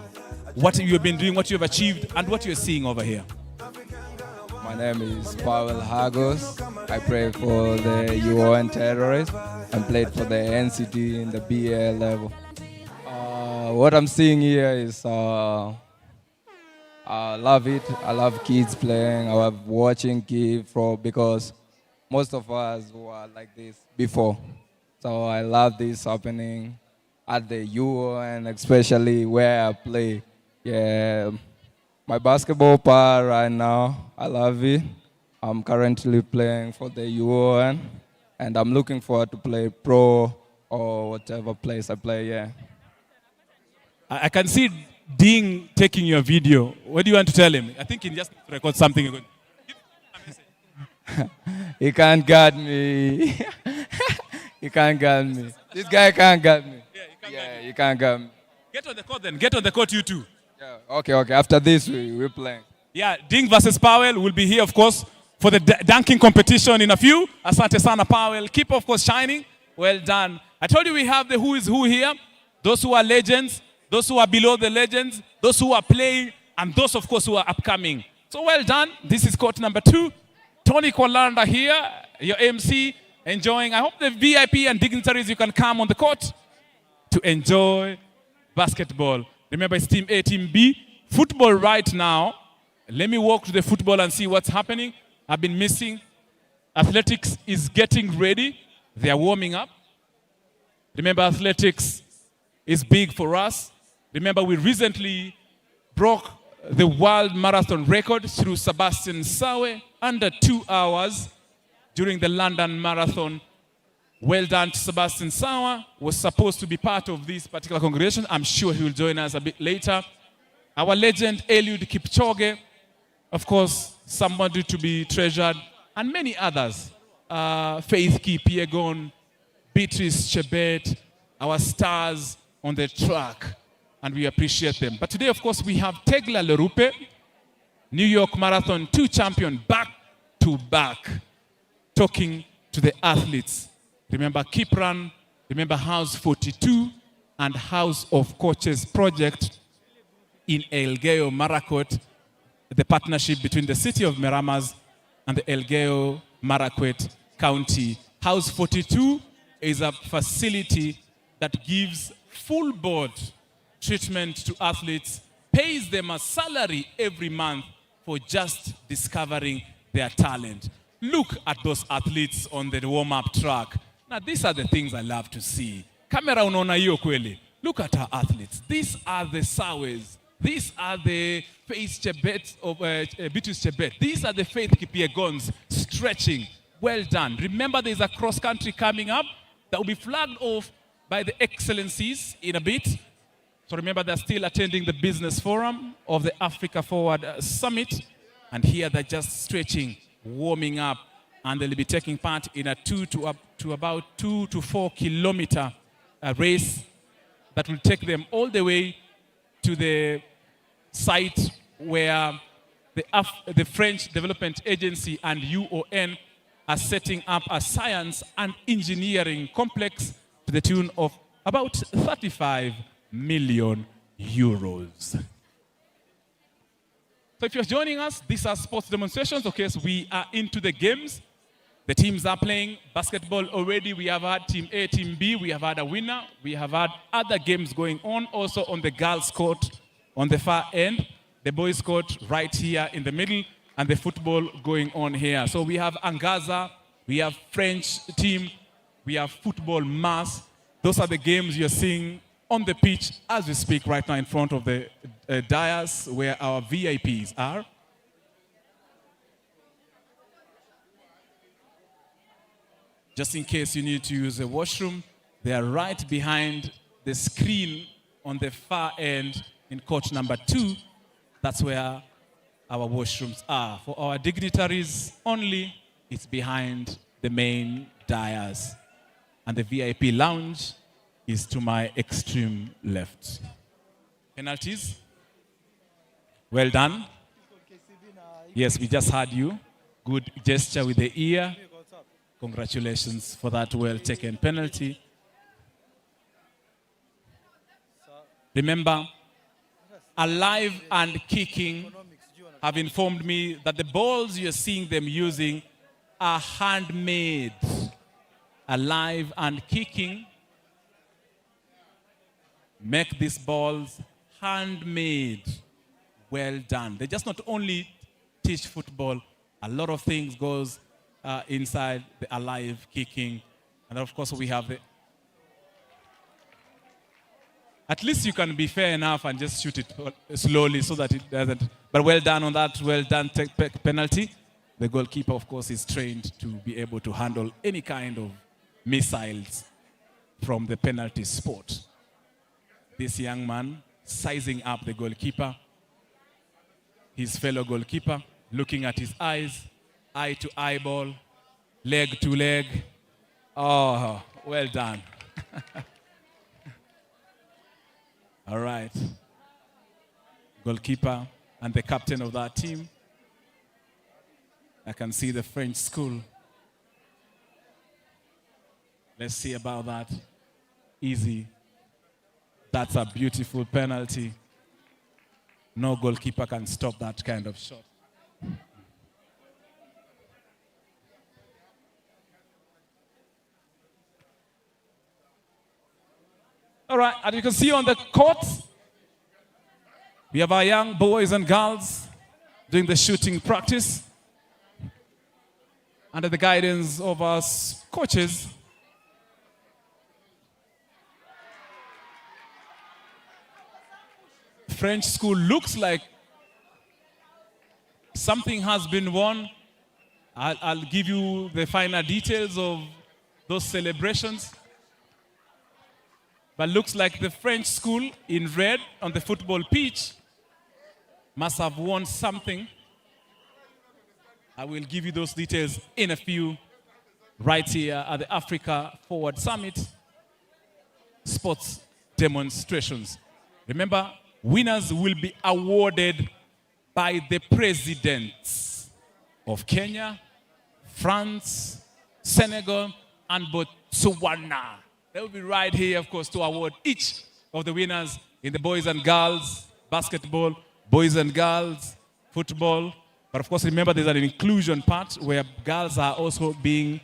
what you've been doing, what you've achieved, and what you're seeing over here. My name is Powell Hagos. I play for the UN terrorists and played for the NCT in the BL level. What I'm seeing here is I love it. I love kids playing. I love watching kids because most of us were like this before. So I love this happening at the UN, especially where I play. Yeah. My basketball part right now, I love it. I'm currently playing for the UN, and I'm looking forward to play pro or whatever place I play, yeah. I can see Ding taking your video. What do you want to tell him? I think he just record something. He can't guard me. He can't guard me. This guy can't guard me. Yeah, he can't guard me. Get on the court then. Get on the court, you too. Yeah, okay. After this, we're playing. Yeah, Ding versus Powell will be here, of course, for the dunking competition in a few. Asante sana, Powell. Keep, of course, shining. Well done. I told you we have the who is who here. Those who are legends, those who are below the legends, those who are playing, and those, of course, who are upcoming. So well done. This is court number 2. Tony Kolanda here, your MC, enjoying. I hope the VIP and dignitaries, you can come on the court to enjoy basketball. Remember, it's Team A, Team B. Football right now. Let me walk to the football and see what's happening. I've been missing. Athletics is getting ready. They are warming up. Remember, athletics is big for us. Remember, we recently broke the world marathon record through Sebastian Sawe, under 2 hours during the London Marathon. Well done to Sebastian Sawa, was supposed to be part of this particular congregation. I'm sure he will join us a bit later. Our legend, Eliud Kipchoge, of course, somebody to be treasured, and many others. Faith Kipyegon, Beatrice Chebet, our stars on the track, and we appreciate them. But today, of course, we have Tegla Lerupe, New York Marathon 2 champion, back to back, talking to the athletes. Remember Kipran, remember House 42 and House of Coaches project in Elgeyo Marakwet, the partnership between the city of Meramas and the Elgeyo Marakwet County. House 42 is a facility that gives full board treatment to athletes, pays them a salary every month for just discovering their talent. Look at those athletes on the warm-up track. Now, these are the things I love to see. Camera unaona hiyo kweli. Look at our athletes. These are the Sawes. These are the Faith Chebet of Beatrice Chebet. These are the Faith Kipyegons stretching. Well done. Remember, there's a cross-country coming up that will be flagged off by the excellencies in a bit. So remember, they're still attending the business forum of the Africa Forward Summit. And here they're just stretching, warming up, and they'll be taking part in a about 2 to 4 kilometer race that will take them all the way to the site where the French Development Agency and UON are setting up a science and engineering complex to the tune of about 35 million euros. So if you're joining us, these are sports demonstrations. Okay, so we are into the games. The teams are playing basketball already. We have had Team A, Team B. We have had a winner. We have had other games going on also on the girls' court on the far end, the boys' court right here in the middle, and the football going on here. So we have Angaza, we have French team, we have football mass. Those are the games you're seeing on the pitch as we speak right now in front of the dais where our VIPs are. Just in case you need to use a washroom, they are right behind the screen on the far end in court number 2. That's where our washrooms are. For our dignitaries only, it's behind the main dais. And the VIP lounge is to my extreme left. Penalties? Well done. Yes, we just heard you. Good gesture with the ear. Congratulations for that well-taken penalty. Remember, Alive and Kicking have informed me that the balls you're seeing them using are handmade. Alive and Kicking make these balls handmade. Well done. They just not only teach football, a lot of things goes inside the Alive Kicking. And of course we have the... At least you can be fair enough and just shoot it slowly so that it doesn't... But well done on that, well done penalty. The goalkeeper, of course, is trained to be able to handle any kind of missiles from the penalty spot. This young man sizing up the goalkeeper, his fellow goalkeeper, looking at his eyes, eye to eyeball, leg to leg. Oh, well done. All right. Goalkeeper and the captain of that team. I can see the French school. Let's see about that. Easy. That's a beautiful penalty. No goalkeeper can stop that kind of shot. All right, and you can see on the court, we have our young boys and girls doing the shooting practice under the guidance of our coaches. French school looks like something has been won. I'll give you the final details of those celebrations. But looks like the French school in red on the football pitch must have won something. I will give you those details in a few right here at the Africa Forward Summit sports demonstrations. Remember, winners will be awarded by the presidents of Kenya, France, Senegal, and Botswana. They will be right here, of course, to award each of the winners in the boys and girls basketball, boys and girls football. But of course, remember there's an inclusion part where girls are also being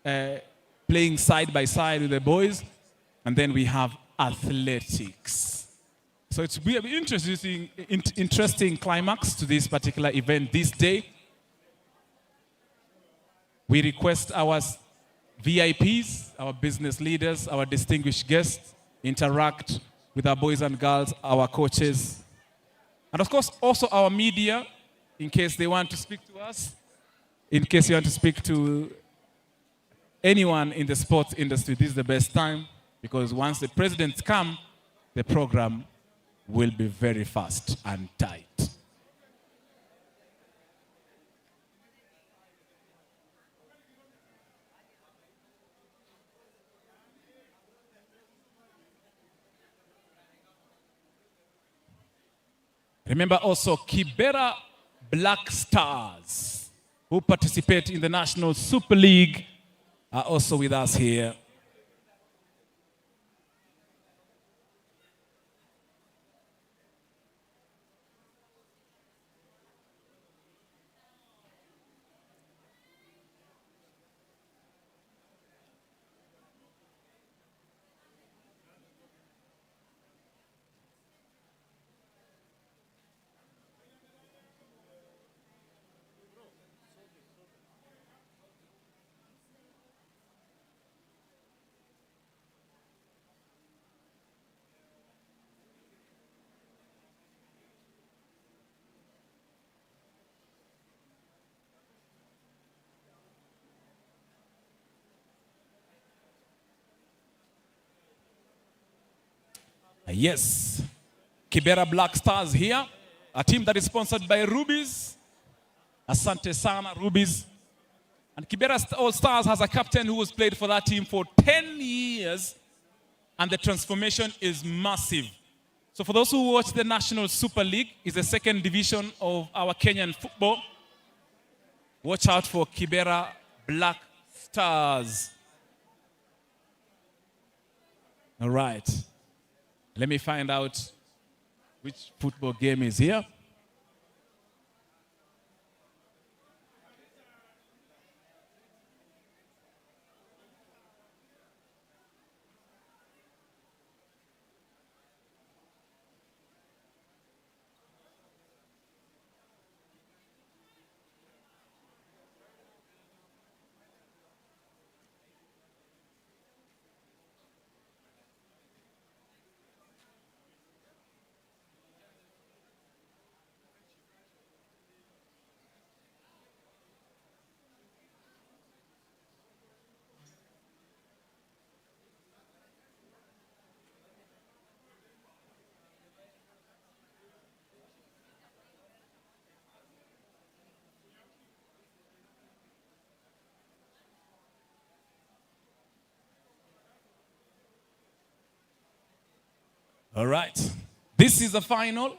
playing side by side with the boys. And then we have athletics. So it's will be interesting climax to this particular event this day. We request our VIPs, our business leaders, our distinguished guests, interact with our boys and girls, our coaches, and of course also our media, in case they want to speak to us, in case you want to speak to anyone in the sports industry, this is the best time. Because once the presidents come, the program will be very fast and tight. Remember also Kibera Black Stars, who participate in the National Super League, are also with us here. Yes, Kibera Black Stars here, a team that is sponsored by Rubies. Asante sana, Rubies. And Kibera All Stars has a captain who has played for that team for 10 years, and the transformation is massive. So for those who watch the National Super League, it's the second division of our Kenyan football. Watch out for Kibera Black Stars. All right. Let me find out which football game is here. All right. This is the final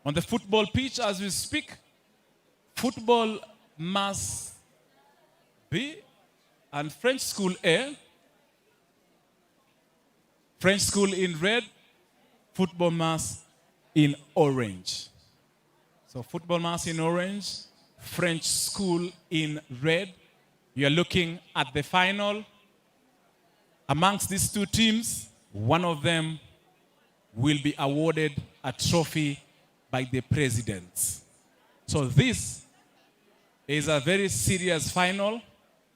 on the football pitch as we speak. Football must be and French school A. French school in red, football mass in orange. So football mass in orange, French school in red. You're looking at the final. Amongst these two teams, one of them will be awarded a trophy by the president. So this is a very serious final,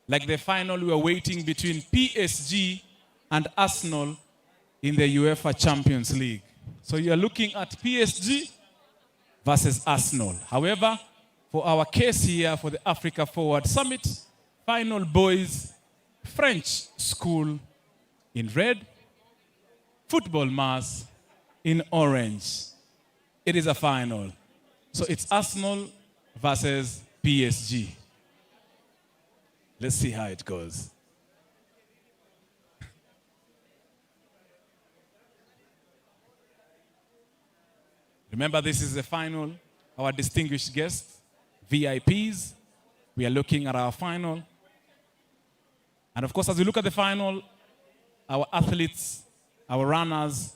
like the final we are waiting between PSG and Arsenal in the UEFA Champions League. So you're looking at PSG versus Arsenal. However, for our case here for the Africa Forward Summit, final boys, French school in red, football mass in orange. It is a final. So it's Arsenal versus PSG. Let's see how it goes. Remember, this is the final. Our distinguished guests, VIPs, we are looking at our final. And of course, as we look at the final, our athletes, our runners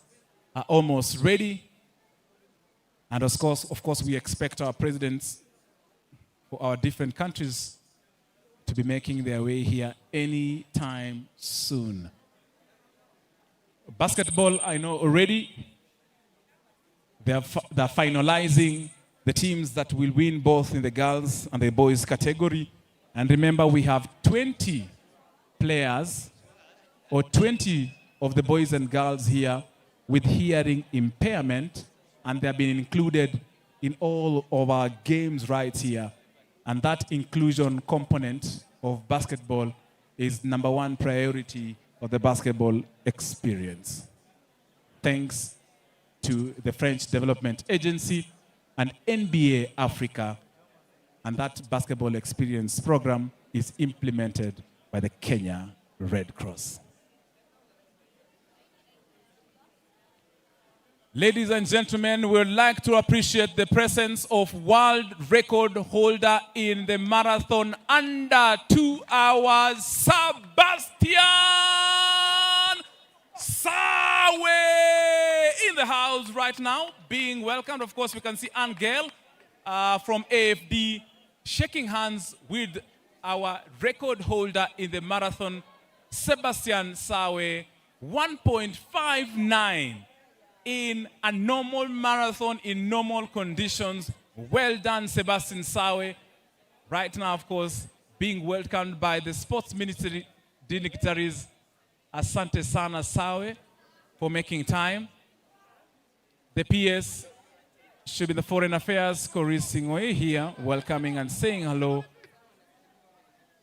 are almost ready. And of course, we expect our presidents for our different countries to be making their way here anytime soon. Basketball, I know already. They're finalizing the teams that will win both in the girls and the boys category. And remember, we have 20 players or 20 of the boys and girls here with hearing impairment, and they have been included in all of our games right here. And that inclusion component of basketball is #1 priority of the basketball experience. Thanks to the French Development Agency and NBA Africa, and that basketball experience program is implemented by the Kenya Red Cross. Ladies and gentlemen, we would like to appreciate the presence of world record holder in the marathon under 2 hours, Sebastian Sawe, in the house right now, being welcomed. Of course, we can see Angel from AFD shaking hands with our record holder in the marathon, Sebastian Sawe, 1.59 in a normal marathon in normal conditions. Well done, Sebastian Sawe. Right now, of course, being welcomed by the sports ministry dignitaries. Asante sana Sawe for making time. The PS should be the Foreign Affairs, Cory Singwe, here, welcoming and saying hello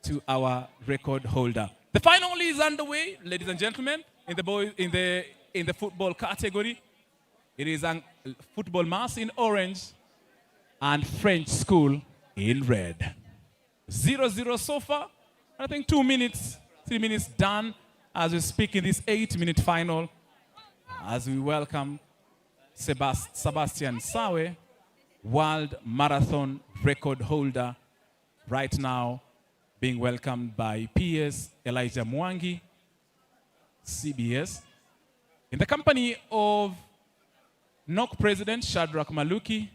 to our record holder. The final is underway, ladies and gentlemen, in the football category. It is a football mass in orange and French school in red. 0-0 so far. I think 3 minutes done as we speak in this 8-minute final. As we welcome Sebastian Sawe, world marathon record holder, right now being welcomed by PS Elijah Mwangi, CBS, in the company of NOC President Shadrach Maluki,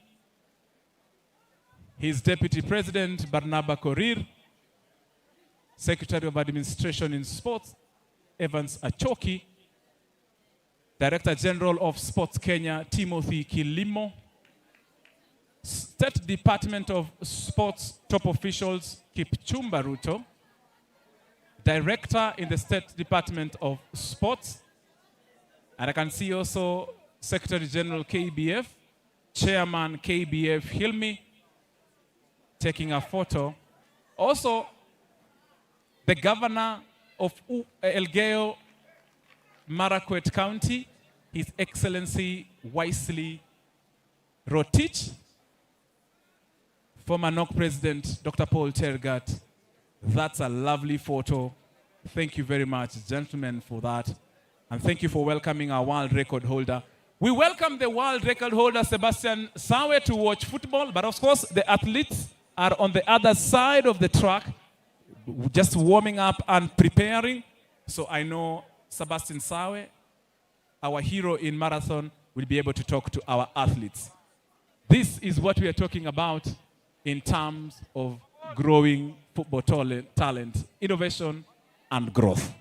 his Deputy President Barnaba Korir, Secretary of Administration in Sports Evans Achoki, Director General of Sports Kenya Timothy Kilimo, State Department of Sports top officials Kipchumba Ruto, Director in the State Department of Sports, and I can see also Secretary General KBF, Chairman KBF Hilmi, taking a photo. Also, the Governor of Elgeyo Marakwet County, His Excellency Wisely Rotich, former NOC President Dr. Paul Tergat. That's a lovely photo. Thank you very much, gentlemen, for that. And thank you for welcoming our world record holder. We welcome the world record holder, Sebastian Sawe, to watch football, but of course, the athletes are on the other side of the track, just warming up and preparing. So I know Sebastian Sawe, our hero in marathon, will be able to talk to our athletes. This is what we are talking about in terms of growing football talent, innovation, and growth.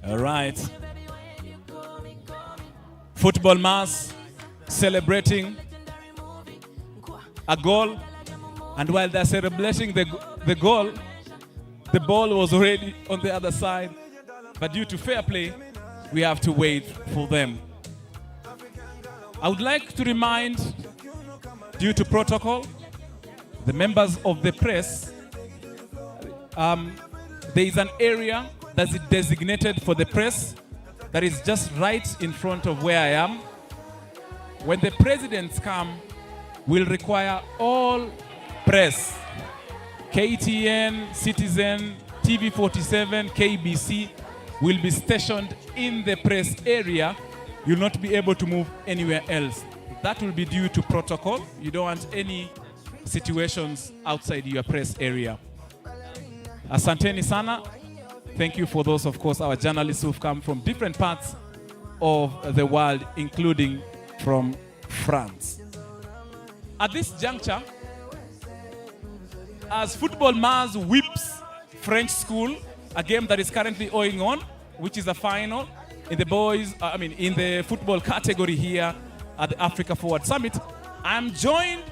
All right. Football mass celebrating a goal, and while they're celebrating the goal, the ball was already on the other side. But due to fair play, we have to wait for them. I would like to remind, due to protocol, the members of the press, there is an area that is designated for the press that is just right in front of where I am. When the presidents come, we'll require all press, KTN, Citizen, TV47, KBC, will be stationed in the press area. You'll not be able to move anywhere else. That will be due to protocol. You don't want any situations outside your press area. Asanteni sana. Thank you for those, of course, our journalists who've come from different parts of the world, including from France. At this juncture, as Football Mars whips French School, a game that is currently going on, which is a final in the boys, in the football category here at the Africa Forward Summit, I'm joined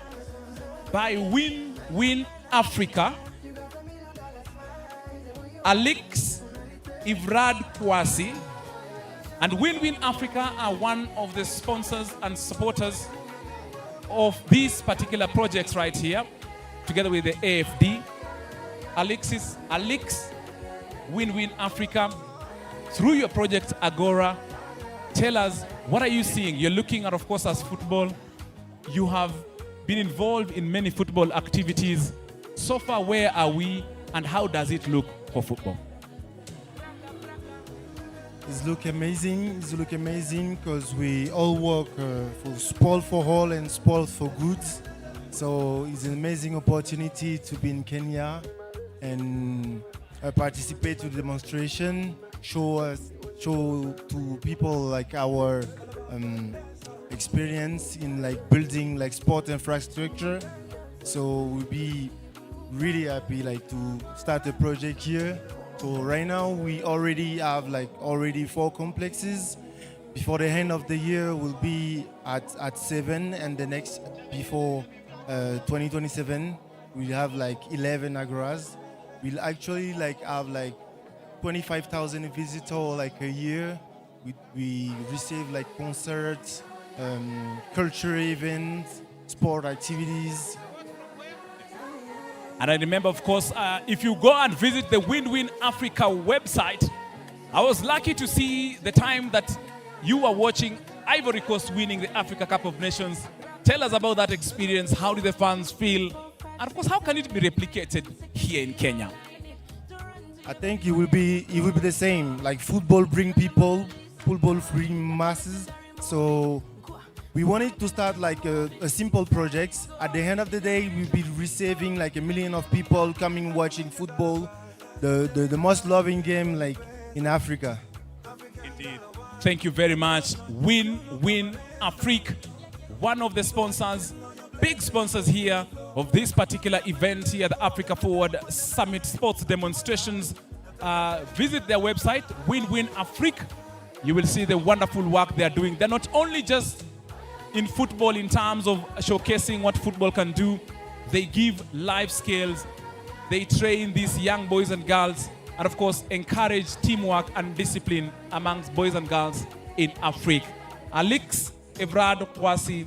by Win Africa, Alex Ivrad Kwasi, and Win Africa are one of the sponsors and supporters of these particular projects right here, together with the AFD. Alex, Win Africa, through your project Agora, tell us, what are you seeing? You're looking at, of course, as football. You have been involved in many football activities. So far, where are we, and how does it look for football? It looks amazing because we all work for sport for all and sport for good. So it's an amazing opportunity to be in Kenya and participate to the demonstration, show to people like our experience in like building like sport infrastructure. So we'll be really happy like to start a project here. So right now we already have like 4 complexes. Before the end of the year we'll be at 7, and the next before 2027 we'll have like 11 agoras. We'll actually like have like 25,000 visitors like a year. We receive like concerts, cultural events, sport activities. And I remember, of course, if you go and visit the Win Africa website, I was lucky to see the time that you were watching Ivory Coast winning the Africa Cup of Nations. Tell us about that experience. How did the fans feel? And of course, how can it be replicated here in Kenya? I think it will be the same. Like football bring people, football bring masses. So we wanted to start like a simple project. At the end of the day, we'll be receiving like 1 million of people coming watching football, the most loving game like in Africa. Indeed. Thank you very much. Win Africa, one of the sponsors, big sponsors here of this particular event here, the Africa Forward Summit Sports Demonstrations. Visit their website, Win Africa. You will see the wonderful work they are doing. They're not only just in football in terms of showcasing what football can do, they give life skills. They train these young boys and girls, and of course encourage teamwork and discipline amongst boys and girls in Africa. Alex Evrad Kwasi,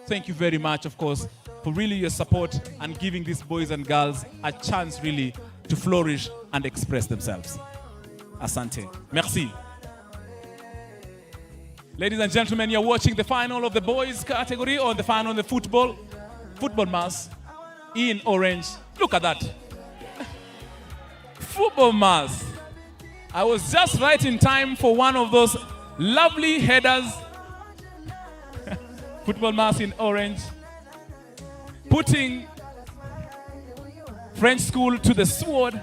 thank you very much, of course, for really your support and giving these boys and girls a chance really to flourish and express themselves. Asante. Merci. Ladies and gentlemen, you're watching the final of the boys category, or the final of the football mass in orange. Look at that. Football mass. I was just right in time for one of those lovely headers. Football mass in orange. Putting French School to the sword.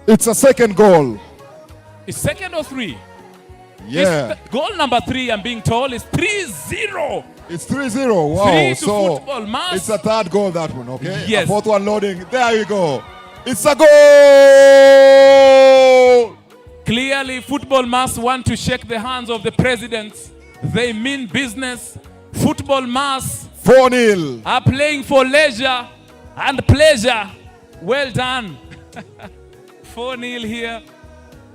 It's a second goal. It's second or 3? Yeah. Goal number 3, I'm being told, is 3-0. It's 3-0. Wow. 3 to so Football Mass. it's a third goal, that one, okay? Yes. A fourth one loading. There you go. It's a goal! Clearly, football must want to shake the hands of the presidents. They mean business. Football must 4-0 are playing for leisure and pleasure. Well done. 4-0 here.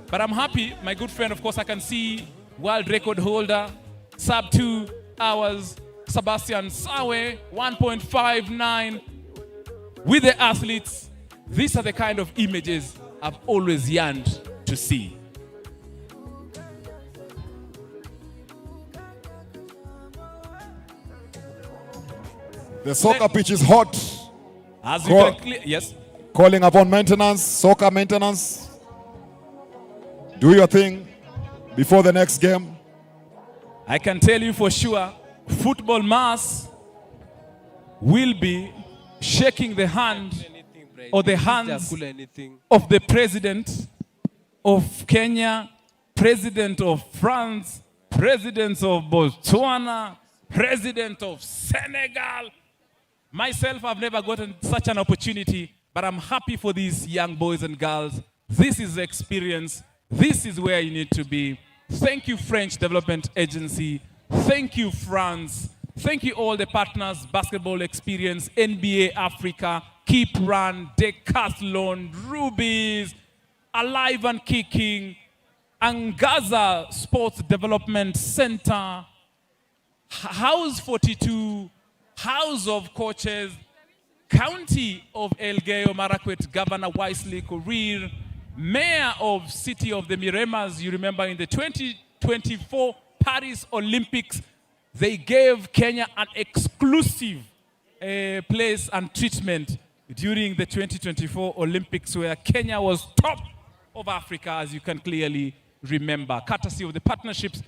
But I'm happy, my good friend, of course, I can see world record holder, sub 2 hours, Sebastian Sawe, 1.59 with the athletes. These are the kind of images I've always yearned to see. The soccer pitch is hot. As you can clear, yes. Calling upon maintenance, soccer maintenance. Do your thing before the next game. I can tell you for sure, football mass will be shaking the hand or the hands of the president of Kenya, president of France, president of Botswana, president of Senegal. Myself, I've never gotten such an opportunity, but I'm happy for these young boys and girls. This is the experience. This is where you need to be. Thank you, French Development Agency. Thank you, France. Thank you, all the partners, Basketball Experience, NBA Africa, Keep Run, Decathlon, Rubies, Alive and Kicking, Angaza Sports Development Center, House 42, House of Coaches, County of Elgeyo Marakwet, Governor Wisely Korir, Mayor of City of the Miremas. You remember in the 2024 Paris Olympics, they gave Kenya an exclusive place and treatment during the 2024 Olympics, where Kenya was top of Africa, as you can clearly remember, courtesy of the partnerships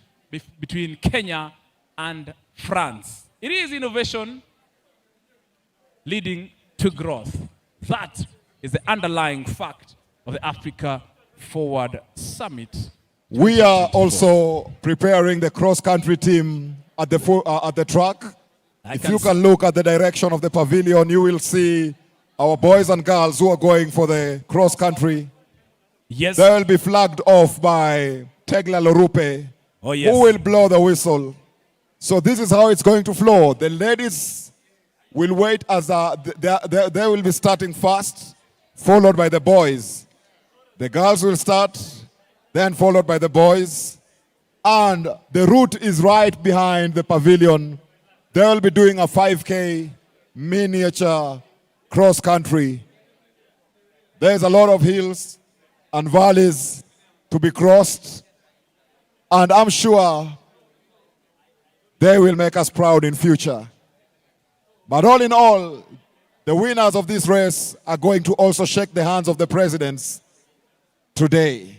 between Kenya and France. It is innovation leading to growth. That is the underlying fact of the Africa Forward Summit. We are also preparing the cross-country team at the track. If you can look at the direction of the pavilion, you will see our boys and girls who are going for the cross-country. Yes. They will be flagged off by Tegla Lorupe, oh, yes, who will blow the whistle. So this is how it's going to flow. The ladies will wait as they will be starting fast, followed by the boys. The girls will start, then followed by the boys. And the route is right behind the pavilion. They will be doing a 5K miniature cross-country. There's a lot of hills and valleys to be crossed. And I'm sure they will make us proud in future. But all in all, the winners of this race are going to also shake the hands of the presidents today.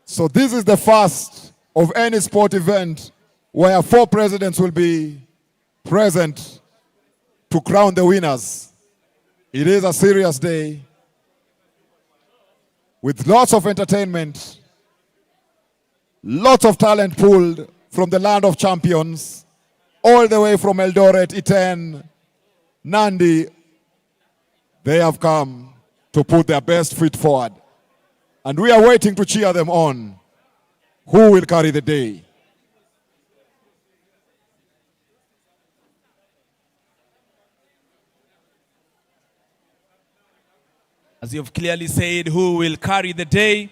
So this is the first of any sport event where 4 presidents will be present to crown the winners. It is a serious day with lots of entertainment, lots of talent pulled from the land of champions, all the way from Eldoret, Iten, Nandi. They have come to put their best foot forward. And we are waiting to cheer them on. Who will carry the day? As you've clearly said, who will carry the day?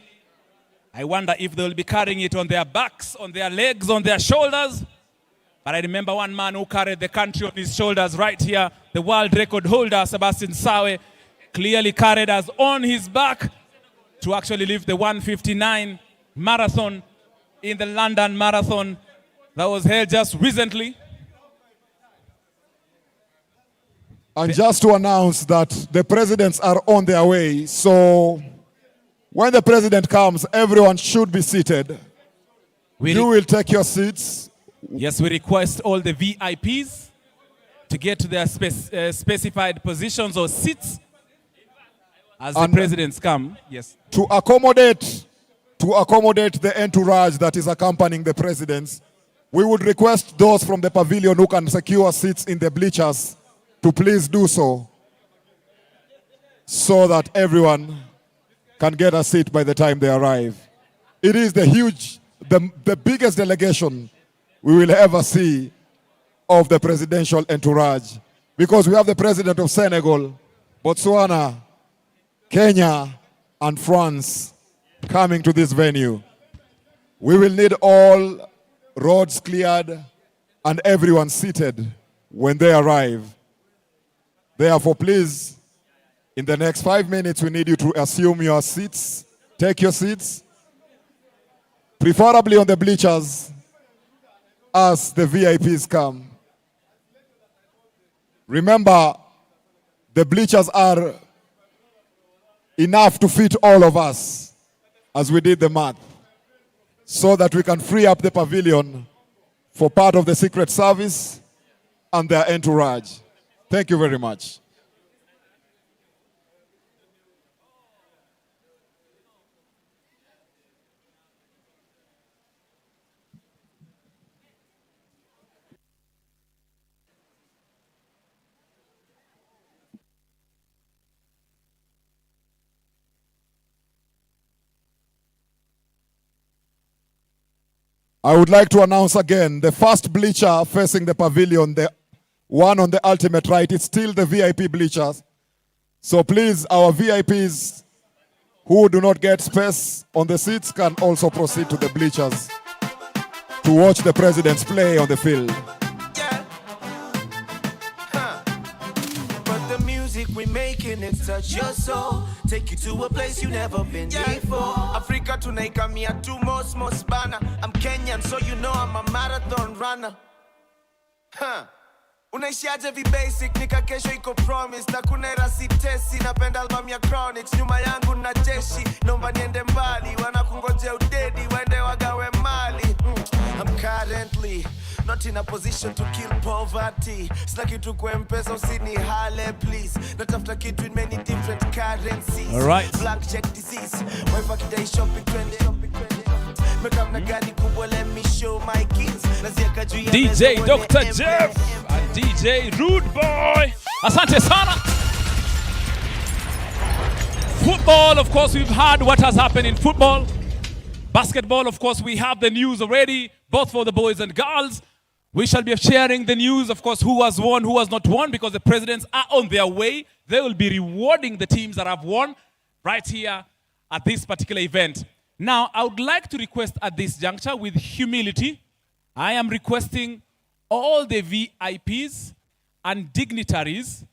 I wonder if they'll be carrying it on their backs, on their legs, on their shoulders. But I remember one man who carried the country on his shoulders right here, the world record holder, Sebastian Sawe, clearly carried us on his back to actually live the 1:59 marathon in the London Marathon that was held just recently. And just to announce that the presidents are on their way. So when the president comes, everyone should be seated. You will take your seats. Yes, we request all the VIPs to get to their specified positions or seats as the presidents come. Yes. To accommodate the entourage that is accompanying the presidents, we would request those from the pavilion who can secure seats in the bleachers to please do so that everyone can get a seat by the time they arrive. It is the biggest delegation we will ever see of the presidential entourage, because we have the president of Senegal, Botswana, Kenya, and France coming to this venue. We will need all roads cleared and everyone seated when they arrive. Therefore, please, in the next 5 minutes, we need you to assume your seats. Take your seats, preferably on the bleachers, as the VIPs come. Remember, the bleachers are enough to fit all of us, as we did the math, so that we can free up the pavilion for part of the Secret Service and their entourage. Thank you very much. I would like to announce again, the first bleacher facing the pavilion, the one on the ultimate right, it's still the VIP bleachers. So please, our VIPs who do not get space on the seats can also proceed to the bleachers to watch the presidents play on the field. But the music we making, it touch your soul. Take you to a place you never been before. Africa tunaika mia tu most bana. I'm Kenyan, so you know I'm a marathon runner. Unaishiaje vi basic, nika kesho iko promise. Na kuna era sitesi, napenda album ya Chronics. Nyuma yangu na jeshi, nomba niende mbali. Wana kungoje udedi, wende wagawe mali. I'm currently not in a position to kill poverty. Sina kitu kwa M-Pesa, usini hale please. Natafuta kitu in many different currencies. All right. Black check disease, wife akidai shopping twende. Mekam na gari kubwa, let me show my kids. Nazieka juu ya DJ Dr. Jeff and DJ Rude Boy. Asante sana. Football, of course, we've heard what has happened in football. Basketball, of course, we have the news already, both for the boys and girls. We shall be sharing the news, of course, who has won, who has not won, because the presidents are on their way. They will be rewarding the teams that have won right here at this particular event. Now, I would like to request at this juncture, with humility, I am requesting all the VIPs and dignitaries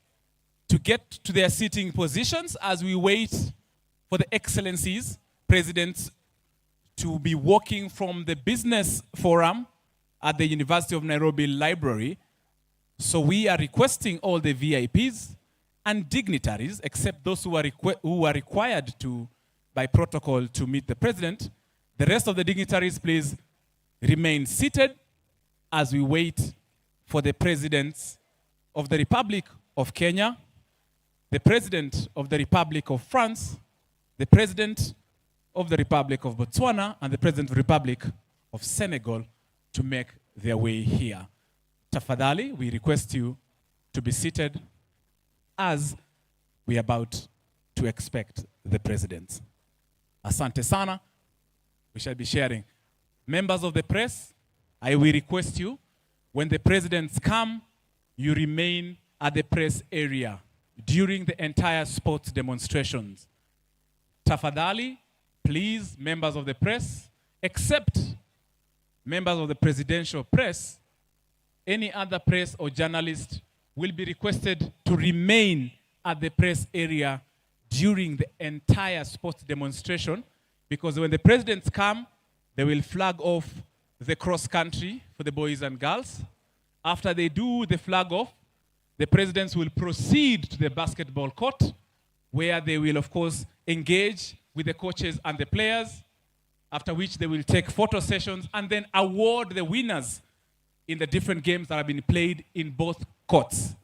to get to their seating positions as we wait for the excellencies, presidents, to be walking from the business forum at the University of Nairobi Library. So we are requesting all the VIPs and dignitaries, except those who are required to, by protocol, to meet the president. The rest of the dignitaries, please remain seated as we wait for the presidents of the Republic of Kenya, the president of the Republic of France, the president of the Republic of Botswana, and the president of the Republic of Senegal to make their way here. Tafadhali, we request you to be seated as we are about to expect the presidents. Asante sana. We shall be sharing. Members of the press, I will request you, when the presidents come, you remain at the press area during the entire sports demonstrations. Tafadhali, please, members of the press, except members of the presidential press, any other press or journalist will be requested to remain at the press area during the entire sports demonstration, because when the presidents come, they will flag off the cross country for the boys and girls. After they do the flag off, the presidents will proceed to the basketball court, where they will, of course, engage with the coaches and the players, after which they will take photo sessions and then award the winners in the different games that have been played in both courts.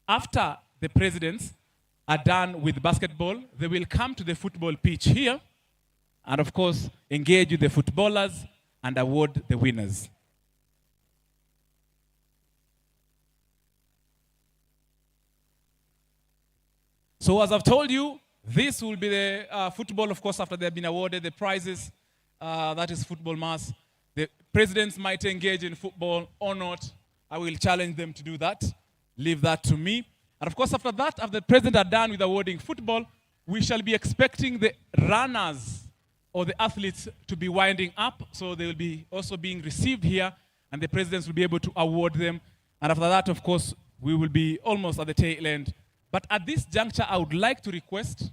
After the presidents are done with basketball, they will come to the football pitch here and, of course, engage with the footballers and award the winners. So as I've told you, this will be the football, of course, after they've been awarded the prizes. that is football mass. The presidents might engage in football or not. I will challenge them to do that. Leave that to me. And of course, after that, after the president are done with awarding football, we shall be expecting the runners or the athletes to be winding up. So they will be also being received here, and the presidents will be able to award them. And after that, of course, we will be almost at the tail end. But at this juncture, I would like to request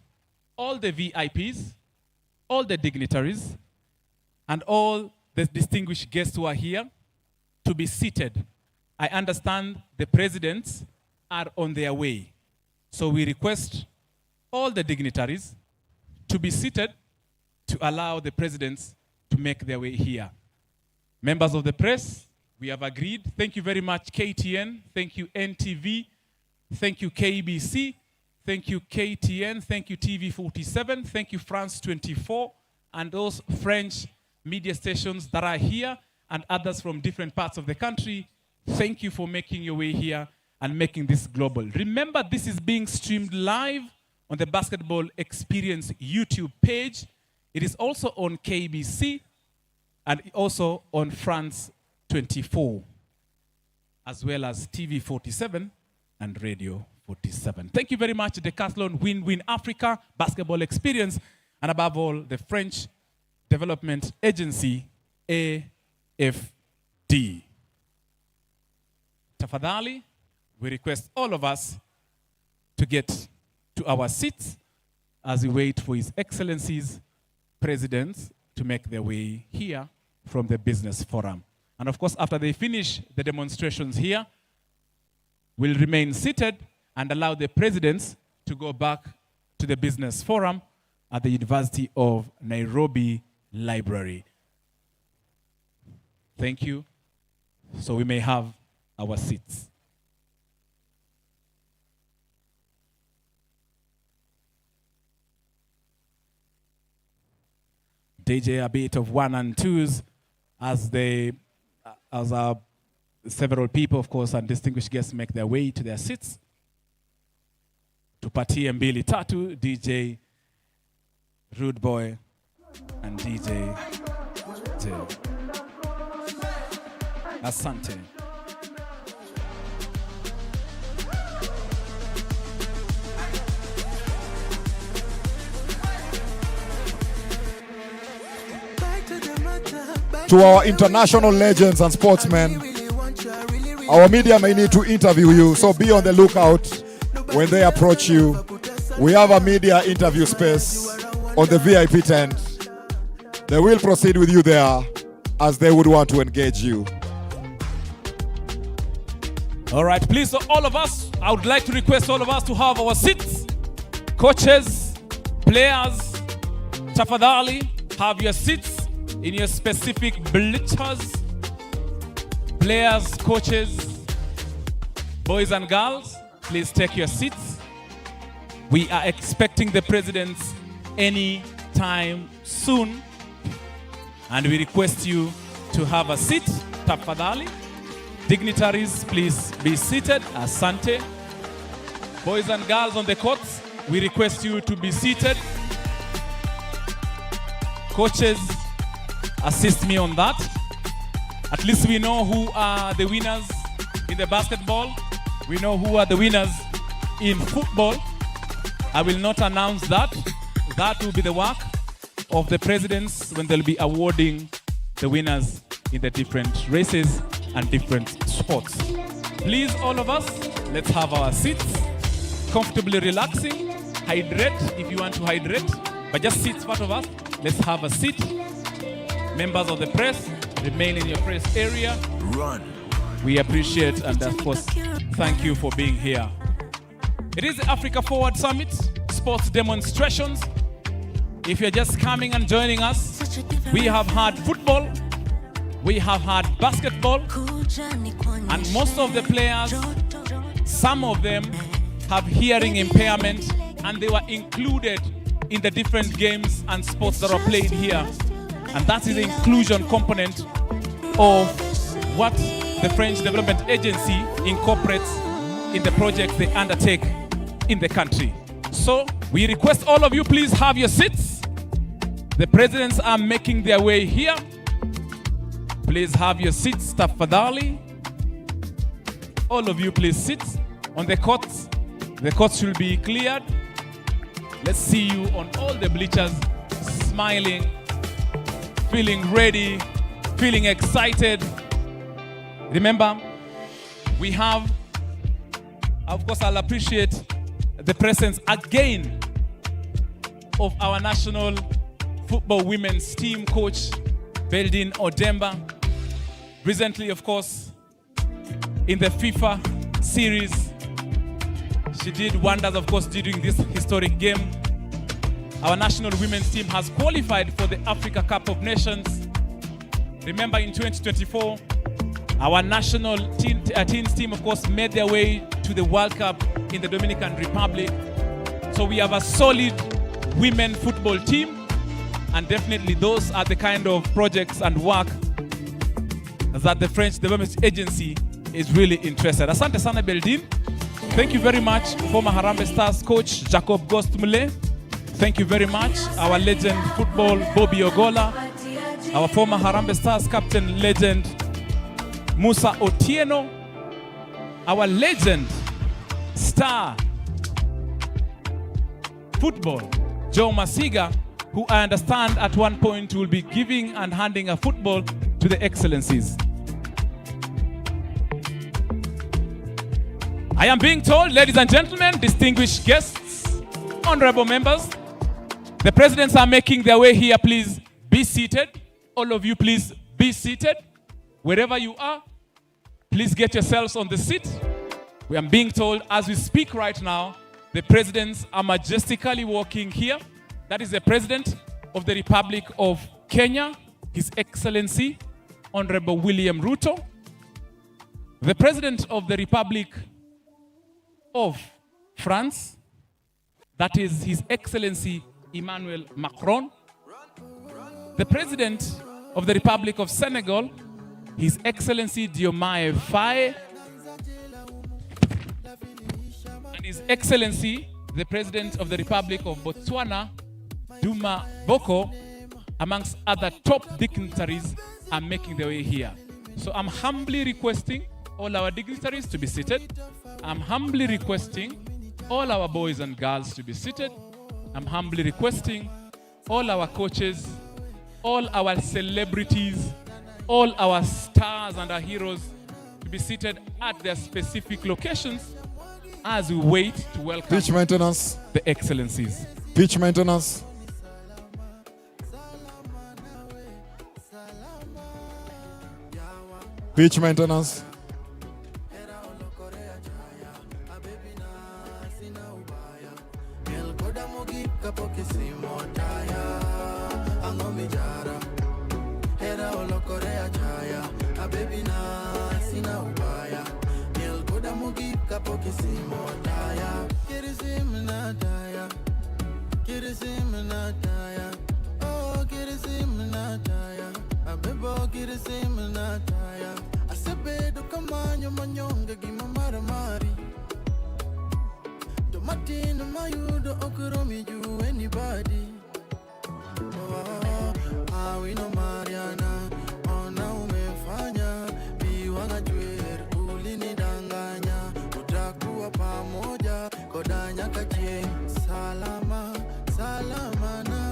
all the VIPs, all the dignitaries, and all the distinguished guests who are here to be seated. I understand the presidents are on their way. So we request all the dignitaries to be seated to allow the presidents to make their way here. Members of the press, we have agreed. Thank you very much, KTN. Thank you, NTV. Thank you, KBC. Thank you, KTN. Thank you, TV47. Thank you, France 24, and those French media stations that are here and others from different parts of the country. Thank you for making your way here and making this global. Remember, this is being streamed live on the Basketball Experience YouTube page. It is also on KBC and also on France 24, as well as TV47 and Radio 47. Thank you very much, Decathlon Win-Win Africa, Basketball Experience, and above all, the French Development Agency, AFD. Tafadhali, we request all of us to get to our seats as we wait for His Excellency's presidents to make their way here from the business forum. And of course, after they finish the demonstrations here, we'll remain seated and allow the presidents to go back to the business forum at the University of Nairobi Library. Thank you. So we may have our seats. DJ a bit of 1 and 2s as our several people, of course, and distinguished guests make their way to their seats. Tupatie mbili tatu, DJ Rude Boy and DJ J. Asante. To our international legends and sportsmen, our media may need to interview you, so be on the lookout when they approach you. We have a media interview space on the VIP tent. They will proceed with you there as they would want to engage you. All right, please, so all of us, I would like to request all of us to have our seats. Coaches, players, tafadhali, have your seats in your specific bleachers. Players, coaches, boys and girls, please take your seats. We are expecting the presidents any time soon, and we request you to have a seat, tafadhali. Dignitaries, please be seated. Asante. Boys and girls on the courts, we request you to be seated. Coaches, assist me on that. At least we know who are the winners in the basketball. We know who are the winners in football. I will not announce that. That will be the work of the presidents when they'll be awarding the winners in the different races and different sports. Please, all of us, let's have our seats, comfortably relaxing. Hydrate if you want to hydrate, but just sit part of us. Let's have a seat. Members of the press, remain in your press area. Run. We appreciate and of course, thank you for being here. It is the Africa Forward Summit, sports demonstrations. If you're just coming and joining us, we have had football, we have had basketball, and most of the players, some of them have hearing impairment, and they were included in the different games and sports that are played here. And that is the inclusion component of what the French Development Agency incorporates in the projects they undertake in the country. So we request all of you, please have your seats. The presidents are making their way here. Please have your seats, tafadhali. All of you, please sit on the courts. The courts should be cleared. Let's see you on all the bleachers, smiling, feeling ready, feeling excited. Remember, we have, of course, I'll appreciate the presence again of our national football women's team coach, Beldin Odemba. Recently, of course, in the FIFA series, she did wonders, of course, during this historic game. Our national women's team has qualified for the Africa Cup of Nations. Remember, in 2024, our national teens team, of course, made their way to the World Cup in the Dominican Republic. So we have a solid women football team, and definitely those are the kind of projects and work that the French Development Agency is really interested. Asante sana Beldin. Thank you very much, former Harambee Stars coach Jacob Gostmule. Thank you very much, our legend football Bobby Ogola, our former Harambee Stars captain legend Musa Otieno, our legend star football Joe Masiga, who I understand at one point will be giving and handing a football to the excellencies. I am being told, ladies and gentlemen, distinguished guests, honorable members, the presidents are making their way here. Please be seated. All of you, please be seated. Wherever you are, please get yourselves on the seat. We are being told as we speak right now, the presidents are majestically walking here. That is the President of the Republic of Kenya, His Excellency, Honorable William Ruto. The President of the Republic of France, that is His Excellency Emmanuel Macron. The President of the Republic of Senegal, His Excellency Diomaye Faye. And His Excellency, the President of the Republic of Botswana, Duma Boko, amongst other top dignitaries, are making their way here. So I'm humbly requesting all our dignitaries to be seated. I'm humbly requesting all our boys and girls to be seated. I'm humbly requesting all our coaches, all our celebrities, all our stars and our heroes to be seated at their specific locations as we wait to welcome pitch maintenance, the excellencies. Pitch maintenance. Pitch maintenance.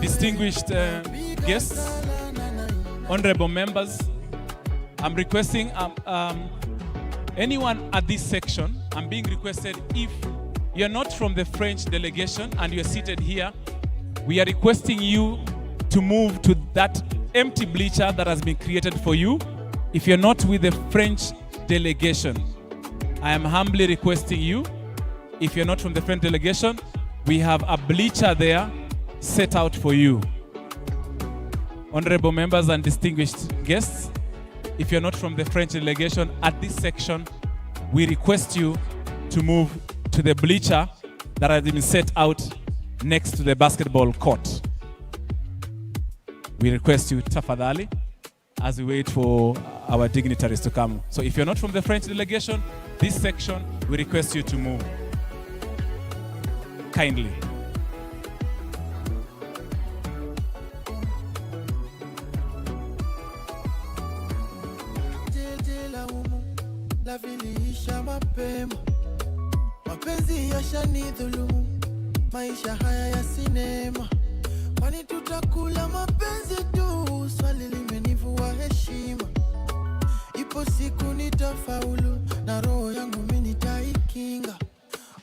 Distinguished guests, honorable members, I'm requesting anyone at this section, I'm being requested, if you're not from the French delegation and you're seated here, we are requesting you to move to that empty bleacher that has been created for you. If you're not with the French delegation, I am humbly requesting you, if you're not from the French delegation, we have a bleacher there set out for you. Honorable members and distinguished guests, if you're not from the French delegation at this section, we request you to move to the bleacher that has been set out next to the basketball court. We request you, tafadhali, as we wait for our dignitaries to come. So if you're not from the French delegation, this section, we request you to move. Kindly. la viliisha mapema, mapenzi yashanidhulumu, maisha haya ya sinema, kwani tutakula mapenzi tu, swali limenivua heshima, ipo siku nitafaulu, na roho yangu mimi nitaikinga,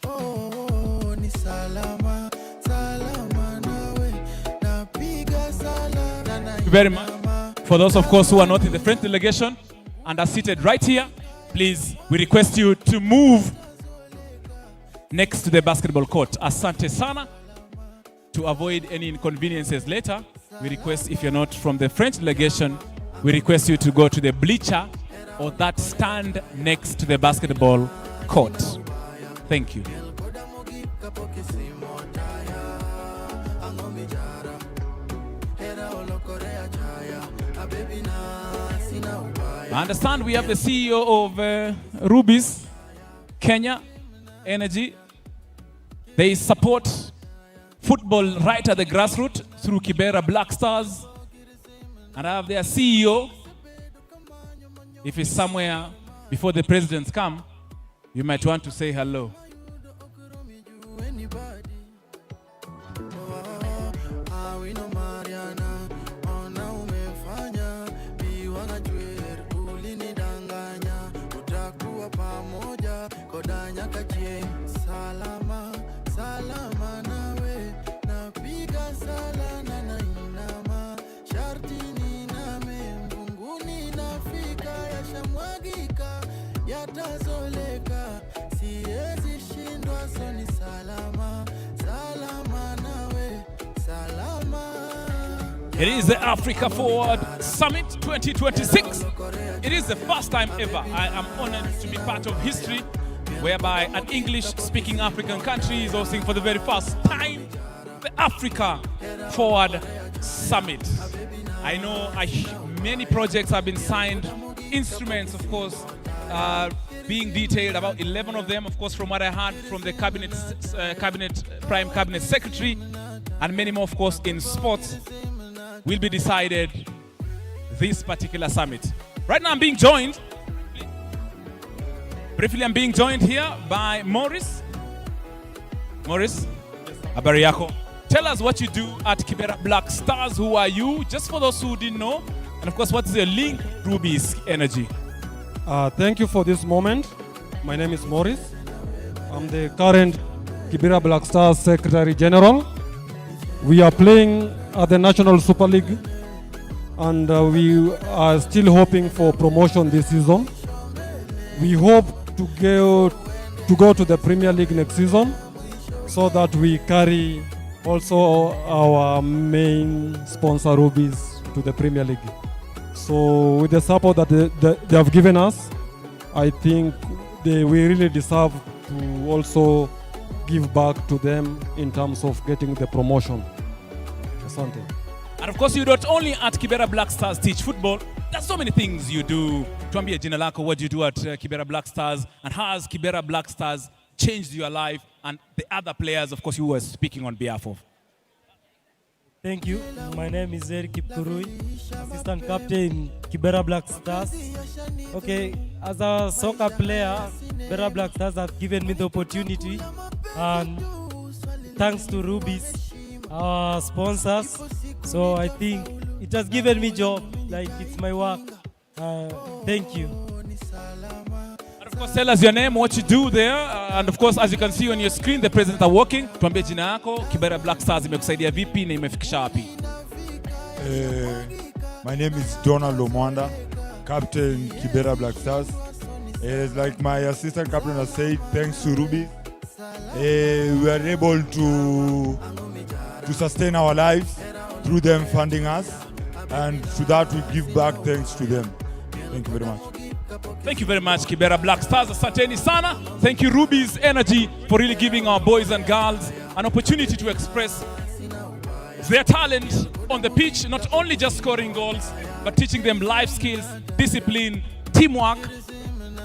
oh, ni salama, salama nawe, napiga sala. Thank you very much. For those, of course, who are not in the French delegation and are seated right here, please, we request you to move next to the basketball court. Asante sana. To avoid any inconveniences later, we request, if you're not from the French delegation, we request you to go to the bleacher or that stand next to the basketball court. Thank you. I understand we have the CEO of Ruby's Kenya Energy. They support football right at the grassroots through Kibera Black Stars. And I have their CEO. If it's somewhere before the presidents come, you might want to say hello. Salama, salama nawe, napiga sala na nainama, sharti niname, mbinguni nafika, yashamwagika, yatazoleka, siwezi shindwa, so ni salama, salama nawe, salama. It is the Africa Forward Summit 2026. It is the first time ever I am honored to be part of history whereby an English-speaking African country is hosting for the very first time the Africa Forward Summit. I know many projects have been signed, instruments, of course, being detailed, about 11 of them, of course, from what I heard from the Prime Cabinet Secretary, and many more, of course, in sports, will be decided this particular summit. Right now I'm being joined here by Morris. Morris, habari yako. Tell us what you do at Kibera Black Stars. Who are you? Just for those who didn't know. And of course, what is your link, Ruby's Energy? Thank you for this moment. My name is Morris. I'm the current Kibera Black Stars Secretary General. We are playing at the National Super League, and we are still hoping for promotion this season. We hope to go to the Premier League next season, so that we carry also our main sponsor Ruby's to the Premier League. So with the support that they have given us, I think we really deserve to also give back to them in terms of getting the promotion. Asante. And of course, you not only at Kibera Black Stars teach football, there's so many things you do. Tuambie jina lako, what do you do at Kibera Black Stars, and how has Kibera Black Stars changed your life and the other players, of course, you were speaking on behalf of? Thank you. My name is Eric Kipkurui, Assistant Captain Kibera Black Stars. Okay, as a soccer player, Kibera Black Stars have given me the opportunity, and thanks to Ruby's, our sponsors. So I think it has given me job, like it's my work. Thank you. And of course, tell us your name, what you do there, and of course, as you can see on your screen, the presidents are working. Tuambie jina yako, Kibera Black Stars imekusaidia vipi na imefikisha wapi? My name is Donald Lomwanda, Captain Kibera Black Stars. It's like my assistant captain has said, thanks to Ruby, we are able to sustain our lives through them funding us, and to that we give back thanks to them. Thank you very much. Thank you very much, Kibera Black Stars. Asanteni sana. Thank you, Ruby's Energy, for really giving our boys and girls an opportunity to express their talent on the pitch, not only just scoring goals, but teaching them life skills, discipline, teamwork,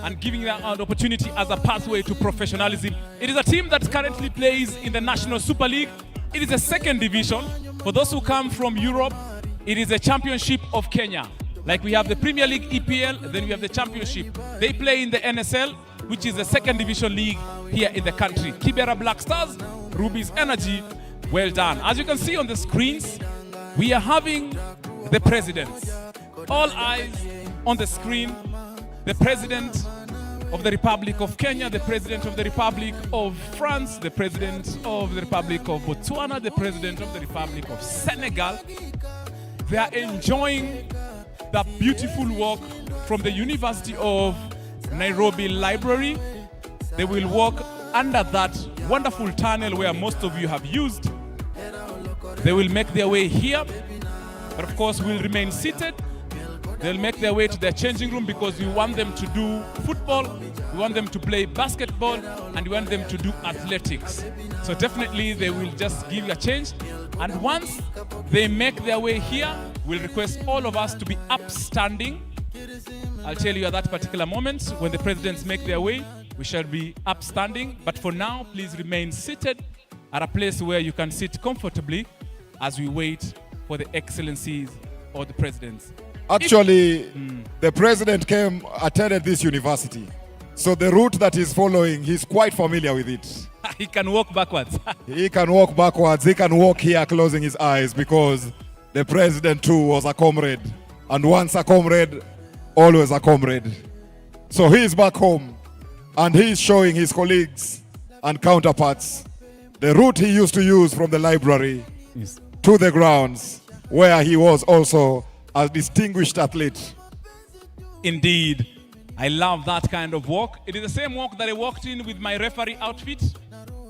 and giving them an opportunity as a pathway to professionalism. It is a team that currently plays in the National Super League. It is a second division. For those who come from Europe, it is a championship of Kenya. Like we have the Premier League, EPL, then we have the Championship. They play in the NSL, which is the second division league here in the country. Kibera Black Stars, Ruby's Energy, well done. As you can see on the screens, we are having the presidents. All eyes on the screen. The President of the Republic of Kenya, the President of the Republic of France, the President of the Republic of Botswana, the President of the Republic of Senegal. They are enjoying the beautiful walk from the University of Nairobi Library. They will walk under that wonderful tunnel where most of you have used. They will make their way here, but of course will remain seated. They'll make their way to their changing room because we want them to do football, we want them to play basketball, and we want them to do athletics. So definitely they will just give you a change. And once they make their way here, we'll request all of us to be upstanding. I'll tell you at that particular moment, when the presidents make their way, we shall be upstanding. But for now, please remain seated at a place where you can sit comfortably as we wait for the excellencies or the presidents. Actually, the president attended this university. So the route that he's following, he's quite familiar with it. He can walk backwards. He can walk backwards. He can walk here closing his eyes because the president too was a comrade. And once a comrade, always a comrade. So he's back home and he's showing his colleagues and counterparts the route he used to use from the library to the grounds where he was also a distinguished athlete. Indeed. I love that kind of walk. It is the same walk that I walked in with my referee outfit.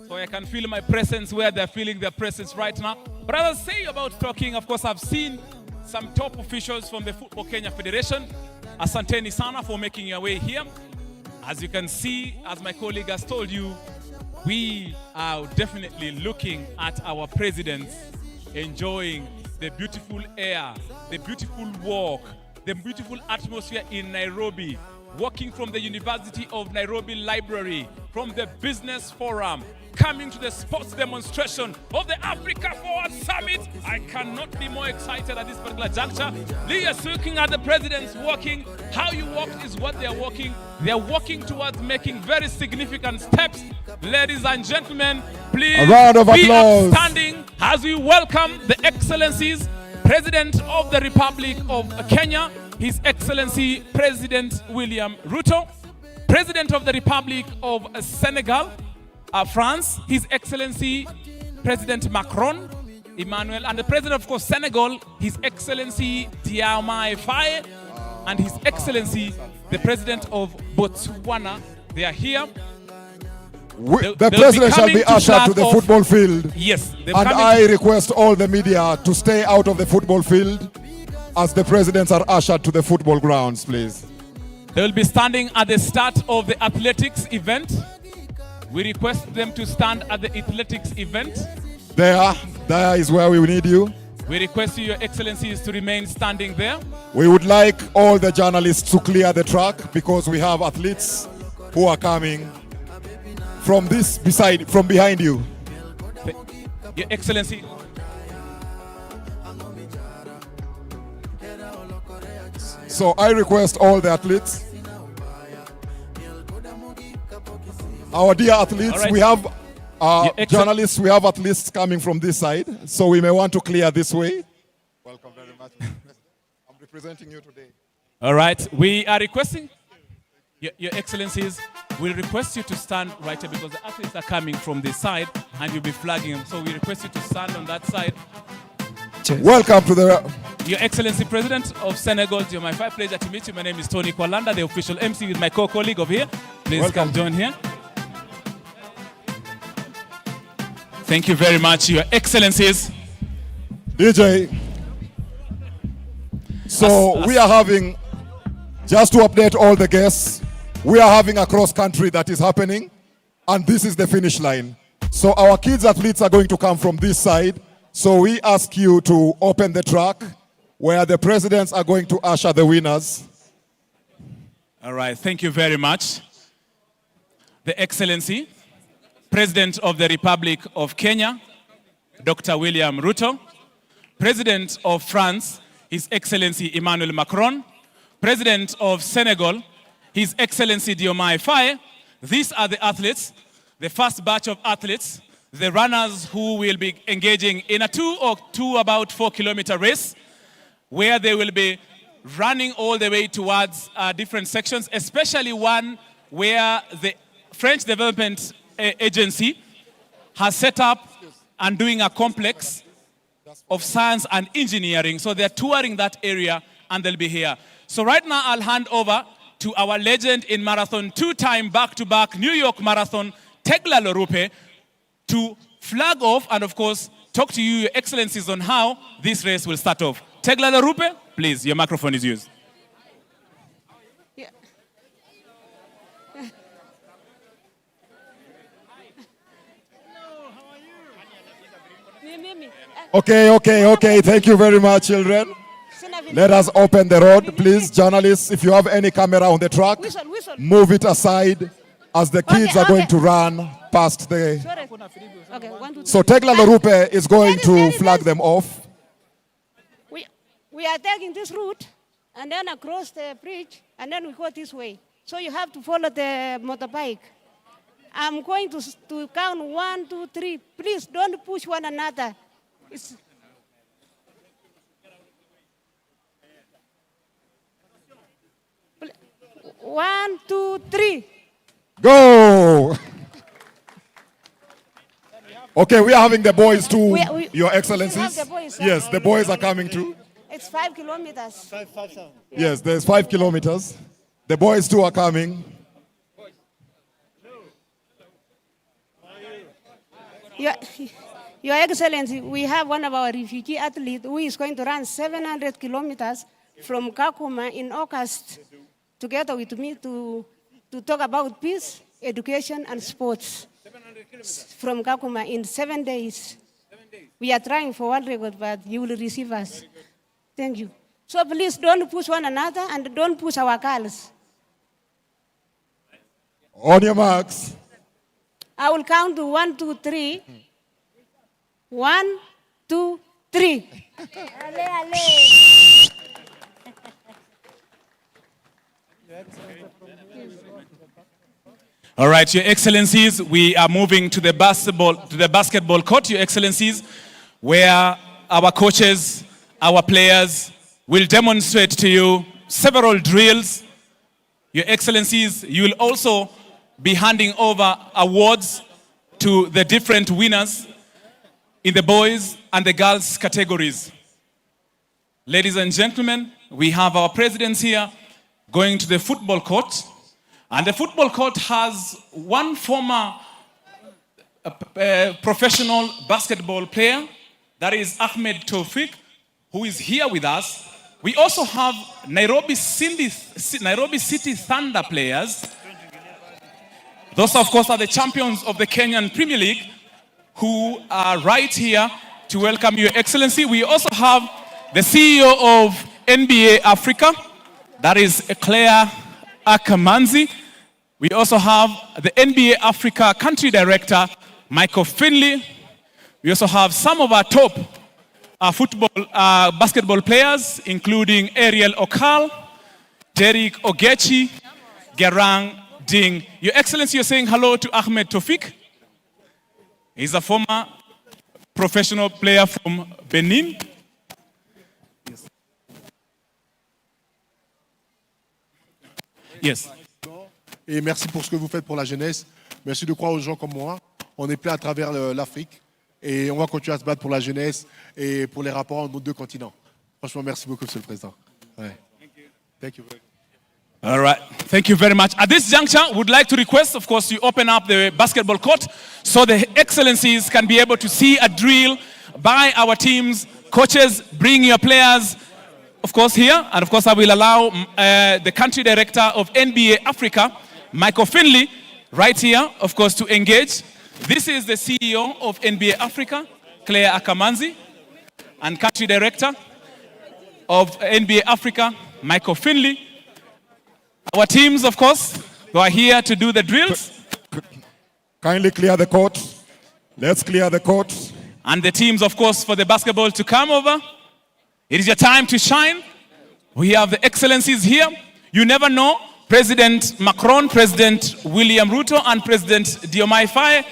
So I can feel my presence where they're feeling their presence right now. But as I say about talking, of course, I've seen some top officials from the Football Kenya Federation. Asanteni sana for making your way here. As you can see, as my colleague has told you, we are definitely looking at our presidents enjoying the beautiful air, the beautiful walk, the beautiful atmosphere in Nairobi, walking from the University of Nairobi Library, from the Business Forum, coming to the sports demonstration of the Africa Forward Summit. I cannot be more excited at this particular juncture. Just looking at the presidents walking, how you walk is what they're walking. They're walking towards making very significant steps. Ladies and gentlemen, please a round of be applause. upstanding as we welcome the excellencies, President of the Republic of Kenya, His Excellency President William Ruto, President of the Republic of Senegal, France, His Excellency President Macron, Emmanuel, and the President of course Senegal, His Excellency Diomaye Faye, and His Excellency the President of Botswana. They are here. The president shall be ushered to the football field. Yes. And I request all the media to stay out of the football field as the presidents are ushered to the football grounds, please. They will be standing at the start of the athletics event. We request them to stand at the athletics event. There is where we need you. We request you, Your Excellencies, to remain standing there. We would like all the journalists to clear the track because we have athletes who are coming from behind you. Your Excellency. So I request all the athletes, our dear athletes, right. we have journalists, we have athletes coming from this side, so we may want to clear this way. Welcome very much. I'm representing you today. All right, we are requesting, Your Excellencies, we'll request you to stand right here because the athletes are coming from this side and you'll be flagging them. So we request you to stand on that side. Welcome to the... Your Excellency President of Senegal, to my pleasure to meet you. My name is Tony Kwalanda, the official MC with my co-colleague over here. Please Welcome. come join here. Thank you very much, Your Excellencies. DJ. So we are having, just to update all the guests, we are having a cross country that is happening, and this is the finish line. So our kids athletes are going to come from this side. So we ask you to open the track where the presidents are going to usher the winners. All right, thank you very much. The Excellency, President of the Republic of Kenya, Dr. William Ruto, President of France, His Excellency Emmanuel Macron, President of Senegal, His Excellency Diomaye Faye. These are the athletes, the first batch of athletes, the runners who will be engaging in a about 4-kilometer race, where they will be running all the way towards different sections, especially one where the French Development Agency has set up and doing a complex of science and engineering. So they're touring that area and they'll be here. So right now I'll hand over to our legend in marathon, 2-time back-to-back New York Marathon, Tegla Lorupe, to flag off and of course talk to you, Your Excellencies, on how this race will start off. Tegla Lorupe, please, your microphone is yours. Okay. Thank you very much, children. Let us open the road, please. Journalists, if you have any camera on the track, move it aside as the kids are going to run past the... So Tegla Lorupe is going to flag them off. We are taking this route and then across the bridge and then we go this way. So you have to follow the motorbike. I'm going to count 1, 2, 3. Please don't push one another. It's 1, 2, 3. Go! Okay, we are having the boys too, Your Excellencies. Yes, the boys are coming too. It's 5 kilometers. Yes, there's 5 kilometers. The boys too are coming. Your Excellency, we have one of our refugee athletes who is going to run 700 kilometers from Kakuma in August, together with me to talk about peace, education, and sports. From Kakuma in 7 days. We are trying for one record, but you will receive us. Thank you. So please don't push one another and don't push our girls. On your marks. I will count to 1, 2, 3. 1, 2, 3. All right, Your Excellencies, we are moving to the basketball court, Your Excellencies, where our coaches, our players will demonstrate to you several drills. Your Excellencies, you will also be handing over awards to the different winners in the boys and the girls categories. Ladies and gentlemen, we have our presidents here going to the football court. And the football court has one former professional basketball player, that is Ahmed Tawfiq, who is here with us. We also have Nairobi City Thunder players. Those, of course, are the champions of the Kenyan Premier League, who are right here to welcome Your Excellency. We also have the CEO of NBA Africa, that is Claire Akamanzi. We also have the NBA Africa Country Director, Michael Finley. We also have some of our top basketball players, including Ariel Okal, Derek Ogechi, Gerang Ding. Your Excellency, you're saying hello to Ahmed Tawfiq. He's a former professional player from Benin. Yes. Et merci pour ce que vous faites pour la jeunesse. Merci de croire aux gens comme moi. On est plein à travers l'Afrique. Et on va continuer à se battre pour la jeunesse et pour les rapports entre nos deux continents. Franchement, merci beaucoup, Monsieur le Président. Ouais. Thank you. All right. Thank you very much. At this juncture, would like to request, of course, you open up the basketball court so the Excellencies can be able to see a drill by our teams. Coaches, bring your players, of course, here. And of course, I will allow the country director of NBA Africa, Michael Finley, right here, of course, to engage. This is the CEO of NBA Africa, Claire Akamanzi, and country director of NBA Africa, Michael Finley. Our teams, of course, who are here to do the drills. Kindly clear the court. Let's clear the court. And the teams, of course, for the basketball to come over. It is your time to shine. We have the excellencies here. You never know. President Macron, President William Ruto, and President Diomaye Faye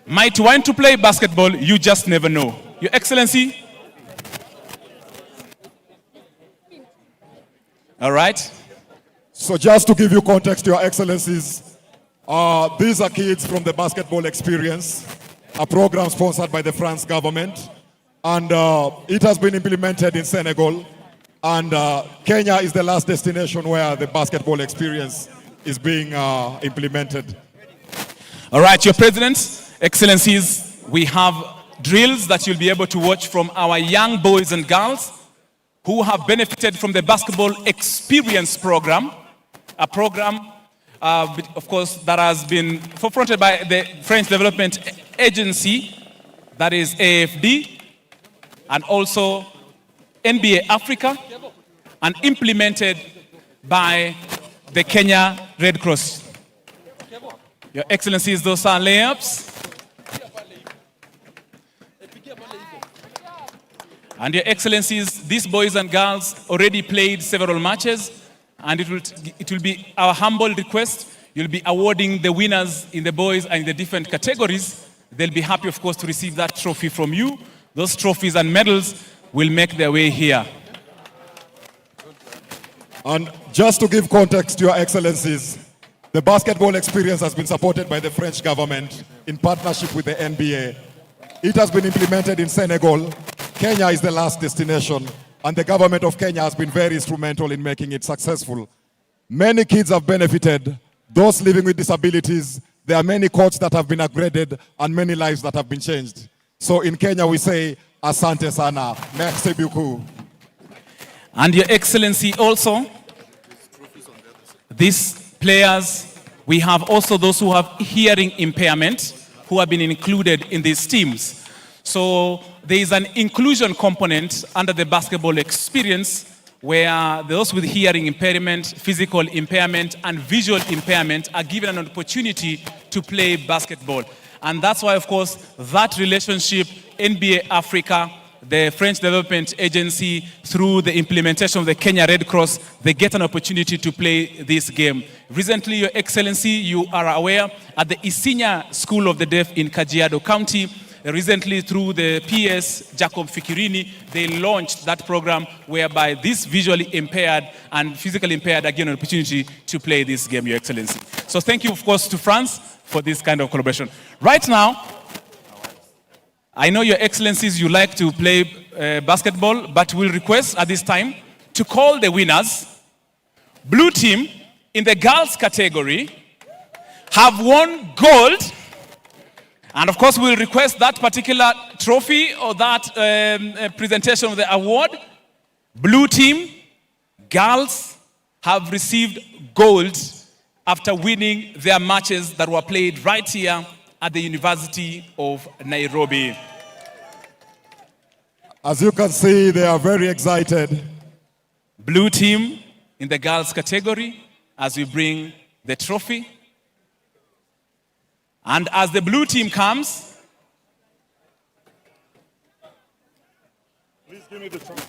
might want to play basketball. You just never know. Your Excellency. All right. So just to give you context, Your Excellencies, these are kids from the Basketball Experience, a program sponsored by the France government. And it has been implemented in Senegal. And Kenya is the last destination where the Basketball Experience is being implemented. All right, Your Presidents, Excellencies, we have drills that you'll be able to watch from our young boys and girls who have benefited from the Basketball Experience program, a program, of course, that has been forefronted by the French Development Agency, that is AFD, and also NBA Africa, and implemented by the Kenya Red Cross. Your Excellencies, those are layups. And Your Excellencies, these boys and girls already played several matches, and it will be our humble request, you'll be awarding the winners in the boys and in the different categories. They'll be happy, of course, to receive that trophy from you. Those trophies and medals will make their way here. And just to give context to Your Excellencies, the Basketball Experience has been supported by the French government in partnership with the NBA. It has been implemented in Senegal. Kenya is the last destination, and the government of Kenya has been very instrumental in making it successful. Many kids have benefited, those living with disabilities. There are many courts that have been upgraded and many lives that have been changed. So in Kenya we say, Asante sana, merci beaucoup. And Your Excellency also, these players, we have also those who have hearing impairment who have been included in these teams. So there is an inclusion component under the Basketball Experience where those with hearing impairment, physical impairment, and visual impairment are given an opportunity to play basketball. And that's why, of course, that relationship, NBA Africa, the French Development Agency, through the implementation of the Kenya Red Cross, they get an opportunity to play this game. Recently, Your Excellency, you are aware, at the Isinya School of the Deaf in Kajiado County, recently through the PS Jacob Fikirini, they launched that program whereby this visually impaired and physically impaired are given an opportunity to play this game, Your Excellency. So thank you, of course, to France for this kind of collaboration. Right now, I know, Your Excellencies, you like to play basketball, but we'll request at this time to call the winners. Blue team in the girls category have won gold. And of course, we'll request that particular trophy or that presentation of the award. Blue team, girls, have received gold after winning their matches that were played right here at the University of Nairobi. As you can see, they are very excited. Blue team in the girls category as we bring the trophy. And as the blue team comes, please give me the trophy.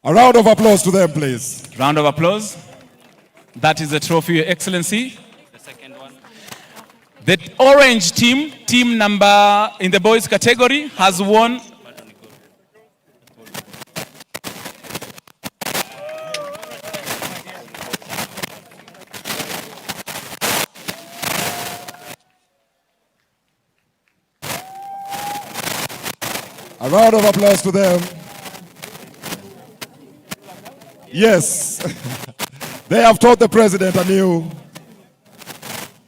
A round of applause to them, please. Round of applause. That is the trophy, Your Excellency. The second one. The orange team, team number in the boys category, has won. A round of applause to them. Yes. They have taught the president a new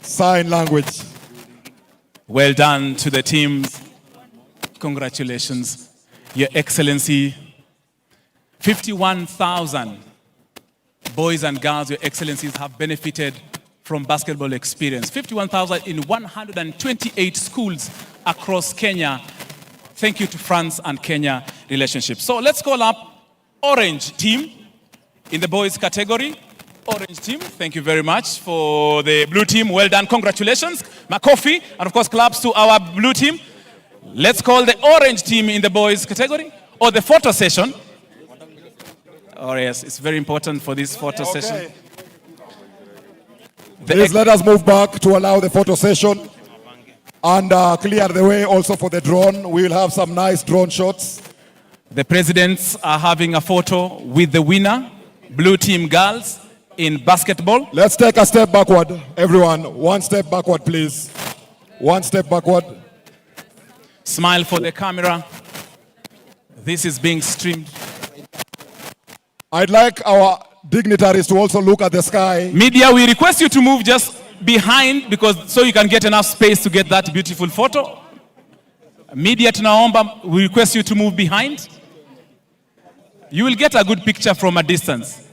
sign language. Well done to the teams. Congratulations, Your Excellency. 51,000 boys and girls, Your Excellencies, have benefited from Basketball Experience. 51,000 in 128 schools across Kenya. Thank you to France and Kenya relationship. So let's call up orange team in the boys category. Orange team, thank you very much. For the blue team, well done, congratulations. Makofi, and of course claps to our blue team. Let's call the orange team in the boys category or the photo session. Oh yes, it's very important for this photo session. Please let us move back to allow the photo session and clear the way also for the drone. We will have some nice drone shots. The presidents are having a photo with the winner, blue team girls in basketball. Let's take a step backward, everyone. One step backward, please. One step backward. Smile for the camera. This is being streamed. I'd like our dignitaries to also look at the sky. Media, we request you to move just behind because so you can get enough space to get that beautiful photo. Media tunaomba, we request you to move behind. You will get a good picture from a distance.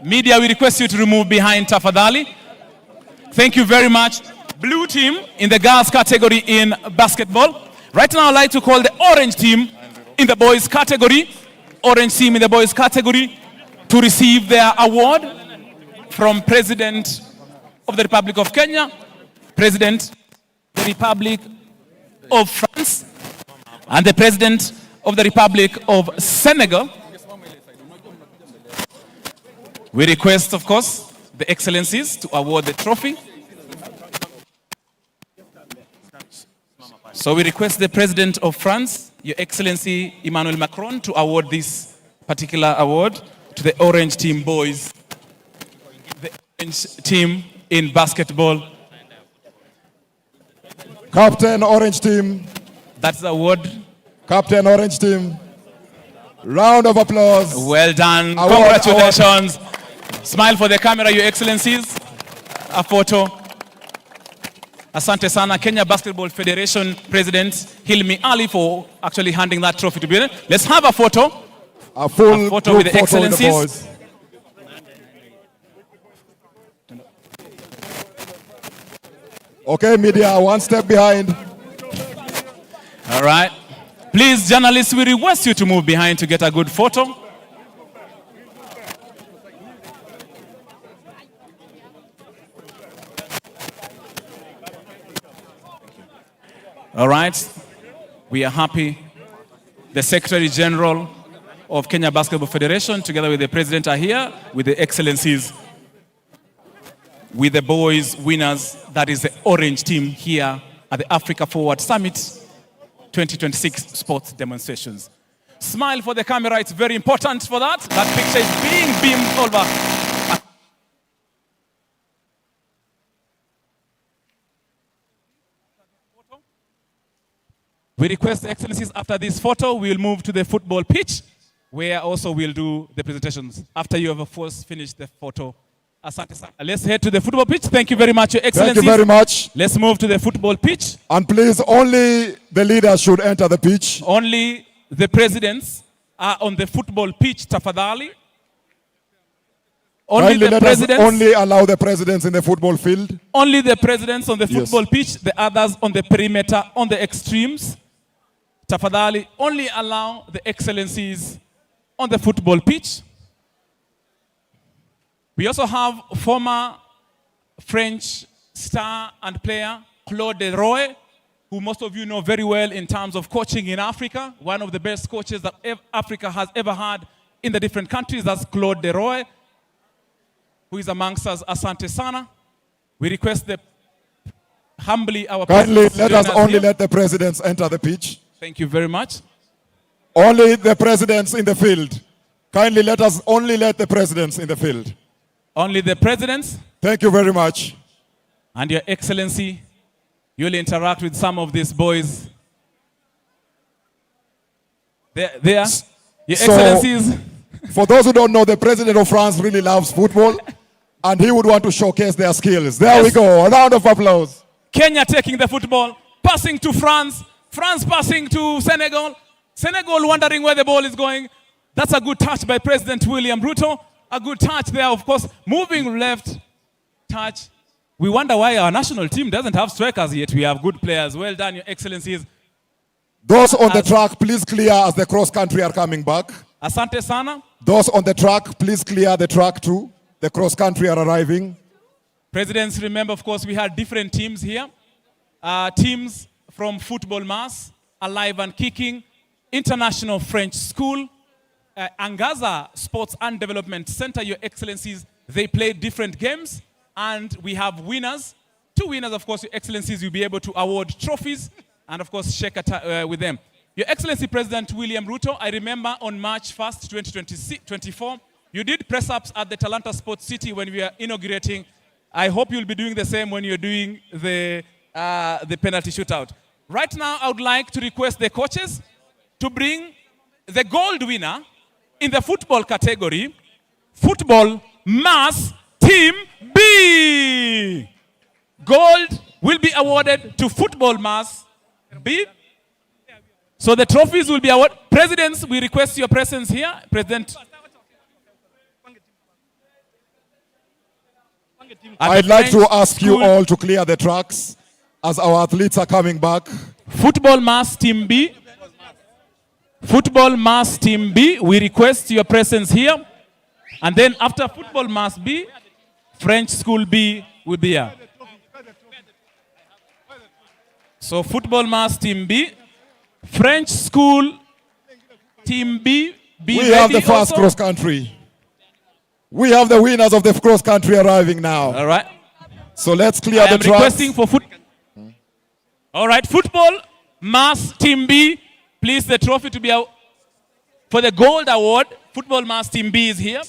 Media, we request you to remove behind tafadhali. Thank you very much. Blue team in the girls category in basketball. Right now I'd like to call the orange team in the boys category. Orange team in the boys category to receive their award from President of the Republic of Kenya, President of the Republic of France, and the President of the Republic of Senegal. We request, of course, the excellencies to award the trophy. So we request the President of France, Your Excellency Emmanuel Macron, to award this particular award to the orange team boys, the orange team in basketball. Captain Orange Team. That's the award. Captain Orange Team. Round of applause. Well done. Award, congratulations. Award. Smile for the camera, Your Excellencies. A photo. Asante sana, Kenya Basketball Federation President Hilmi Ali for actually handing that trophy to be. Let's have a photo. A full photo with the excellencies. With the okay, media, one step behind. All right. Please, journalists, we request you to move behind to get a good photo. All right. We are happy. The Secretary General of Kenya Basketball Federation, together with the President, are here with the excellencies, with the boys winners, that is the orange team here at the Africa Forward Summit 2026 sports demonstrations. Smile for the camera, it's very important for that. That picture is being beamed over. We request the excellencies after this photo, we'll move to the football pitch, where also we'll do the presentations. After you have, of course, finished the photo. Let's head to the football pitch. Thank you very much, Your Excellencies. Thank you very much. Let's move to the football pitch. And please, only the leaders should enter the pitch. Only the presidents are on the football pitch, tafadhali. Only the presidents. Only allow the presidents in the football field. Only the presidents on the football pitch, the others on the perimeter, on the extremes. Tafadhali, only allow the excellencies on the football pitch. We also have former French star and player Claude Leroy, who most of you know very well in terms of coaching in Africa. One of the best coaches that Africa has ever had in the different countries. That's Claude Leroy, who is amongst us. Asante sana. We request humbly our kindly let us only let the presidents enter the pitch. Thank you very much. Only the presidents in the field. Kindly let us only let the presidents in the field. Only the presidents. Thank you very much. And Your Excellency, you'll interact with some of these boys. There. Your Excellencies. For those who don't know, the President of France really loves football, and he would want to showcase their skills. There we go. A round of applause. Kenya taking the football, passing to France. France passing to Senegal. Senegal wondering where the ball is going. That's a good touch by President William Ruto. A good touch there, of course. Moving left, touch. We wonder why our national team doesn't have strikers yet. We have good players. Well done, Your Excellencies. Those on the track, please clear as the cross country are coming back. Asante sana. Those on the track, please clear the track too. The cross country are arriving. Presidents, remember, of course, we had different teams here. Teams from Football Mass, Alive and Kicking, International French School, Angaza Sports and Development Center, Your Excellencies. They play different games, and we have winners. 2 winners, of course, Your Excellencies, you'll be able to award trophies and, of course, shake with them. Your Excellency President William Ruto, I remember on March 1st, 2024, you did press-ups at the Talanta Sports City when we were inaugurating. I hope you'll be doing the same when you're doing the penalty shootout. Right now, I would like to request the coaches to bring the gold winner in the football category, Football Mass Team B. Gold will be awarded to Football Mass B. So the trophies will be awarded. Presidents, we request your presence here. President. I'd like to ask you all to clear the tracks as our athletes are coming back. Football Mass Team B. Football Mass Team B, we request your presence here. And then after Football Mass B, French School B will be here. So Football Mass Team B, French School Team B, be we have the first cross country. We have the winners of the cross country arriving now. All right. So let's clear the tracks. Requesting for All right, Football Mass Team B, please the trophy to be out for the gold award. Football Mass Team B is here.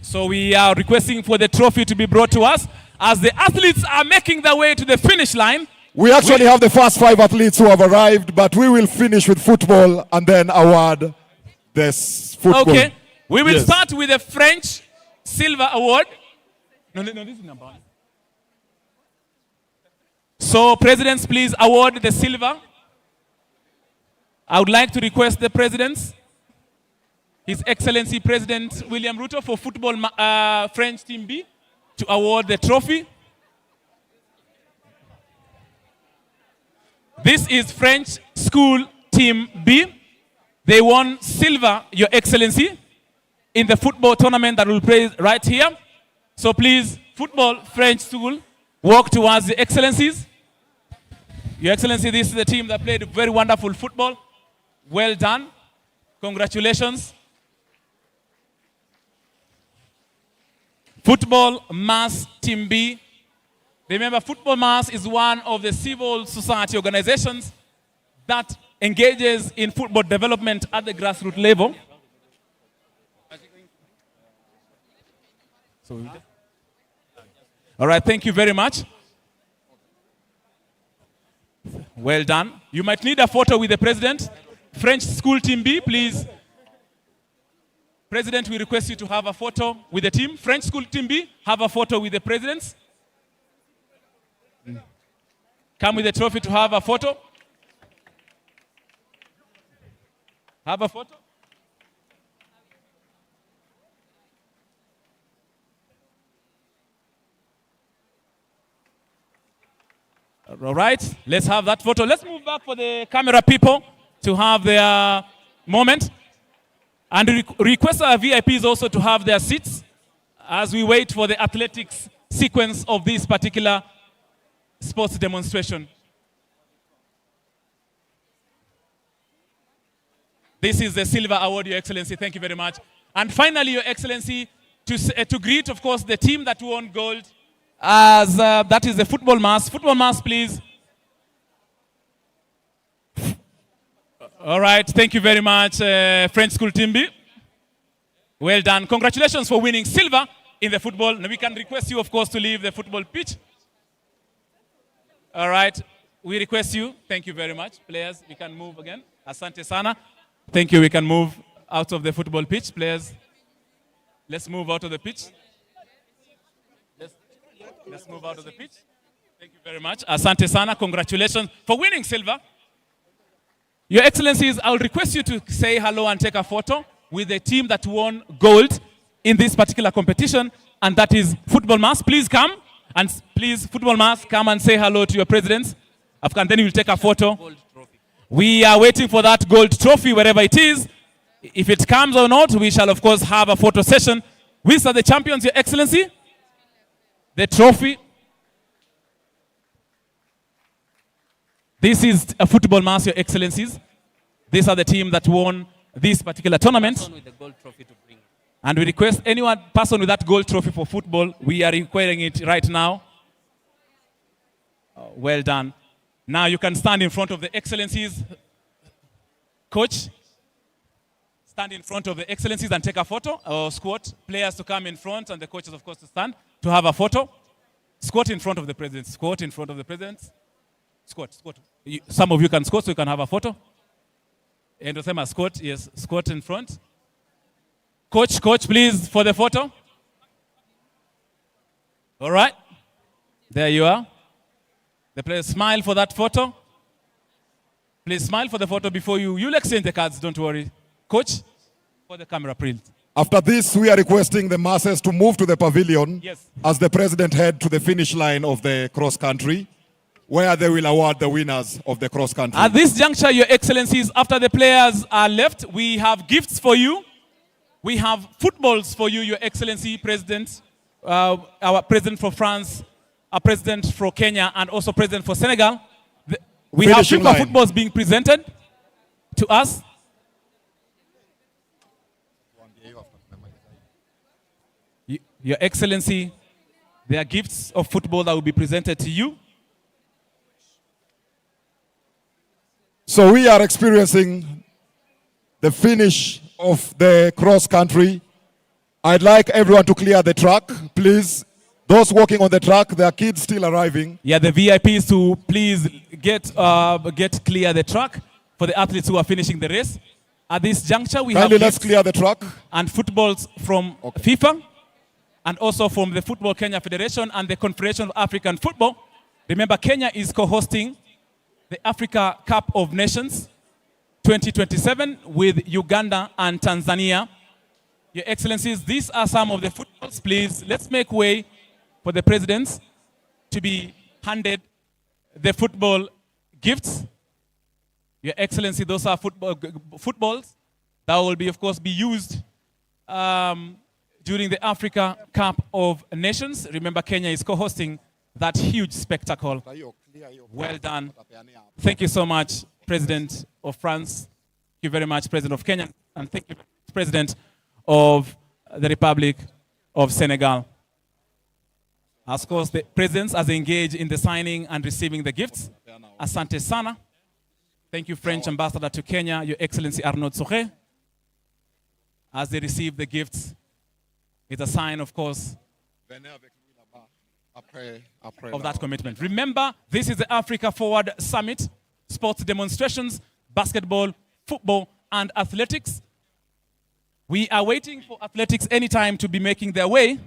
So we are requesting for the trophy to be brought to us as the athletes are making their way to the finish line. We actually have the first 5 athletes who have arrived, but we will finish with football and then award this football. Okay, we will start with the French Silver Award. No, this is number 1. So, presidents, please award the silver. I would like to request the presidents, His Excellency President William Ruto for Football French Team B, to award the trophy. This is French School Team B. They won silver, Your Excellency, in the football tournament that will play right here. So please, Football French School, walk towards the Excellencies. Your Excellency, this is the team that played very wonderful football. Well done. Congratulations. Football Mass Team B. Remember, Football Mass is one of the civil society organizations that engages in football development at the grassroots level. All right, thank you very much. Well done. You might need a photo with the president. French School Team B, please. President, we request you to have a photo with the team. French School Team B, have a photo with the presidents. Come with the trophy to have a photo. Have a photo. All right, let's have that photo. Let's move back for the camera people to have their moment. And request our VIPs also to have their seats as we wait for the athletics sequence of this particular sports demonstration. This is the Silver Award, Your Excellency. Thank you very much. And finally, Your Excellency, to greet, of course, the team that won gold, as that is the Football Mass. Football Mass, please. All right, thank you very much, French School Team B. Well done. Congratulations for winning silver in the football. Now we can request you, of course, to leave the football pitch. All right, we request you. Thank you very much. Players, we can move again. Asante sana. Thank you. We can move out of the football pitch. Players, let's move out of the pitch. Let's move out of the pitch. Thank you very much. Asante sana. Congratulations for winning silver. Your Excellencies, I'll request you to say hello and take a photo with the team that won gold in this particular competition, and that is Football Mass. Please come, and please, Football Mass, come and say hello to your presidents. And then you'll take a photo. We are waiting for that gold trophy, wherever it is. If it comes or not, we shall, of course, have a photo session. Which are the champions, Your Excellency? The trophy. This is a football mass, Your Excellencies. These are the team that won this particular tournament. With the gold trophy to bring. And we request anyone person with that gold trophy for football, we are requiring it right now. Well done. Now you can stand in front of the Excellencies. Coach, stand in front of the Excellencies and take a photo, or squat. Players to come in front and the coaches, of course, to stand to have a photo. Squat in front of the president. Squat in front of the president. Squat, squat. Some of you can squat so you can have a photo. And Osema, squat, yes, squat in front. Coach, please, for the photo. All right. There you are. The players smile for that photo. Please smile for the photo before you'll exchange the cards, don't worry. Coach, for the camera, please. After this, we are requesting the masses to move to the pavilion Yes. as the president head to the finish line of the cross country, where they will award the winners of the cross country. At this juncture, Your Excellencies, after the players are left, we have gifts for you. We have footballs for you, Your Excellency, President, our President for France, our President for Kenya, and also President for Senegal. We have Finishing FIFA line. footballs being presented to us. Your Excellency, there are gifts of football that will be presented to you. So we are experiencing the finish of the cross country. I'd like everyone to clear the track, please. Those walking on the track, there are kids still arriving. Yeah, the VIPs to please get clear the track for the athletes who are finishing the race. At this juncture, we Kindly have let's gifts clear the track. and footballs from FIFA and also from the Football Kenya Federation and the Confederation of African Football. Remember, Kenya is co-hosting the Africa Cup of Nations 2027 with Uganda and Tanzania. Your Excellencies, these are some of the footballs. Please, let's make way for the presidents to be handed the football gifts. Your Excellency, those are footballs that will be, of course, be used during the Africa Cup of Nations. Remember, Kenya is co-hosting that huge spectacle. Well done. Thank you so much, President of France. Thank you very much, President of Kenya. And thank you, President of the Republic of Senegal. Of course, the presidents are engaged in the signing and receiving the gifts. Asante sana. Thank you, French Ambassador to Kenya, Your Excellency Arnaud Sohe. As they receive the gifts, it's a sign, of course, of that commitment. Remember, this is the Africa Forward Summit, sports demonstrations, basketball, football, and athletics. We are waiting for athletics anytime to be making their way.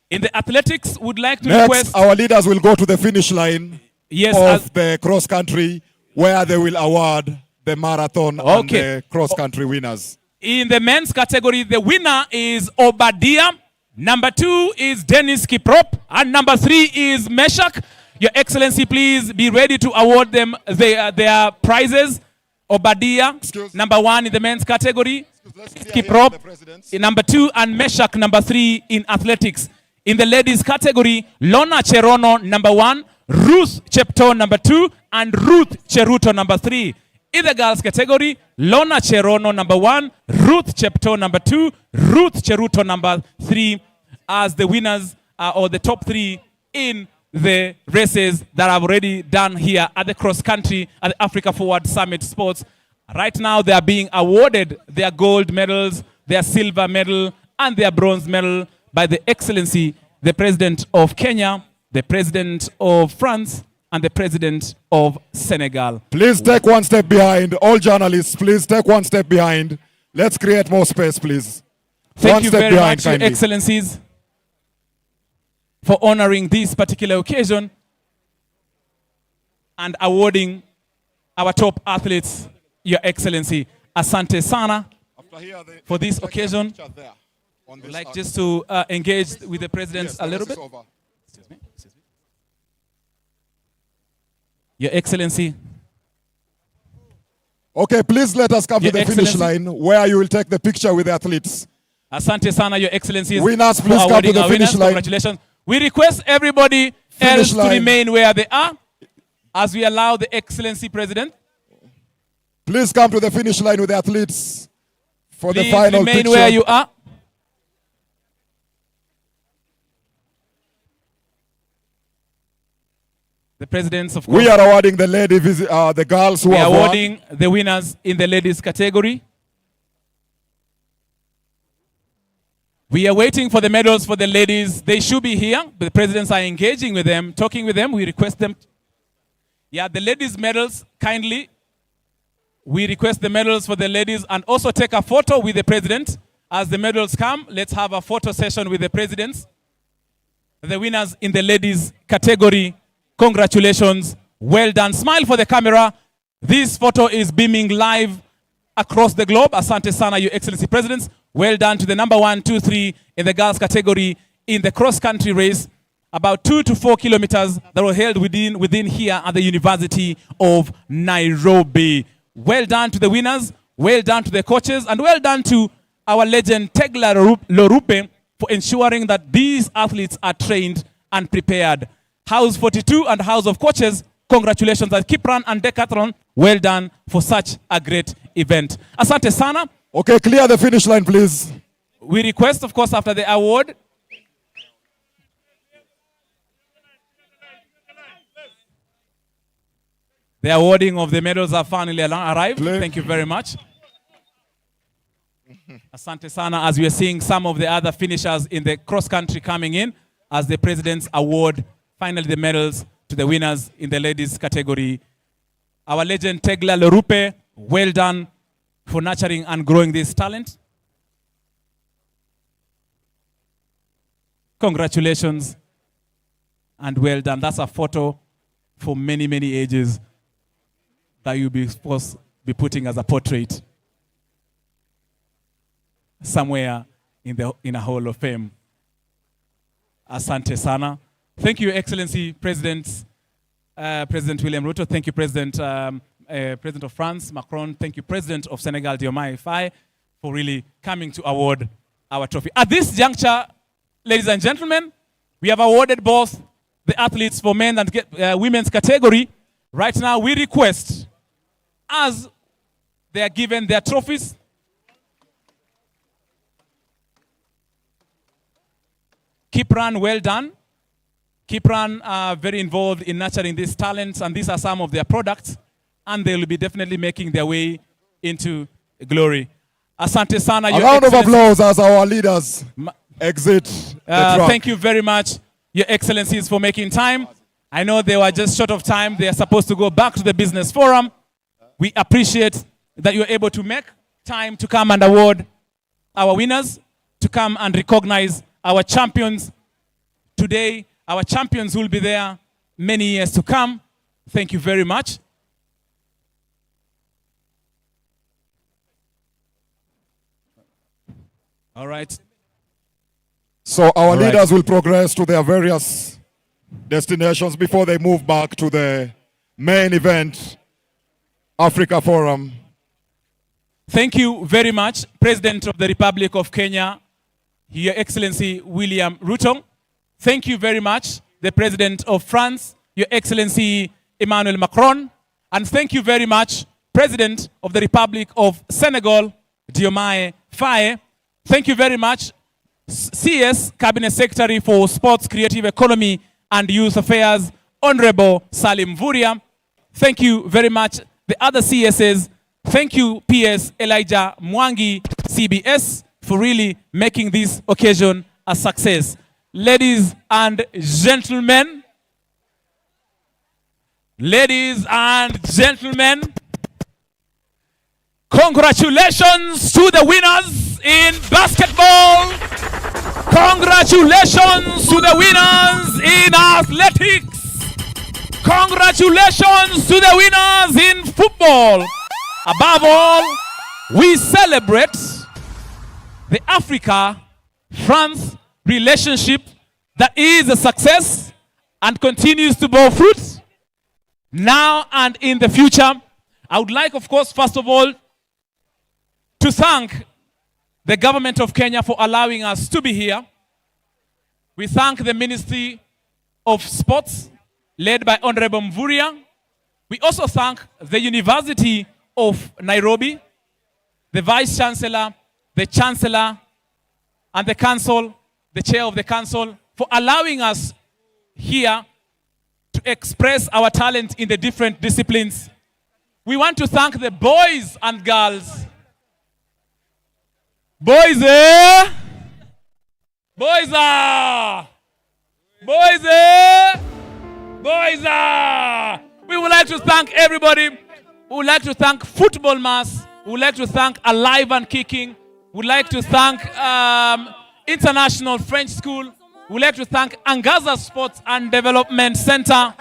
In the athletics, would like to Next, request... our leaders will go to the finish line of the cross country, where they will award the marathon and the cross country winners. In the men's category, the winner is Obadiah. Number 2 is Dennis Kiprop. And number 3 is Meshach. Your Excellency, please be ready to award them their prizes. Obadiah, number 1 in the men's category. Kiprop, number 2, and Meshach, number 3 in athletics. In the ladies category, Lona Cherono, number 1, Ruth Chepto, number 2, and Ruth Cheruto, number 3. In the girls category, Lona Cherono, number 1, Ruth Chepto, number 2, Ruth Cheruto, number 3, as the winners or the top 3 in the races that I've already done here at the cross country at the Africa Forward Summit Sports. Right now, they are being awarded their gold medals, their silver medal, and their bronze medal by the Excellency, the President of Kenya, the President of France, and the President of Senegal. Please take one step behind. All journalists, please take one step behind. Let's create more space, please. Thank you very much, Your Excellencies, for honoring this particular occasion and awarding our top athletes, Your Excellency. Asante sana for this occasion. I'd like just to engage with the presidents a little bit. Excuse me. Your Excellency. Okay, please let us come to the finish line where you will take the picture with the athletes. Asante sana, Your Excellencies. Winners, please come to the finish line. Congratulations. We request everybody else to remain where they are. as we allow the Excellency President. Please come to the finish line with the athletes for the Please final remain picture. where you are. The presidents, of course. We are awarding the the girls who We are have awarding won. the winners in the ladies category. We are waiting for the medals for the ladies. They should be here. The presidents are engaging with them, talking with them. We request them. Yeah, the ladies' medals, kindly. We request the medals for the ladies and also take a photo with the president. As the medals come, let's have a photo session with the presidents. The winners in the ladies category, congratulations. Well done. Smile for the camera. This photo is beaming live across the globe. Asante sana, Your Excellency Presidents. Well done to the number 1, 2, 3 in the girls category in the cross-country race. About 2 to 4 kilometers that were held within here at the University of Nairobi. Well done to the winners. Well done to the coaches. And well done to our legend Tegla Lorupe for ensuring that these athletes are trained and prepared. House 42 and House of Coaches, congratulations at Kipran and Decathlon. Well done for such a great event. Asante sana. Okay, clear the finish line, please. We request, of course, after the award, the awarding of the medals have finally arrived. Thank you very much. Asante sana, as we are seeing some of the other finishers in the cross-country coming in as the presidents award finally the medals to the winners in the ladies category. Our legend Tegla Lorupe, well done for nurturing and growing this talent. Congratulations and well done. That's a photo for many, many ages that you'll be supposed to be putting as a portrait somewhere in a Hall of Fame. Asante sana. Thank you, Excellency President William Ruto. Thank you, President of France, Macron. Thank you, President of Senegal, Diomaye Faye, for really coming to award our trophy. At this juncture, ladies and gentlemen, we have awarded both the athletes for men and women's category. Right now, we request, as they are given their trophies, Kipran, well done. Kipran are very involved in nurturing these talents, and these are some of their products, and they will be definitely making their way into glory. Asante sana. A round of applause as our leaders exit the track. Thank you very much, Your Excellencies, for making time. I know they were just short of time. They are supposed to go back to the business forum. We appreciate that you are able to make time to come and award our winners, to come and recognize our champions today. Our champions will be there many years to come. Thank you very much. All right. So our leaders will progress to their various destinations before they move back to the main event, Africa Forum. Thank you very much, President of the Republic of Kenya, Your Excellency William Ruto. Thank you very much, the President of France, Your Excellency Emmanuel Macron. And thank you very much, President of the Republic of Senegal, Diomaye Faye. Thank you very much, CS Cabinet Secretary for Sports, Creative Economy and Youth Affairs, Honorable Salim Vuria. Thank you very much, the other CSs. Thank you, PS Elijah Mwangi, CBS, for really making this occasion a success. Ladies and gentlemen, congratulations to the winners in basketball. Congratulations to the winners in athletics. Congratulations to the winners in football. Above all, we celebrate the Africa-France relationship that is a success and continues to bear fruit now and in the future. I would like, of course, first of all, to thank the government of Kenya for allowing us to be here. We thank the Ministry of Sports, led by Honorable Mvuria, We also thank the University of Nairobi, the Vice Chancellor, the Chancellor, and the Council, the Chair of the Council, for allowing us here to express our talent in the different disciplines. We want to thank the boys and girls. Boys, eh? Boys, ah! Boys, eh? Boys, ah! We would like to thank everybody. We would like to thank Football Mass. We would like to thank Alive and Kicking. We would like to thank International French School. We would like to thank Angaza Sports and Development Center.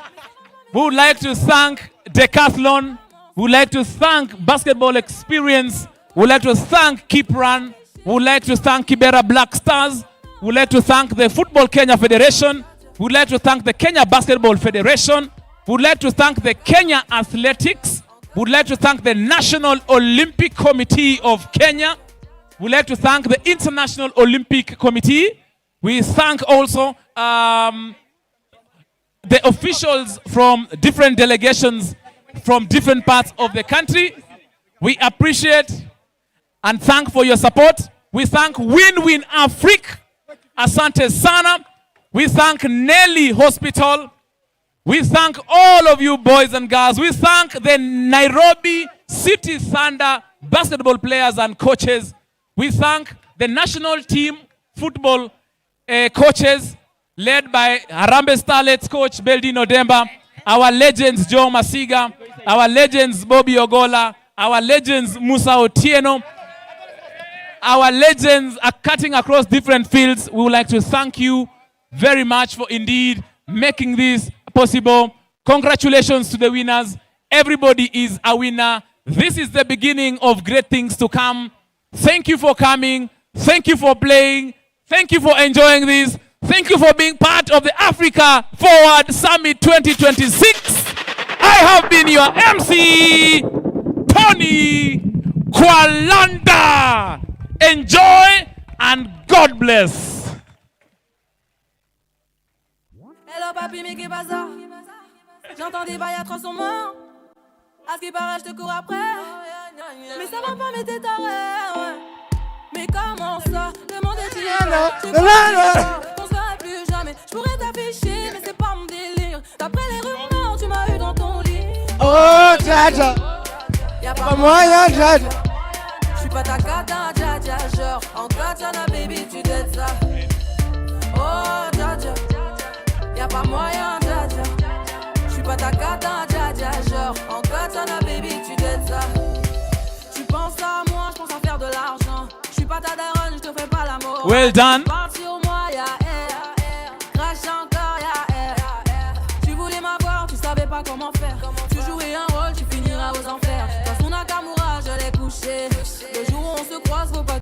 We would like to thank Decathlon. We would like to thank Basketball Experience. We would like to thank Keep Run. We would like to thank Kibera Black Stars. We would like to thank the Football Kenya Federation. We would like to thank the Kenya Basketball Federation. We would like to thank the Kenya Athletics. We would like to thank the National Olympic Committee of Kenya. We would like to thank the International Olympic Committee. We thank also the officials from different delegations from different parts of the country. We appreciate and thank for your support. We thank Win-Win Africa, Asante Sana. We thank Nelly Hospital. We thank all of you boys and girls. We thank the Nairobi City Thunder basketball players and coaches. We thank the national team football coaches led by Harambee Starlets coach Beldino Demba, our legends Joe Masiga, our legends Bobby Ogola, our legends Musa Otieno, our legends are cutting across different fields. We would like to thank you very much for indeed making this possible. Congratulations to the winners. Everybody is a winner. This is the beginning of great things to come. Thank you for coming. Thank you for playing. Thank you for enjoying this. Thank you for being part of the Africa Forward Summit 2026. I have been your MC, Tony Kwalanda. Enjoy and God bless. Hello papi, mais qu'est bazar? J'entends des bails à 300 morts. À ce qui paraît, je te cours après. Mais ça va pas, mais t'es taré, ouais. Mais comment ça? Le monde est tiré. On se verra plus jamais. Je pourrais t'afficher, mais c'est pas mon délire. D'après les rumeurs, tu m'as eu dans ton lit. Oh, Jaja. Y'a pas moyen, Jaja. J'suis pas ta cata, Jaja. Genre, en katana, baby, tu t'aides ça. Oh, Jaja. Y'a pas moyen, Jaja. J'suis pas ta cata, Jaja. Genre, en katana, baby, tu t'aides ça. Tu penses à moi, j'pense à faire de l'argent. J'suis pas ta daronne, j'te fais pas l'amour. Well done. Parti sur moi, y'a air. Crash encore, y'a air. Tu voulais m'avoir, tu savais pas comment faire. Tu jouais un rôle, tu finiras aux enfers. Dans son Nakamura, je l'ai couché. Le jour où on se croise, faut pas